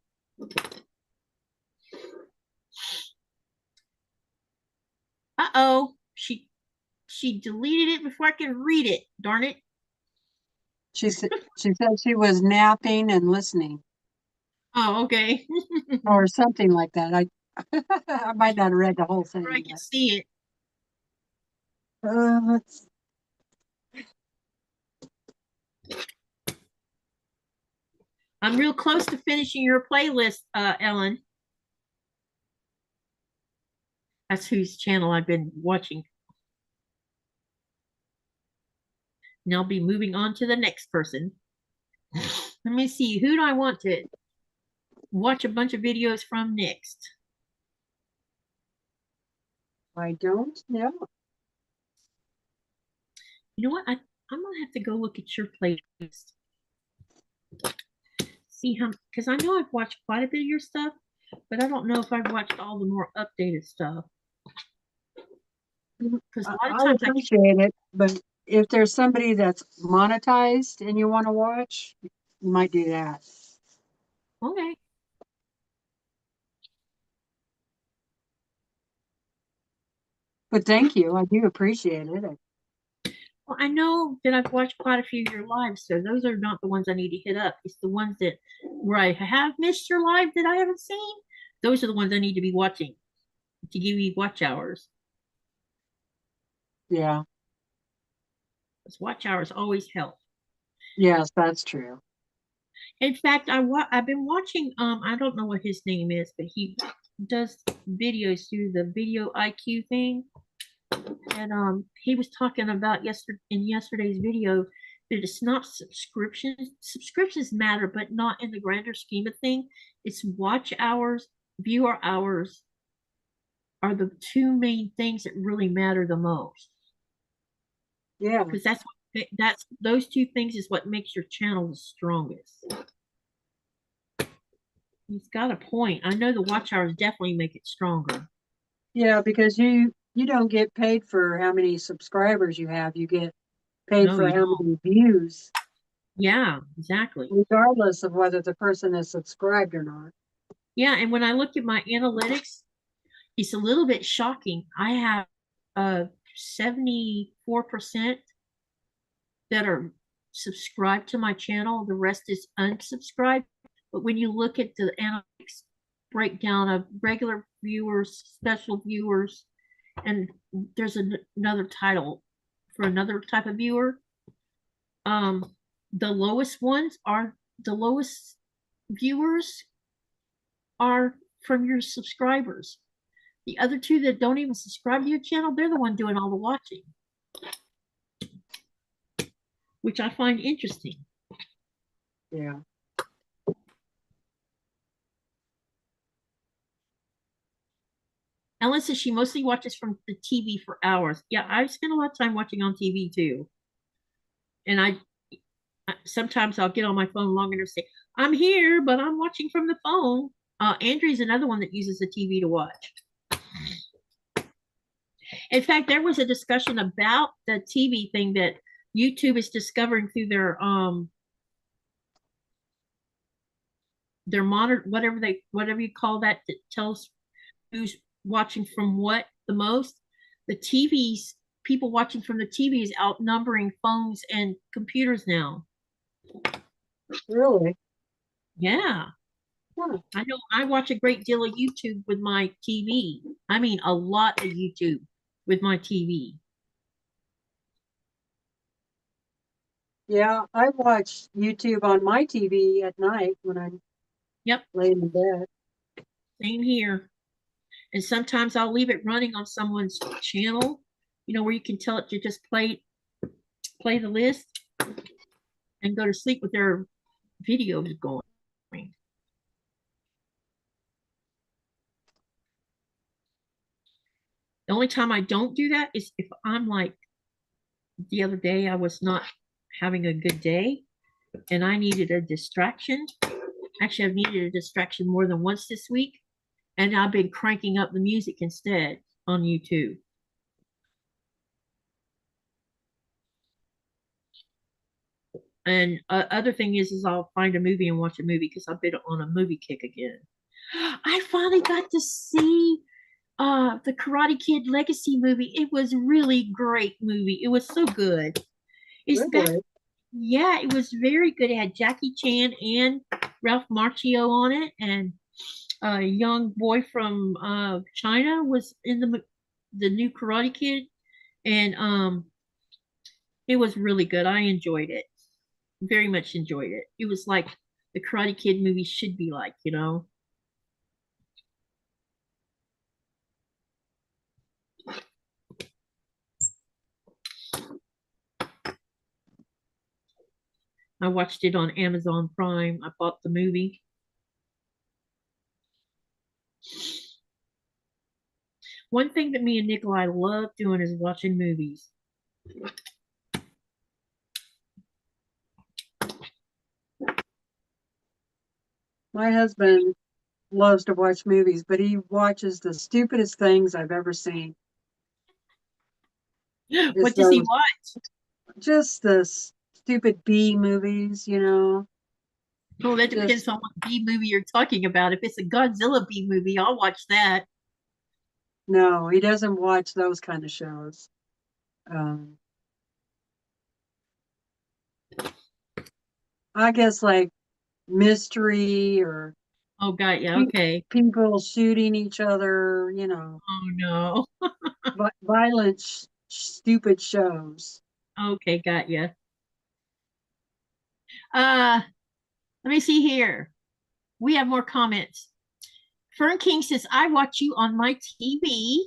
Uh-oh, she deleted it before I could read it. Darn it. She said she was napping and listening Oh, okay. or something like that. I might not have read the whole thing. I can see it. Let's I'm real close to finishing your playlist, Ellen. That's whose channel I've been watching. And I'll be moving on to the next person. Let me see. Who do I want to watch a bunch of videos from next? I don't know. You know what? I'm gonna have to go look at your playlist. See how, because I know I've watched quite a bit of your stuff, but I don't know if I've watched all the more updated stuff. Because a lot of I times appreciate it, but if there's somebody that's monetized and you want to watch, you might do that. okay. But thank you. I do appreciate it. Well, I know that I've watched quite a few of your lives, so those are not the ones I need to hit up. It's the ones that where I have missed your live that I haven't seen. Those are the ones I need to be watching to give you watch hours. Yeah. Because watch hours always help. Yes, that's true. In fact, I've been watching. I don't know what his name is, but he does videos through the Video IQ thing, and he was talking about yesterday's video that it's not subscriptions. Subscriptions matter, but not in the grander scheme of thing. It's watch hours, viewer hours are the two main things that really matter the most. Yeah. Because that's those two things is what makes your channel the strongest. He's got a point. I know the watch hours definitely make it stronger. Yeah, because you don't get paid for how many subscribers you have. You get paid No, for you how don't. many views, Yeah, exactly. regardless of whether the person is subscribed or not. Yeah, and when I look at my analytics, it's a little bit shocking. I have 74% that are subscribed to my channel. The rest is unsubscribed. But when you look at the analytics breakdown of regular viewers, special viewers, and there's another title for another type of viewer. The lowest viewers are from your subscribers. The other two that don't even subscribe to your channel, they're the one doing all the watching, which I find interesting. Yeah. Ellen says she mostly watches from the TV for hours. Yeah, I spend a lot of time watching on TV too. And I sometimes I'll get on my phone long enough to say, I'm here, but I'm watching from the phone. Andrew's another one that uses the TV to watch. In fact, there was a discussion about the TV thing that YouTube is discovering through their monitor, whatever you call that tells who's watching from what the most. The TVs people watching from the TV is outnumbering phones and computers now. Really? Yeah. Huh. I know I watch a great deal of YouTube with my TV. I mean, a lot of YouTube with my TV. Yeah, I watch YouTube on my TV at night when I'm Yep, laying in bed. same here. And sometimes I'll leave it running on someone's channel, where you can tell it to just play the list and go to sleep with their videos going. The only time I don't do that is if I'm like the other day, I was not having a good day and I needed a distraction. Actually, I've needed a distraction more than once this week, and I've been cranking up the music instead on YouTube. And other thing is I'll find a movie and watch a movie because I've been on a movie kick again. I finally got to see the Karate Kid Legacy movie. It was really great movie. It was so good. It's back. Really? Yeah, it was very good. It had Jackie Chan and Ralph Macchio on it, and a young boy from China was in the new Karate Kid, and it was really good. I enjoyed it. Very much enjoyed it. It was like the Karate Kid movie should be like. I watched it on Amazon Prime. I bought the movie. One thing that me and Nikolai love doing is watching movies. My husband loves to watch movies, but he watches the stupidest things I've ever seen. It's What does he those, watch? just the stupid B movies, you know. Well, that depends Just on what B movie you're talking about. If it's a Godzilla B movie, I'll watch that. no, he doesn't watch those kind of shows. Um, I guess like mystery or Oh, God, yeah, pe okay. people shooting each other, you know, Oh, no. violent, stupid shows. Okay, got you. Uh, let me see here. We have more comments. Fern King says, I watch you on my TV.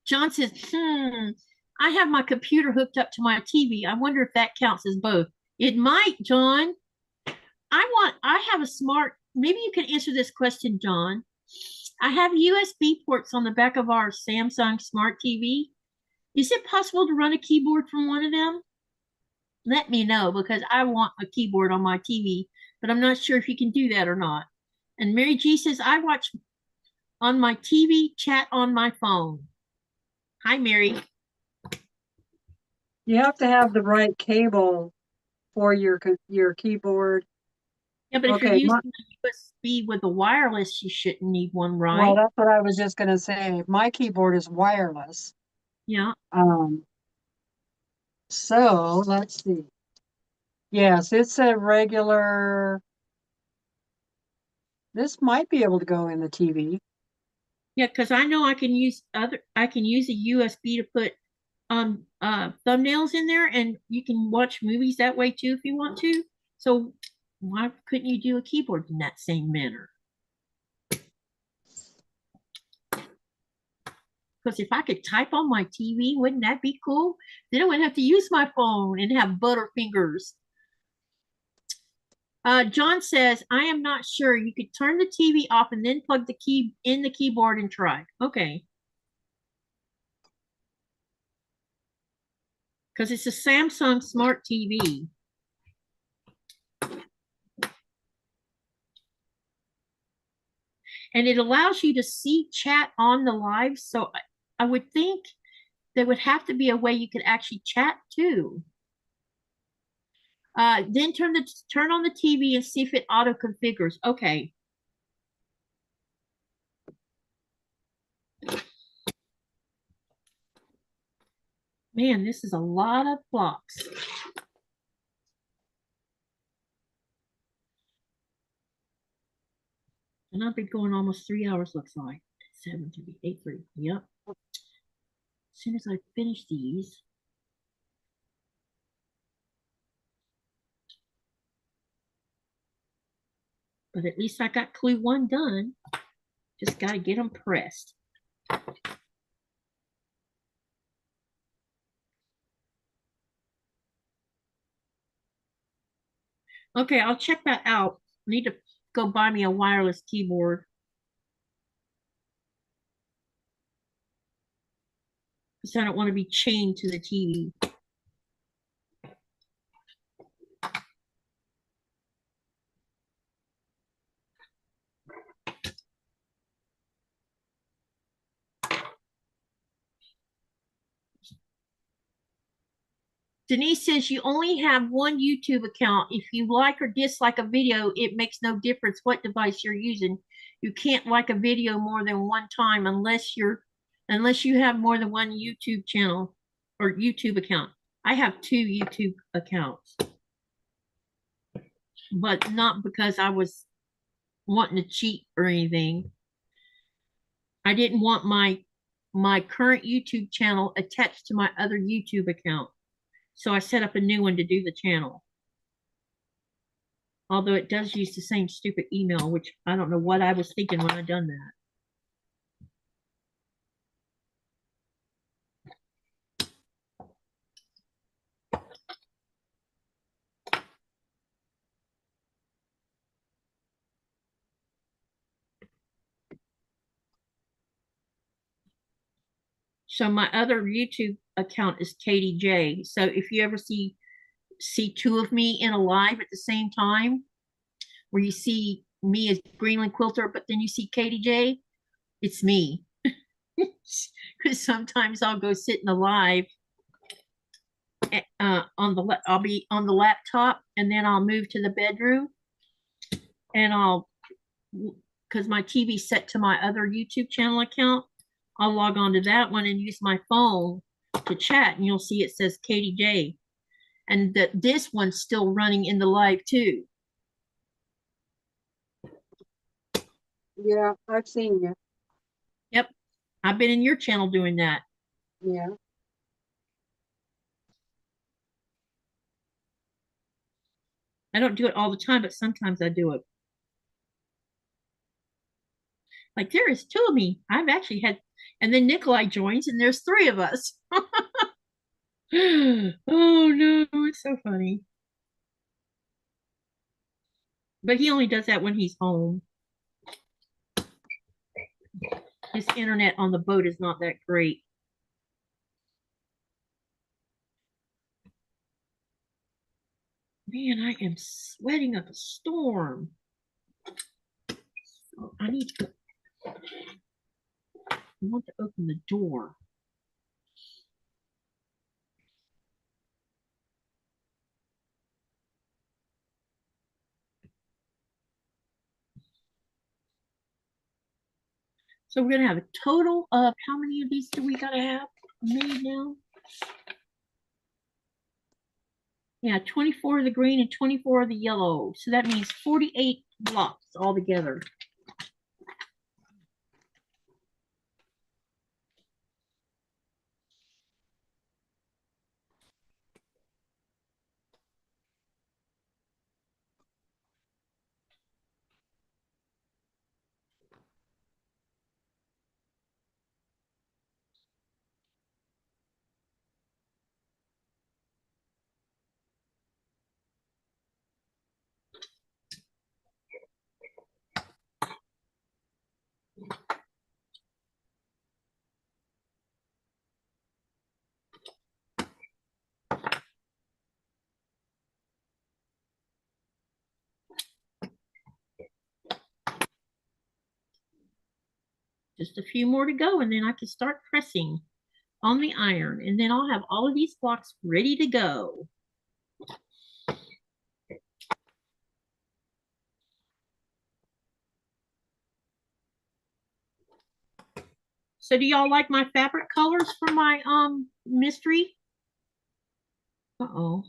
John says, I have my computer hooked up to my TV. I wonder if that counts as both. It might, John. I have a smart, maybe you can answer this question, John. I have USB ports on the back of our Samsung Smart TV. Is it possible to run a keyboard from one of them? Let me know because I want a keyboard on my TV, but I'm not sure if you can do that or not. And Mary G says, I watch on my TV, chat on my phone. Hi, Mary. You have to have the right cable for your keyboard. Yeah, but if you're Okay, using the USB with a wireless, you shouldn't need one, well, right? that's what I was just gonna say. My keyboard is wireless. Yeah. Um, so let's see. Yes, it's a regular. This might be able to go in the TV. Yeah, because I know I can use a USB to put thumbnails in there and you can watch movies that way too if you want to. So why couldn't you do a keyboard in that same manner? Because if I could type on my TV, wouldn't that be cool? Then I wouldn't have to use my phone and have butter fingers. John says, I am not sure. You could turn the TV off and then plug the key in the keyboard and try. Okay. Because it's a Samsung Smart TV. And it allows you to see chat on the live. So I would think there would have to be a way you could actually chat too. Then turn on the TV and see if it auto configures. Okay. Man, this is a lot of blocks. And I've been going almost 3 hours, looks like. 7:30, 8:30. Yep. As soon as I finish these. But at least I got clue 1 done. Just got to get them pressed. Okay, I'll check that out. I need to go buy me a wireless keyboard. Because I don't want to be chained to the TV. Denise says you only have one YouTube account. If you like or dislike a video, it makes no difference what device you're using. You can't like a video more than one time unless you have more than one YouTube channel or YouTube account. I have 2 YouTube accounts. But not because I was wanting to cheat or anything. I didn't want my current YouTube channel attached to my other YouTube account. So I set up a new one to do the channel. Although it does use the same stupid email, which I don't know what I was thinking when I done that. So my other YouTube account is Katy J. So if you ever see 2 of me in a live at the same time, where you see me as Greenland Quilter, but then you see Katy J, it's me. Because sometimes I'll go sit in a live I'll be on the laptop, and then I'll move to the bedroom, and because my TV's set to my other YouTube channel account, I'll log on to that one and use my phone to chat, and you'll see it says Katy J. And this one's still running in the live too. Yeah, I've seen you. Yep. I've been in your channel doing that. Yeah. I don't do it all the time, but sometimes I do it. Like there is 2 of me. I've actually had, and then Nikolai joins, and there's 3 of us. Oh no, it's so funny. But he only does that when he's home. His internet on the boat is not that great. Man, I am sweating up a storm. So I want to open the door. So we're gonna have a total of how many of these do we gotta have made now? Yeah, 24 of the green and 24 of the yellow. So that means 48 blocks altogether. Just a few more to go, and then I can start pressing on the iron, and then I'll have all of these blocks ready to go. So do y'all like my fabric colors for my mystery? Uh-oh.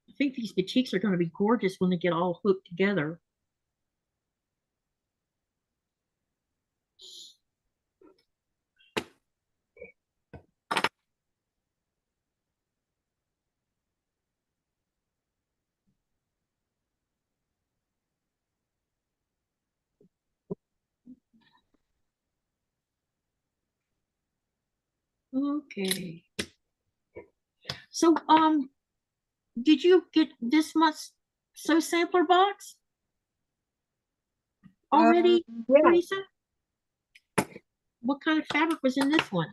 I think these batiks are going to be gorgeous when they get all hooked together. Okay. So, did you get this much sew sampler box already, Yeah. Teresa? What kind of fabric was in this one?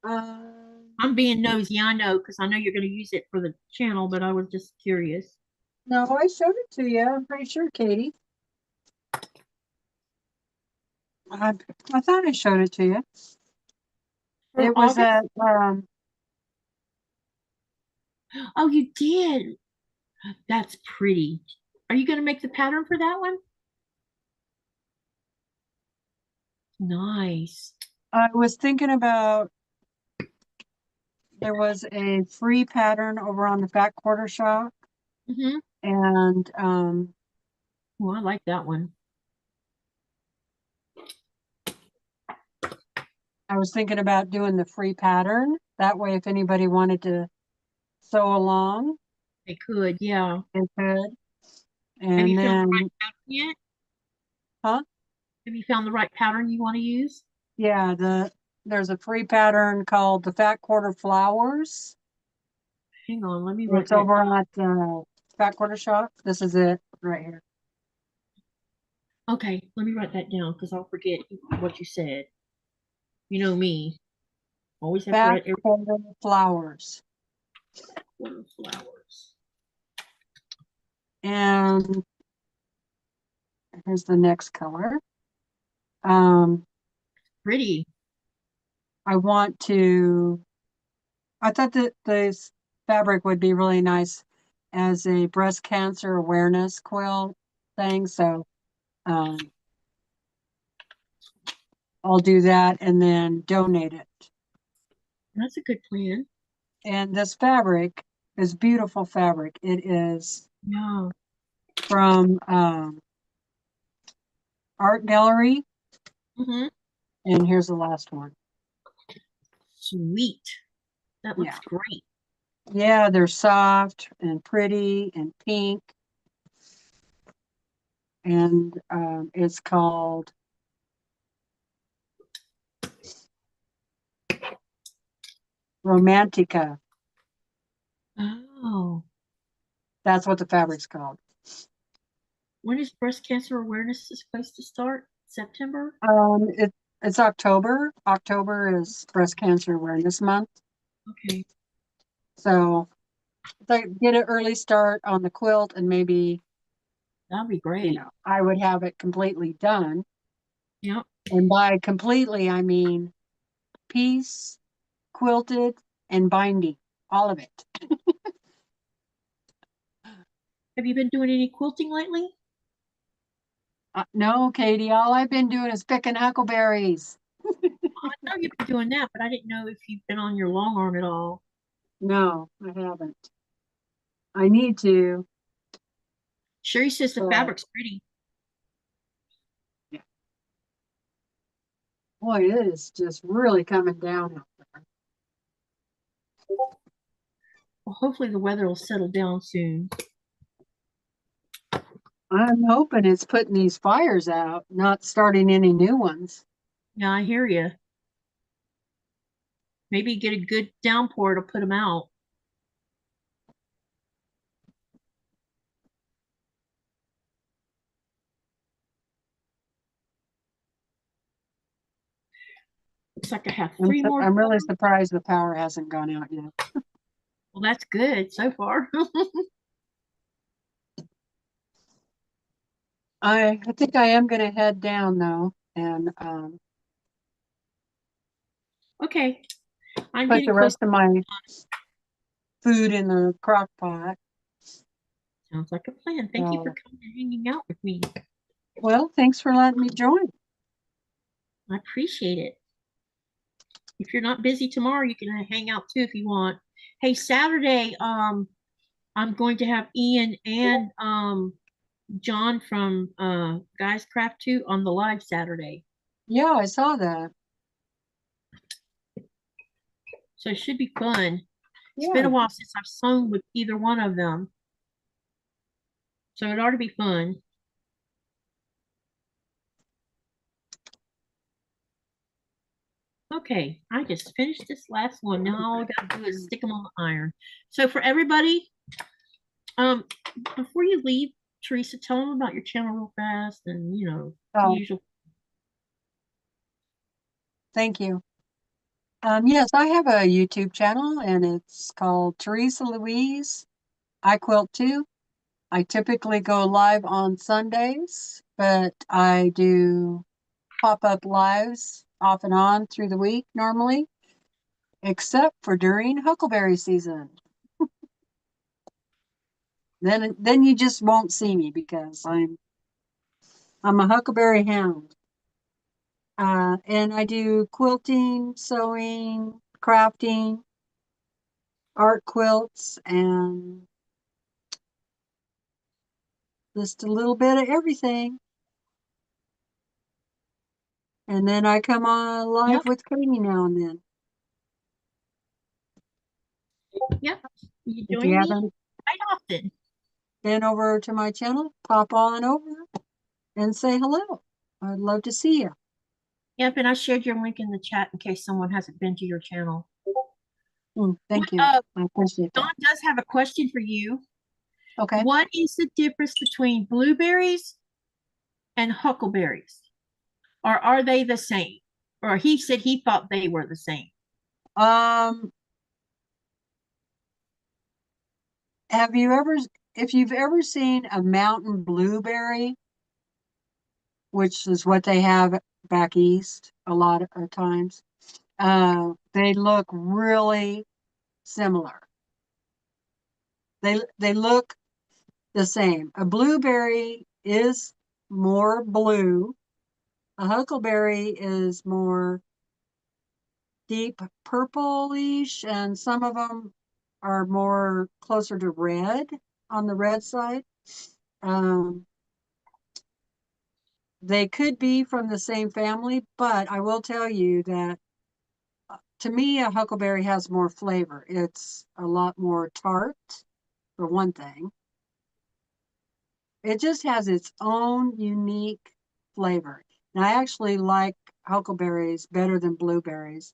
I'm being nosy, I know, because I know you're going to use it for the channel, but I was just curious. No, I showed it to you. I'm pretty sure, Katie. I thought I showed it to you. For It was August? a Oh, you did. That's pretty. Are you going to make the pattern for that one? Nice. I was thinking about there was a free pattern over on the Fat Quarter Shop, Mm-hmm. and Well, I like that one. I was thinking about doing the free pattern. That way, if anybody wanted to sew along, They could, yeah. they could. Have you And found the then, right pattern yet? huh? Have you found the right pattern you want to use? Yeah, there's a free pattern called the Fat Quarter Flowers. Hang on, let me write It's that. over at Fat Quarter Shop. This is it right here. Okay, let me write that down because I'll forget what you said. You know me. Always have to Fat write every Quarter Flowers. quarter flowers. And here's the next color. Um, Pretty. I thought that this fabric would be really nice as a breast cancer awareness quilt thing. So um, I'll do that and then donate it. That's a good plan. And this fabric is beautiful fabric. It is Yeah. from Art Gallery. Mm-hmm. And here's the last one. Sweet. That looks Yeah. great. Yeah, they're soft and pretty and pink. And it's called Romantica. Oh. That's what the fabric's called. When is breast cancer awareness supposed to start? September? It's October. October is Breast Cancer Awareness Month. Okay. So get an early start on the quilt, and maybe, That'd be great. I would have it completely done. Yep. And by completely, I mean piece, quilted, and binding, all of it. Have you been doing any quilting lately? No, Katie, all I've been doing is picking huckleberries. I know you've been doing that, but I didn't know if you've been on your long arm at all. No, I haven't. I need to. Sherry says the But fabric's pretty. yeah. Boy, it is just really coming down out there. Well, hopefully the weather will settle down soon. I'm hoping it's putting these fires out, not starting any new ones. Yeah, I hear you. Maybe get a good downpour to put them out. Looks like I have three more to I'm go. really surprised the power hasn't gone out yet. Well, that's good so far. I think I am going to head down though and Okay, I'm put getting the close. rest of my food in the crock pot. Sounds like a plan. Thank you for So, coming and hanging out with me. well, thanks for letting me join. I appreciate it. If you're not busy tomorrow, you can hang out too if you want. Hey, Saturday, I'm going to have Ian and John from Guys Craft 2 on the live Saturday. Yeah, I saw that. So it should be fun. It's Yeah. been a while since I've sewn with either one of them. So it ought to be fun. Okay, I just finished this last one. Now all I gotta do is stick them on the iron. So for everybody, um, before you leave, Teresa, tell them about your channel real fast and the Oh, usual. thank you. Yes, I have a YouTube channel and it's called Teresa Louise. I quilt too. I typically go live on Sundays, but I do pop-up lives off and on through the week normally, except for during huckleberry season. Then you just won't see me because I'm a huckleberry hound. And I do quilting, sewing, crafting, art quilts, and just a little bit of everything. And then I come on live Yep, with Katy now and then. yep. You If you join me haven't quite often. been over to my channel, pop on over and say hello. I'd love to see you. Yep, and I shared your link in the chat in case someone hasn't been to your channel. Thank you. I appreciate Dawn that. does have a question for you. Okay. What is the difference between blueberries and huckleberries? Or are they the same? Or he said he thought they were the same. Um, have you ever, if you've ever seen a mountain blueberry, which is what they have back east a lot of times, they look really similar. They look the same. A blueberry is more blue. A huckleberry is more deep purplish, and some of them are more closer to red on the red side. Um, they could be from the same family, but I will tell you that to me, a huckleberry has more flavor. It's a lot more tart, for one thing. It just has its own unique flavor. And I actually like huckleberries better than blueberries.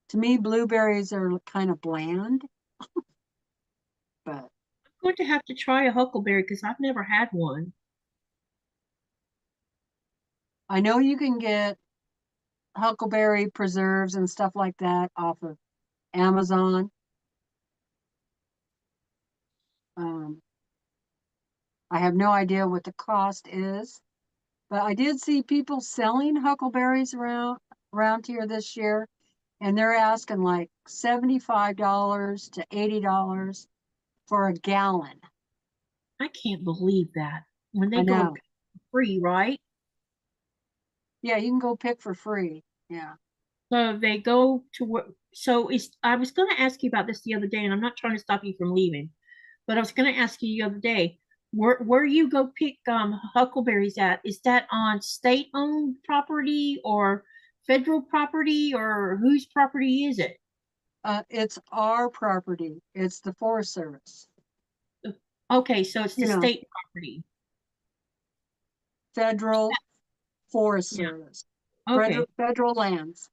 To me, blueberries are kind of bland, but I'm going to have to try a huckleberry because I've never had one. I know you can get huckleberry preserves and stuff like that off of Amazon. Um, I have no idea what the cost is, but I did see people selling huckleberries around here this year, and they're asking like $75 to $80 for a gallon. I can't believe that. When I they go know. free, right? Yeah, you can go pick for free. Yeah. So they go to work. So is I was going to ask you about this the other day, and I'm not trying to stop you from leaving, but I was going to ask you the other day, where you go pick huckleberries at? Is that on state-owned property or federal property, or whose property is it? It's our property. It's the Forest Service. Okay, so it's the You know, state property. Federal Forest Yeah. Service. Okay. Federal lands.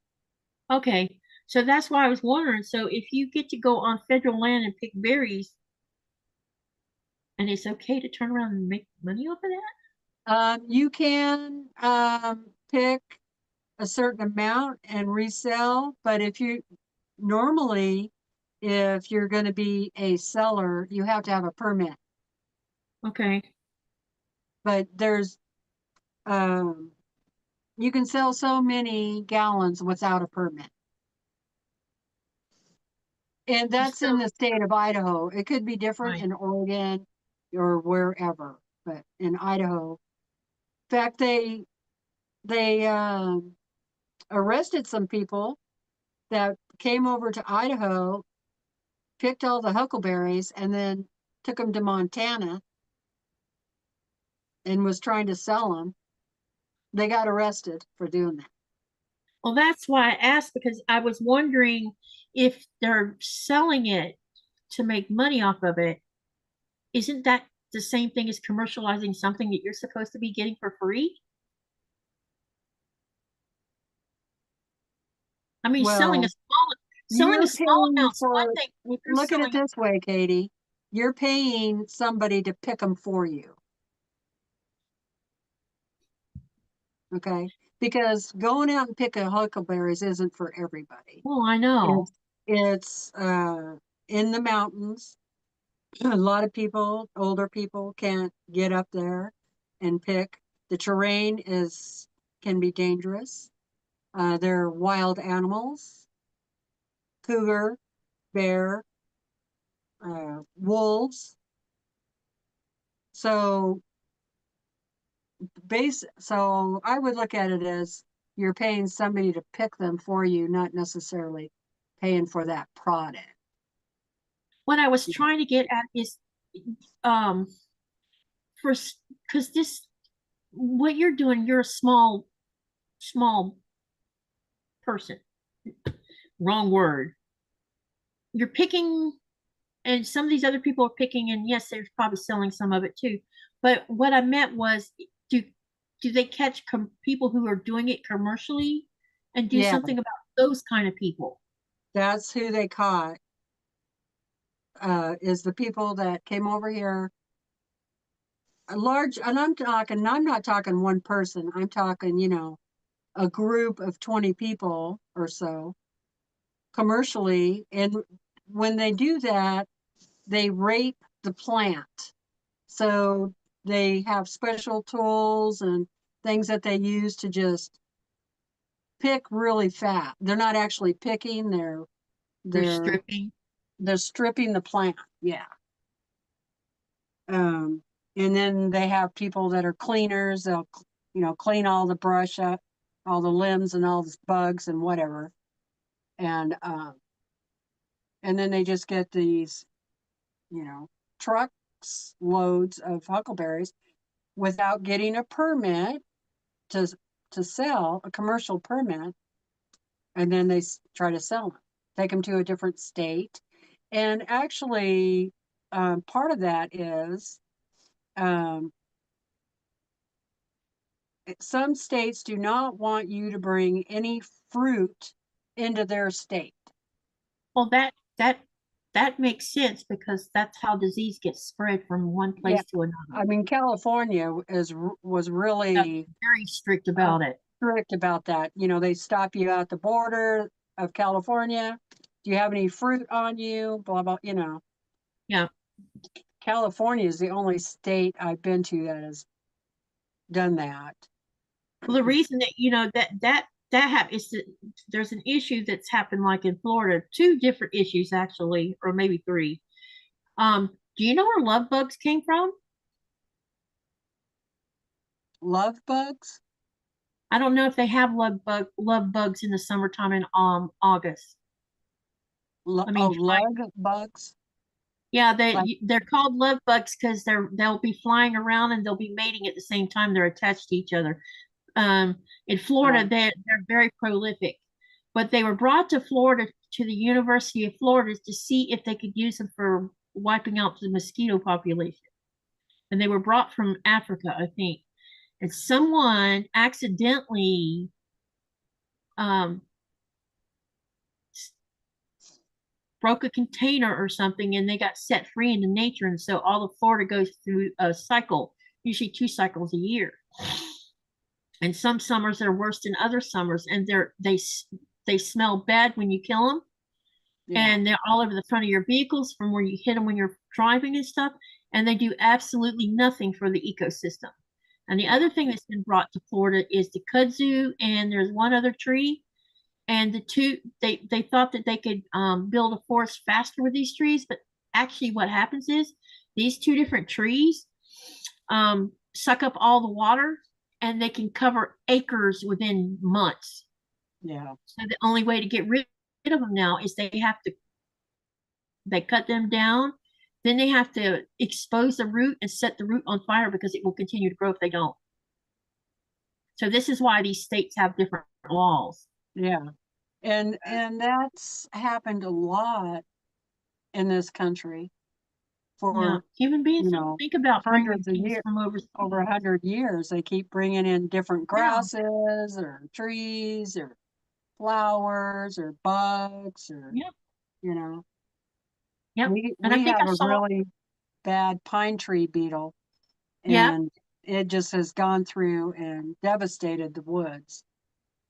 Okay. So that's why I was wondering. So if you get to go on federal land and pick berries, and it's okay to turn around and make money off of that? You can pick a certain amount and resell, but normally, if you're going to be a seller, you have to have a permit. Okay. But um, you can sell so many gallons without a permit. And that's So, in the state of Idaho. It could be different right. in Oregon or wherever, but in Idaho. In fact, they arrested some people that came over to Idaho, picked all the huckleberries, and then took them to Montana and was trying to sell them. They got arrested for doing that. Well, that's why I asked, because I was wondering if they're selling it to make money off of it. Isn't that the same thing as commercializing something that you're supposed to be getting for free? I mean, Well, selling you're a small paying amount's one for, thing. If you're look at it selling, this way, Katie. You're paying somebody to pick them for you. Okay? Because going out and picking huckleberries isn't for everybody. oh, I know. It's in the mountains. A lot of people, older people, can't get up there and pick. The terrain can be dangerous. They're wild animals, cougar, bear, wolves. So so I would look at it as you're paying somebody to pick them for you, not necessarily paying for that product. What I was Yeah. trying to get at is, um, for because this, what you're doing, you're a small person. Wrong word. You're picking, and some of these other people are picking, and yes, they're probably selling some of it too. But what I meant was, do do they catch people who are doing it commercially and do Yeah, something about those kind of people? that's who they caught. Is the people that came over here, a large, and I'm not talking one person. I'm talking, a group of 20 people or so commercially. And when they do that, they rape the plant. So they have special tools and things that they use to just pick really fat. They're not actually picking, They're they're stripping. they're stripping the plant. Yeah. Um, and then they have people that are cleaners. They'll, clean all the brush up, all the limbs and all the bugs and whatever. And then they just get these, trucks loads of huckleberries without getting a permit to to sell, a commercial permit, and then they try to sell them, take them to a different state. And actually, part of that is um, some states do not want you to bring any fruit into their state. Well, that makes sense, because that's how disease gets spread from one Yeah, place to another. I mean, California was That's really very strict uh, about it. strict about that. They stop you at the border of California. Do you have any fruit on you? Blah, blah. Yeah. California is the only state I've been to that has done that. Well, the reason that is that there's an issue that's happened, like in Florida, two different issues actually, or maybe three. Do you know where love bugs came from? Love bugs? I don't know if they have love bugs in the summertime in August. I mean, July. Lug bugs? Yeah, Like, they're called love bugs because they'll be flying around and they'll be mating at the same time. They're attached to each other. In uh, Florida, they're very prolific, but they were brought to Florida, to the University of Florida, to see if they could use them for wiping out the mosquito population. And they were brought from Africa, I think. And someone accidentally um, broke a container or something, and they got set free into nature. And so all of Florida goes through a cycle, usually 2 cycles a year. And some summers are worse than other summers, and they smell bad when you kill them, yeah, and they're all over the front of your vehicles from where you hit them when you're driving and stuff, and they do absolutely nothing for the ecosystem. And the yeah, other thing that's been brought to Florida is the kudzu, and there's one other tree, and the two they thought that they could build a forest faster with these trees, but actually what happens is these two different trees suck up all the water, and they can cover acres within months. yeah. So the only way to get rid of them now is they cut them down, then they have to expose the root and set the root on fire because it will continue to grow if they don't. So this is why these states have different laws. Yeah. And that's happened a lot in this country Yeah, for, human beings you don't know, think about bringing hundreds of things years, from overseas. over 100 years. They keep bringing in different Yeah. grasses or trees or flowers or bugs or, Yeah. you know. Yep. We And I think have I a saw, really bad pine tree beetle, yeah, and it just has gone through and devastated the woods.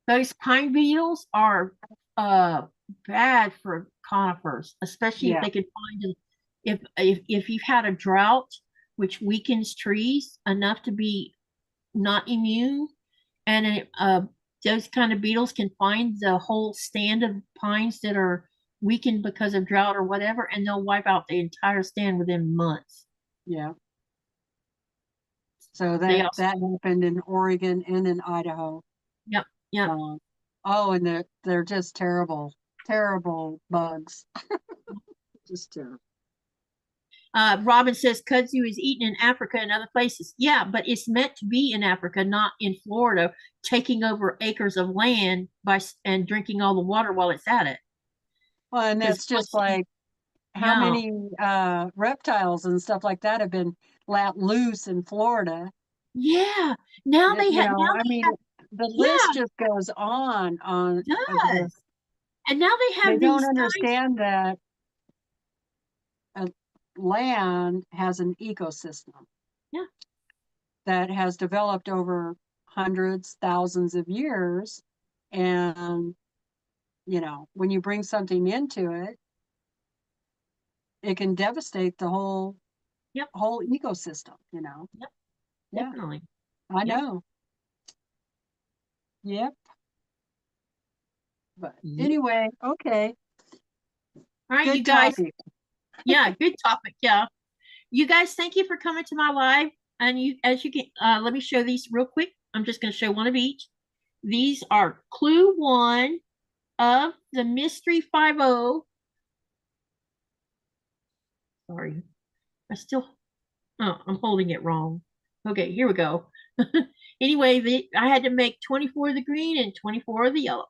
those pine beetles are bad for conifers, especially if Yeah. they can find them. If you've had a drought, which weakens trees enough to be not immune, and those kind of beetles can find the whole stand of pines that are weakened because of drought or whatever, and they'll wipe out the entire stand within months. Yeah. So They that also, happened in Oregon and in Idaho. yep, yep. Oh, and they're just terrible, terrible bugs. Just terrible. Robin says kudzu is eaten in Africa and other places. Yeah, but it's meant to be in Africa, not in Florida, taking over acres of land and drinking all the water while it's at it. Well, and that's just like how yeah, many reptiles and stuff like that have been let loose in Florida. yeah. Now they You have. know, Now I they mean, have. the list Yeah, just goes on it of the, does. And now they they have don't these guys. understand that land has an ecosystem. Yeah. That has developed over hundreds, thousands of years. And, you know, when you bring something into it, it can devastate the whole Yep. whole ecosystem, you know. Yep. Yeah, Definitely. I Yep. know. Yep. But Yep. anyway, okay. All right, Good you guys. topic. Yeah, good topic. Yeah. You guys, thank you for coming to my live. And as you can, let me show these real quick. I'm just going to show one of each. These are clue 1 of the mystery 5-0. Sorry, I'm holding it wrong. Okay, here we go. Anyway, I had to make 24 of the green and 24 of the yellow.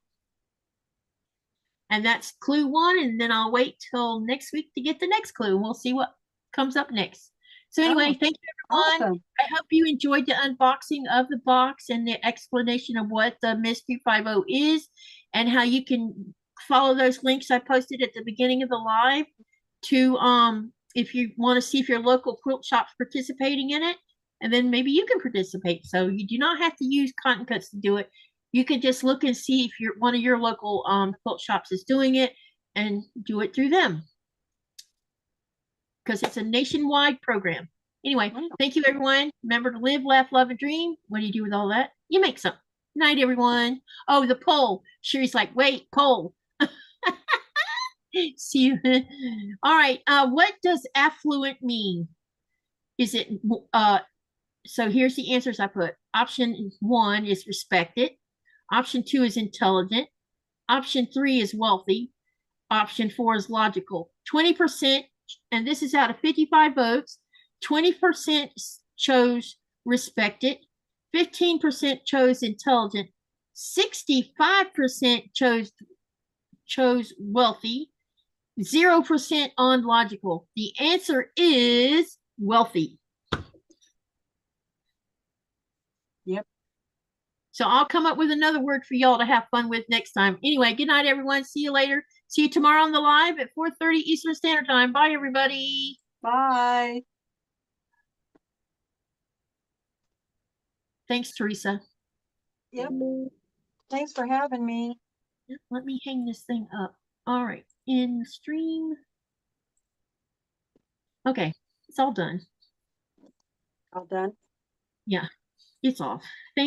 And that's clue 1, and then I'll wait till next week to get the next clue. We'll see what comes up next. So anyway, thank you everyone. Awesome. I hope you enjoyed the unboxing of the box and the explanation of what the Mystery 5-0 is and how you can follow those links I posted at the beginning of the live to if you want to see if your local quilt shop's participating in it, and then maybe you can participate. So you do not have to use Cotton Cuts to do it. You can just look and see if one of your local quilt shops is doing it and do it through them because it's a nationwide program. Anyway, thank you everyone. Remember to live, laugh, love, and dream. What do you do with all that? You make some. Night, everyone. Oh, the poll. Sherry's like, wait, poll. See you. All right. What does affluent mean? Is it so here's the answers I put. Option 1 is respected. Option 2 is intelligent. Option 3 is wealthy. Option 4 is logical. 20%, and this is out of 55 votes, 20% chose respected, 15% chose intelligent, 65% chose wealthy, 0% on logical. The answer is wealthy. Yep. So I'll come up with another word for y'all to have fun with next time. Anyway, good night, everyone. See you later. See you tomorrow on the live at 4:30 Eastern Standard Time. Bye, everybody. Bye. Thanks, Teresa. Yep. Thanks for having me. Let me hang this thing up. All right. In stream. Okay. It's all done. All done? Yeah. It's off. Thank